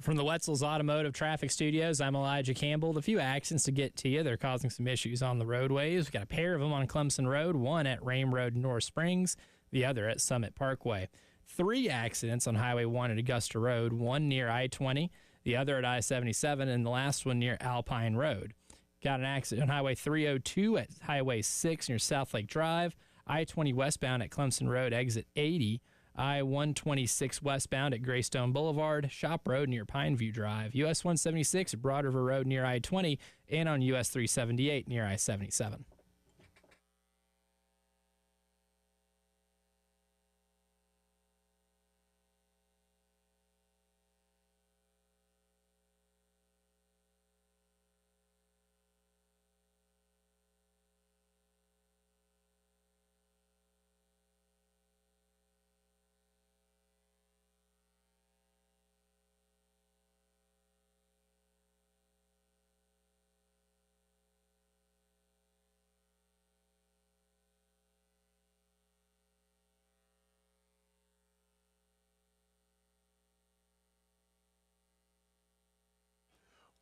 From the Wetzel's Automotive Traffic Studios, I'm Elijah Campbell. The few accidents to get to you, they're causing some issues on the roadways. We've got a pair of them on Clemson Road, one at Rame Road in North Springs, the other at Summit Parkway. 3 accidents on Highway 1 at Augusta Road, one near I-20, the other at I-77, and the last one near Alpine Road. Got an accident on Highway 302 at Highway 6 near South Lake Drive, I-20 westbound at Clemson Road, exit 80, I-126 westbound at Greystone Boulevard, Shop Road near Pineview Drive, US 176 at Broad River Road near I-20, and on US 378 near I-77.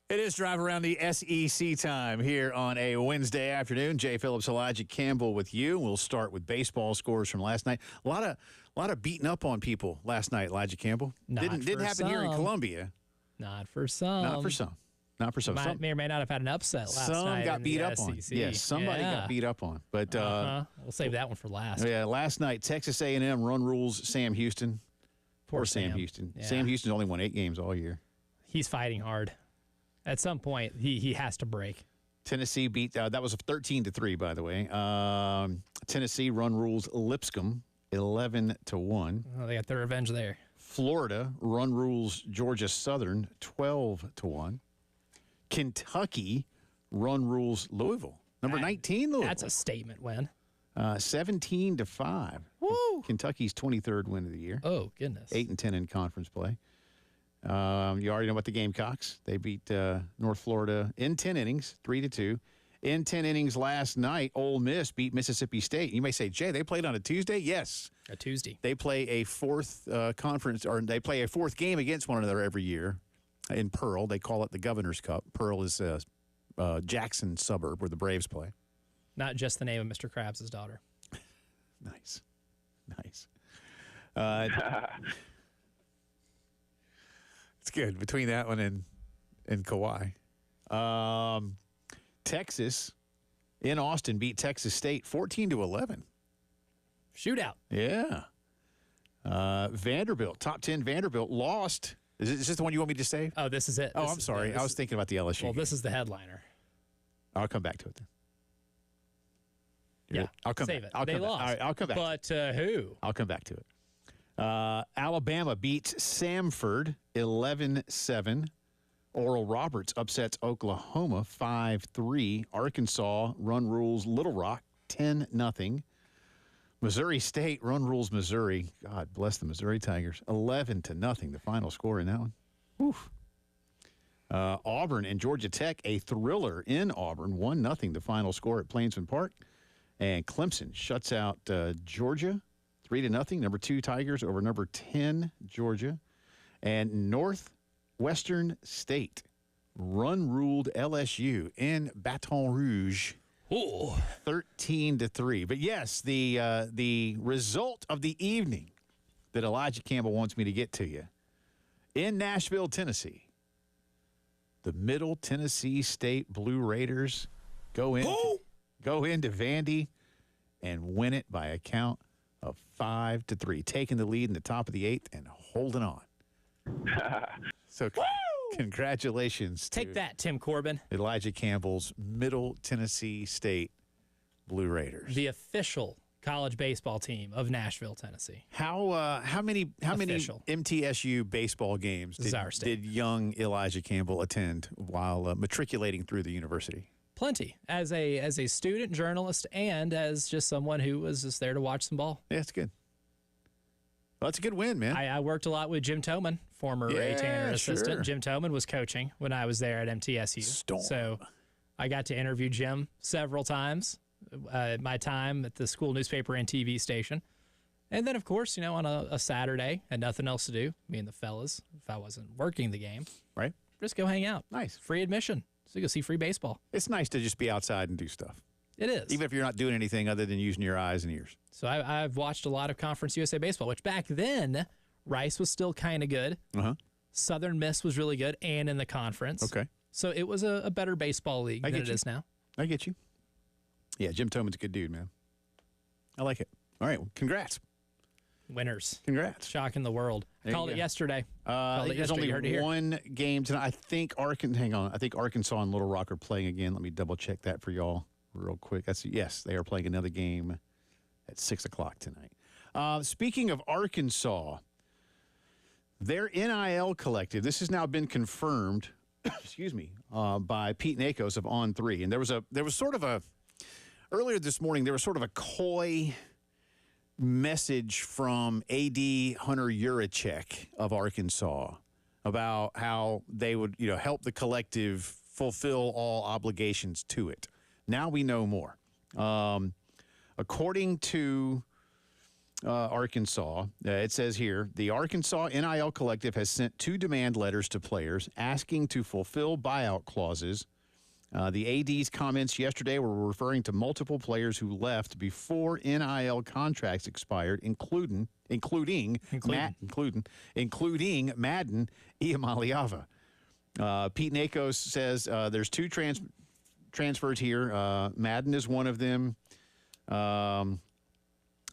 It is Drive Around the SEC time here on a Wednesday afternoon. Jay Phillips, Elijah Campbell with you. We'll start with baseball scores from last night. A lot of beating up on people last night, Elijah Campbell. Didn't happen here in Columbia. Not for some. Not for some. Not for some. May or may not have had an upset last night. Some got beat up SEC. on. Yes, somebody got beat up on. But we'll save that one for last. Yeah, last night Texas A&M run rules Sam Houston. Poor Sam Sam. Houston. Yeah. Sam Houston's only won 8 games all year. He's fighting hard. At some point, he has to break. Tennessee beat that was a 13-3, by the way. Tennessee run rules Lipscomb 11-1. Oh, they got their revenge there. Florida run rules Georgia Southern 12-1. Kentucky run rules Louisville. Number 19 Louisville. That's a statement win. 17-5. Woo! Kentucky's 23rd win of the year. Oh, goodness. 8-10 in conference play. You already know about the Gamecocks. They beat North Florida in 10 innings, 3-2. In 10 innings last night, Ole Miss beat Mississippi State. You may say, Jay, they played on a Tuesday? Yes. A Tuesday. They play a fourth they play a fourth game against one another every year in Pearl. They call it the Governor's Cup. Pearl is a Jackson suburb where the Braves play. Not just the name of Mr. Krabs' daughter. Nice. It's good between that one and Kauai. Texas in Austin beat Texas State 14-11. Shootout. Yeah. Vanderbilt, top 10 Vanderbilt lost. Is this the one you want me to save? Oh, this is it. Oh, I'm sorry. I was thinking about the LSU. Well, game. this is the headliner. I'll come back to it then. Yeah, I'll come save back. it. I'll They come lost. Back. All right, I'll come back. But who? I'll come back to it. Alabama beats Samford 11-7. Oral Roberts upsets Oklahoma 5-3. Arkansas run rules Little Rock 10-0. Missouri State run rules Missouri. God bless the Missouri Tigers. 11-0, the final score in that one. Oof. Auburn and Georgia Tech, a thriller in Auburn. 1-0, the final score at Plainsman Park. And Clemson shuts out Georgia 3-0. Number 2 Tigers over number 10 Georgia. And Northwestern State run ruled LSU in Baton Rouge. Ooh. 13-3. But yes, the result of the evening that Elijah Campbell wants me to get to you in Nashville, Tennessee. The Middle Tennessee State Blue Raiders go into Vandy and win it by a count of 5-3, taking the lead in the top of the 8th and holding on. So congratulations Take to that, Tim Corbin. Elijah Campbell's Middle Tennessee State Blue Raiders. The official college baseball team of Nashville, Tennessee. How many Official. MTSU baseball games This is our state. did young Elijah Campbell attend while matriculating through the university? Plenty. As a student journalist and as just someone who was just there to watch some ball. Yeah, it's good. Well, that's a good win, man. I worked a lot with Jim Toman, former Ray Tanner assistant. sure. Jim Toman was coaching when I was there at MTSU. Storm. So I got to interview Jim several times my time at the school newspaper and TV station. And then, of course, on a Saturday, had nothing else to do, me and the fellas, if I wasn't working the game, Right? just go hang out. Nice. Free admission. So you go see free baseball. It's nice to just be outside and do stuff, It is. even if you're not doing anything other than using your eyes and ears. So I've watched a lot of Conference USA baseball, which back then, Rice was still kind of good. Uh-huh. Southern Miss was really good and in the conference. Okay. So it was a better baseball league than it is now. I get you. Yeah, Jim Toman's a good dude, man. I like it. All right, well, congrats. Winners. Congrats. Shocking the world. There Called you it go. yesterday. There's only one game tonight. I think Arkansas and Little Rock are playing again. Let me double check that for y'all real quick. Yes, they are playing another game at 6 o'clock tonight. Speaking of Arkansas, their NIL collective, this has now been confirmed, excuse me, by Pete Nakos of On3. And there was sort of earlier this morning, there was sort of a coy message from AD Hunter Yurachek of Arkansas about how they would, help the collective fulfill all obligations to it. Now we know more. According to Arkansas, it says here, the Arkansas NIL collective has sent 2 demand letters to players asking to fulfill buyout clauses. The AD's comments yesterday were referring to multiple players who left before NIL contracts expired, including Madden Iamaleava. Pete Nakos says there's 2 transfers here. Madden is one of them.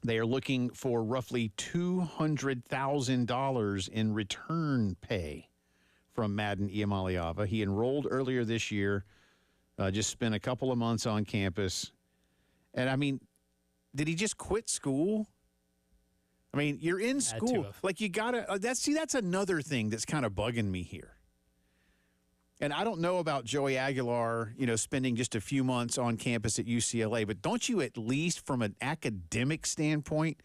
They are looking for roughly $200,000 in return pay from Madden Iamaleava. He enrolled earlier this year. Just spent a couple of months on campus. And, I mean, did he just quit school? I mean, you're in school. Like, you got to that's another thing that's kind of bugging me here. And I don't know about Joey Aguilar, spending just a few months on campus at UCLA, but don't you at least from an academic standpoint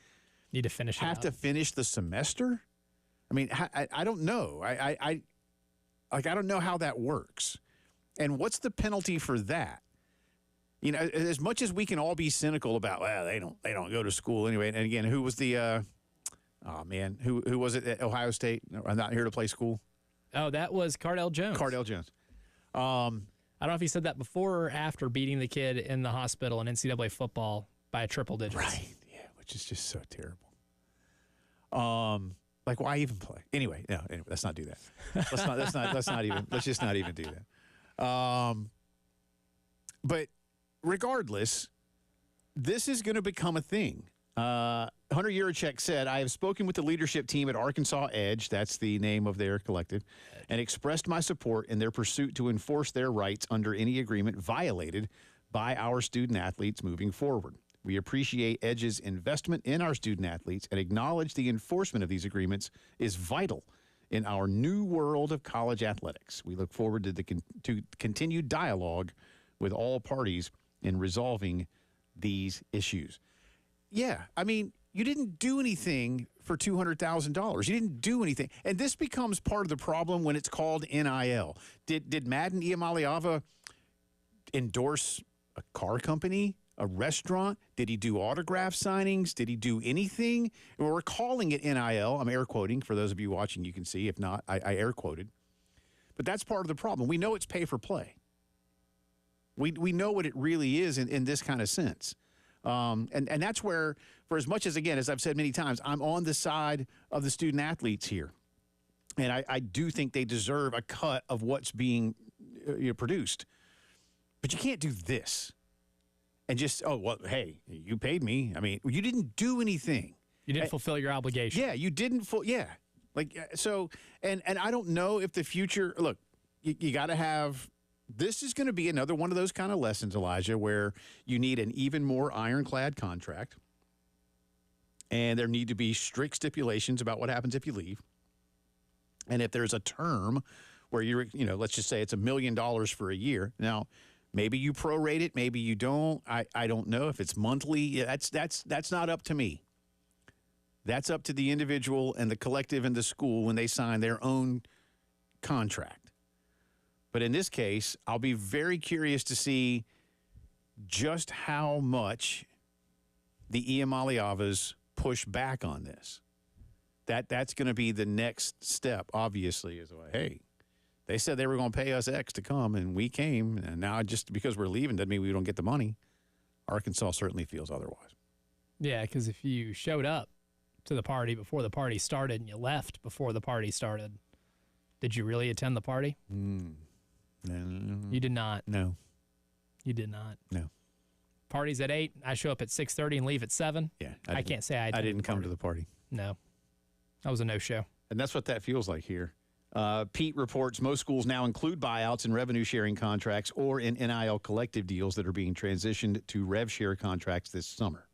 need to finish to finish the semester? I mean, I don't know. I don't know how that works. And what's the penalty for that? As much as we can all be cynical about, well, they don't go to school anyway. And again, who was the who was it at Ohio State? I'm not here to play school. Oh, that was Cardell Jones. Cardell Jones. I don't know if he said that before or after beating the kid in the hospital in NCAA football by a triple digits. Right. Yeah, which is just so terrible. Like, why even play? Anyway, let's not do that. Let's just not even do that. But regardless, this is going to become a thing. Hunter Yurachek said, I have spoken with the leadership team at Arkansas Edge, that's the name of their collective, and expressed my support in their pursuit to enforce their rights under any agreement violated by our student athletes moving forward. We appreciate Edge's investment in our student athletes and acknowledge the enforcement of these agreements is vital in our new world of college athletics. We look forward to continued dialogue with all parties in resolving these issues. Yeah, I mean, you didn't do anything for $200,000. You didn't do anything. And this becomes part of the problem when it's called NIL. Did Madden Iamaleava endorse a car company, a restaurant? Did he do autograph signings? Did he do anything? We're calling it NIL. I'm air quoting. For those of you watching, you can see. If not, I air quoted. But that's part of the problem. We know it's pay for play. We know what it really is in this kind of sense. And that's where, for as much as, again, as I've said many times, I'm on the side of the student athletes here. And I do think they deserve a cut of what's being produced. But you can't do this. And just, oh, well, hey, you paid me. I mean, you didn't do anything. You didn't fulfill your obligation. Yeah, you didn't. Like, so, and I don't know if the future, look, you got to have, this is going to be another one of those kind of lessons, Elijah, where you need an even more ironclad contract. And there need to be strict stipulations about what happens if you leave. And if there's a term where you're, let's just say it's $1 million for a year. Now, maybe you prorate it, maybe you don't. I don't know if it's monthly. That's not up to me. That's up to the individual and the collective and the school when they sign their own contract. But in this case, I'll be very curious to see just how much the Iamaleavas push back on this. That's going to be the next step, obviously, is, hey, they said they were going to pay us X to come, and we came, and now just because we're leaving doesn't mean we don't get the money. Arkansas certainly feels otherwise. Yeah, because if you showed up to the party before the party started and you left before the party started, did you really attend the party? No. You did not. No. You did not. No. Party's at 8. I show up at 6:30 and leave at 7. Yeah. I can't say I didn't come to the party. No. That was a no-show. And that's what that feels like here. Pete reports most schools now include buyouts in revenue-sharing contracts or in NIL collective deals that are being transitioned to rev share contracts this summer.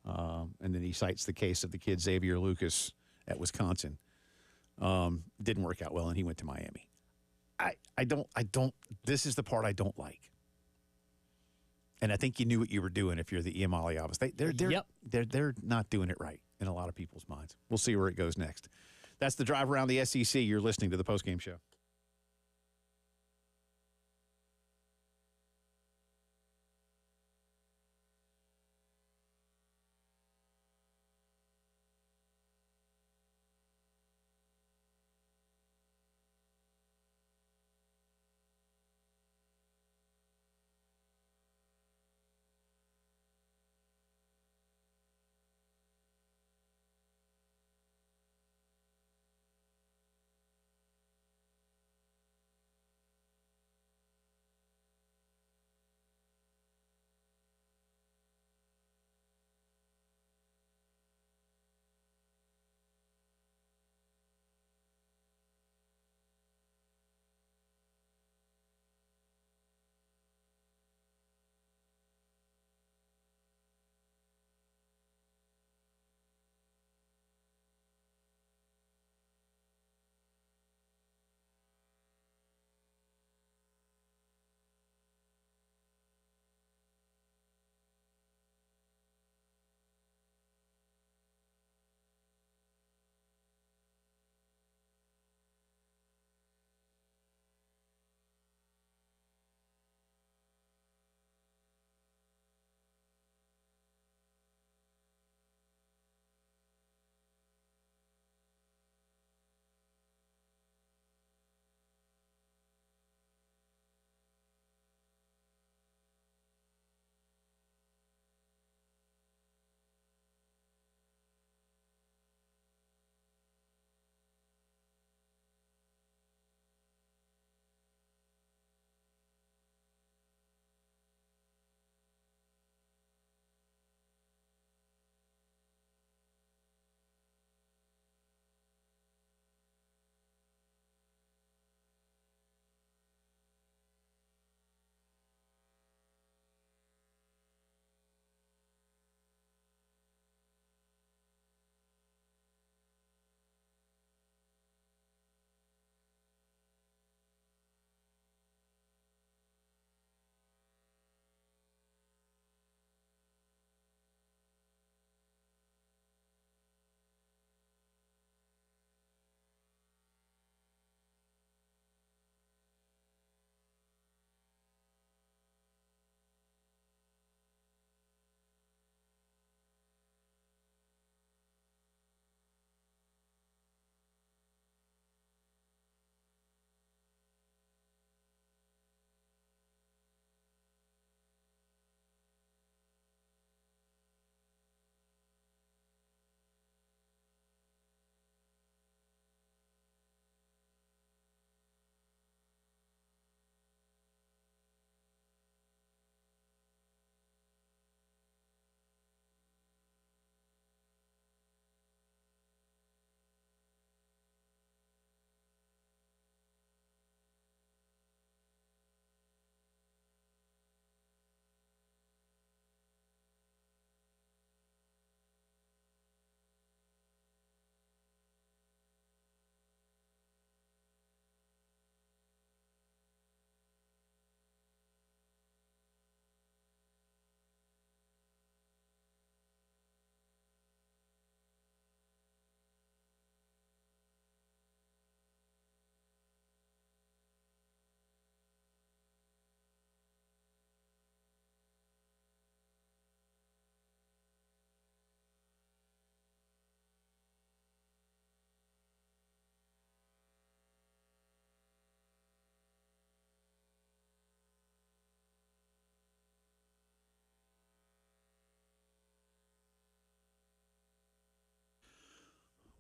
And then he cites the case of the kid Xavier Lucas at Wisconsin. Didn't work out well, and he went to Miami. I don't. This is the part I don't like. And I think you knew what you were doing if you're the Emmanwori office. They're not doing it right in a lot of people's minds. We'll see where it goes next. That's the drive around the SEC. You're listening to the Postgame Show.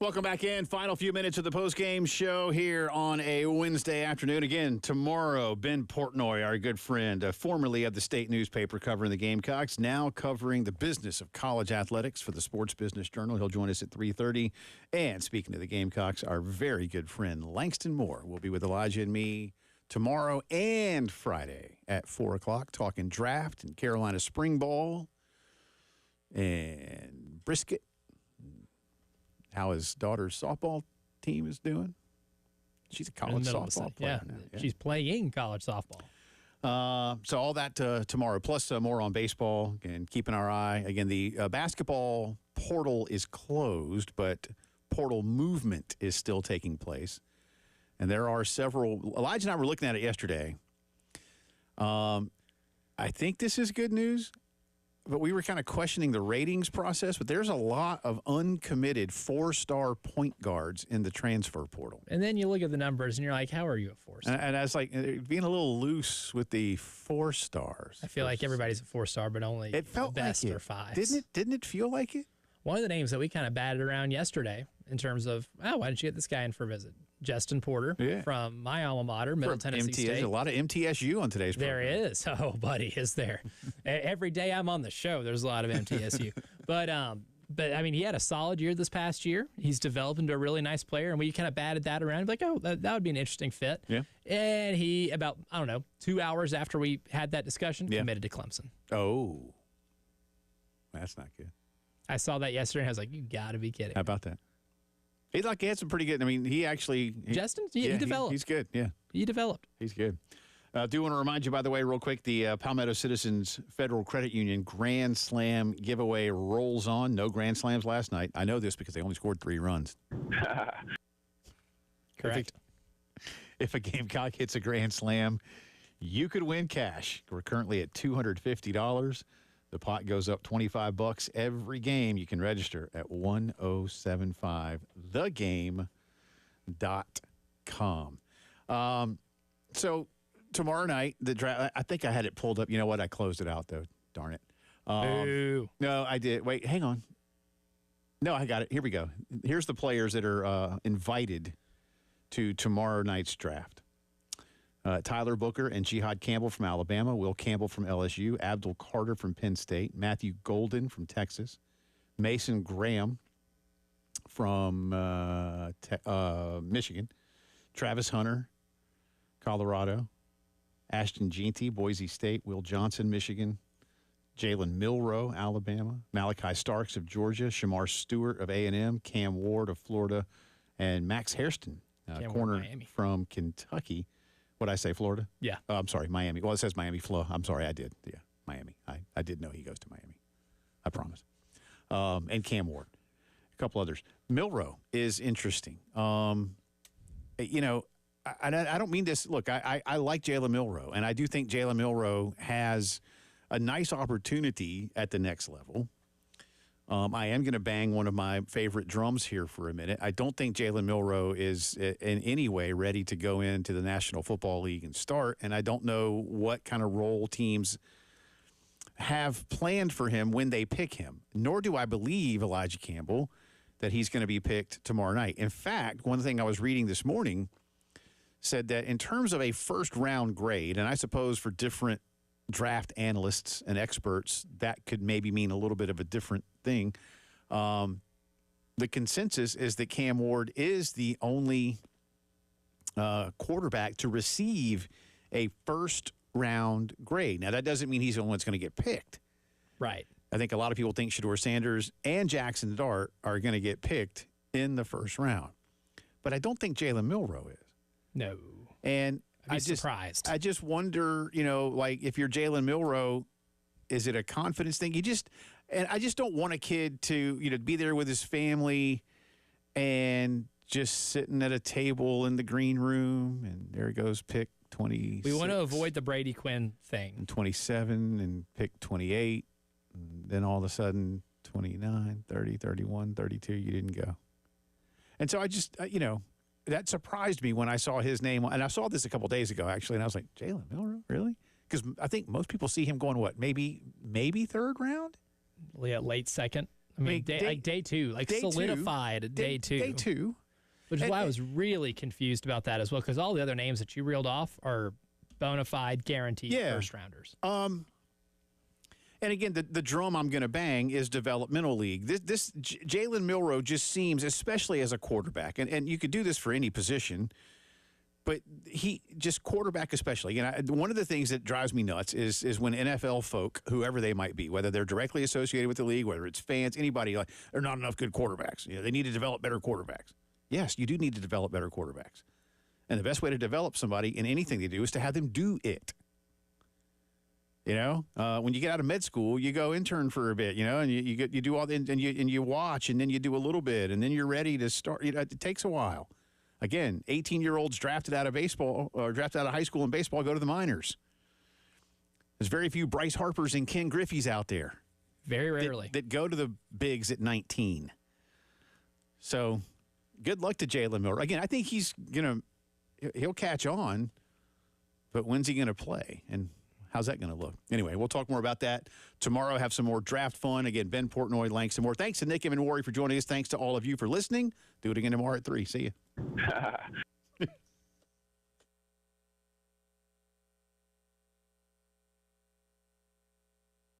Welcome back in. Final few minutes of the postgame show here on a Wednesday afternoon. Again, tomorrow, Ben Portnoy, our good friend, formerly of the state newspaper covering the Gamecocks, now covering the business of college athletics for the Sports Business Journal. He'll join us at 3:30. And speaking of the Gamecocks, our very good friend, Langston Moore, will be with Elijah and me tomorrow and Friday at 4 o'clock, talking draft and Carolina spring ball and brisket. How his daughter's softball team is doing. She's a college softball player now. Yeah, she's playing college softball. So all that tomorrow, plus more on baseball and keeping our eye. Again, the basketball portal is closed, but portal movement is still taking place. And there are several. Elijah and I were looking at it yesterday. I think this is good news. But we were kind of questioning the ratings process, but there's a lot of uncommitted 4-star point guards in the transfer portal. And then you look at the numbers and you're like, how are you a 4-star? And I was like, being a little loose with the 4 stars. I feel like everybody's a 4-star, but only it felt the best like it. or 5s. Didn't it feel like it? One of the names that we kind of batted around yesterday in terms of, why didn't you get this guy in for a visit? Justin Porter from my alma mater, Middle Tennessee State. A lot of MTSU on today's program. There is. Oh, buddy, is there. Every day I'm on the show, there's a lot of MTSU. But I mean, he had a solid year this past year. He's developed into a really nice player, and we kind of batted that around. Like, that would be an interesting fit. Yeah. And he, about, 2 hours after we had that discussion, committed to Clemson. Oh. That's not good. I saw that yesterday, and I was like, you got to be kidding. How about that? He had some pretty good. I mean, he Justin, he developed. He's good. Yeah, he developed. He's good. Do want to remind you, by the way, real quick, the Palmetto Citizens Federal Credit Union Grand Slam giveaway rolls on. No Grand Slams last night. I know this because they only scored 3 runs. Correct. If a Gamecock hits a Grand Slam, you could win cash. We're currently at $250. The pot goes up $25 every game. You can register at 1075thegame.com. So tomorrow night, the draft, I think I had it pulled up. You know what? I closed it out, though. Darn it. No, I did. Wait, hang on. No, I got it. Here we go. Here's the players that are invited to tomorrow night's draft. Tyler Booker and Jihad Campbell from Alabama, Will Campbell from LSU, Abdul Carter from Penn State, Matthew Golden from Texas, Mason Graham from Michigan, Travis Hunter, Colorado, Ashton Jeanty, Boise State, Will Johnson, Michigan, Jalen Milroe, Alabama, Malachi Starks of Georgia, Shamar Stewart of A&M, Cam Ward of Florida, and Max Hairston, corner from Kentucky. What did I say, Florida? Yeah. I'm sorry, Miami. Well, it says Miami Flo. I'm sorry, I did. Yeah, Miami. I did know he goes to Miami. I promise. And Cam Ward. A couple others. Milroe is interesting. I don't mean this. Look, I like Jalen Milroe, and I do think Jalen Milroe has a nice opportunity at the next level. I am going to bang one of my favorite drums here for a minute. I don't think Jalen Milroe is in any way ready to go into the National Football League and start, and I don't know what kind of role teams have planned for him when they pick him, nor do I believe Elijah Campbell that he's going to be picked tomorrow night. In fact, one thing I was reading this morning said that in terms of a first-round grade, and I suppose for different draft analysts and experts, that could maybe mean a little bit of a different thing. The consensus is that Cam Ward is the only quarterback to receive a first-round grade. Now, that doesn't mean he's the one that's going to get picked. Right. I think a lot of people think Shedeur Sanders and Jackson Dart are going to get picked in the first round. But I don't think Jalen Milroe is. No. And I'd be surprised. I just wonder, if you're Jalen Milroe, is it a confidence thing? And I just don't want a kid to, be there with his family and just sitting at a table in the green room, and there he goes, pick 26. We want to avoid the Brady Quinn thing. And 27 and pick 28. And then all of a sudden, 29, 30, 31, 32, you didn't go. And so I just, that surprised me when I saw his name. And I saw this a couple days ago, actually, and I was like, Jalen Milroe, really? Because I think most people see him going, what, maybe third round? Yeah, late second. I mean, day two, like day solidified at day two. Day two. Which is why I was really confused about that as well, because all the other names that you reeled off are bona fide, guaranteed first rounders. And again, the drum I'm going to bang is developmental league. This Jalen Milroe just seems, especially as a quarterback, and you could do this for any position, but he just quarterback especially. And one of the things that drives me nuts is when NFL folk, whoever they might be, whether they're directly associated with the league, whether it's fans, anybody, like, there are not enough good quarterbacks. They need to develop better quarterbacks. Yes, you do need to develop better quarterbacks. And the best way to develop somebody in anything they do is to have them do it. When you get out of med school, you go intern for a bit, and you do all and you watch, and then you do a little bit, and then you're ready to start. It takes a while. Again, 18-year-olds drafted out of baseball or drafted out of high school in baseball go to the minors. There's very few Bryce Harpers and Ken Griffey's out there. Very rarely. That go to the bigs at 19. So, good luck to Jalen Miller. Again, I think he'll catch on, but when's he gonna play? And how's that going to look? Anyway, we'll talk more about that tomorrow. Have some more draft fun. Again, Ben Portnoy, Langston Moore. Thanks to Nick Emmanwori for joining us. Thanks to all of you for listening. Do it again tomorrow at 3. See you.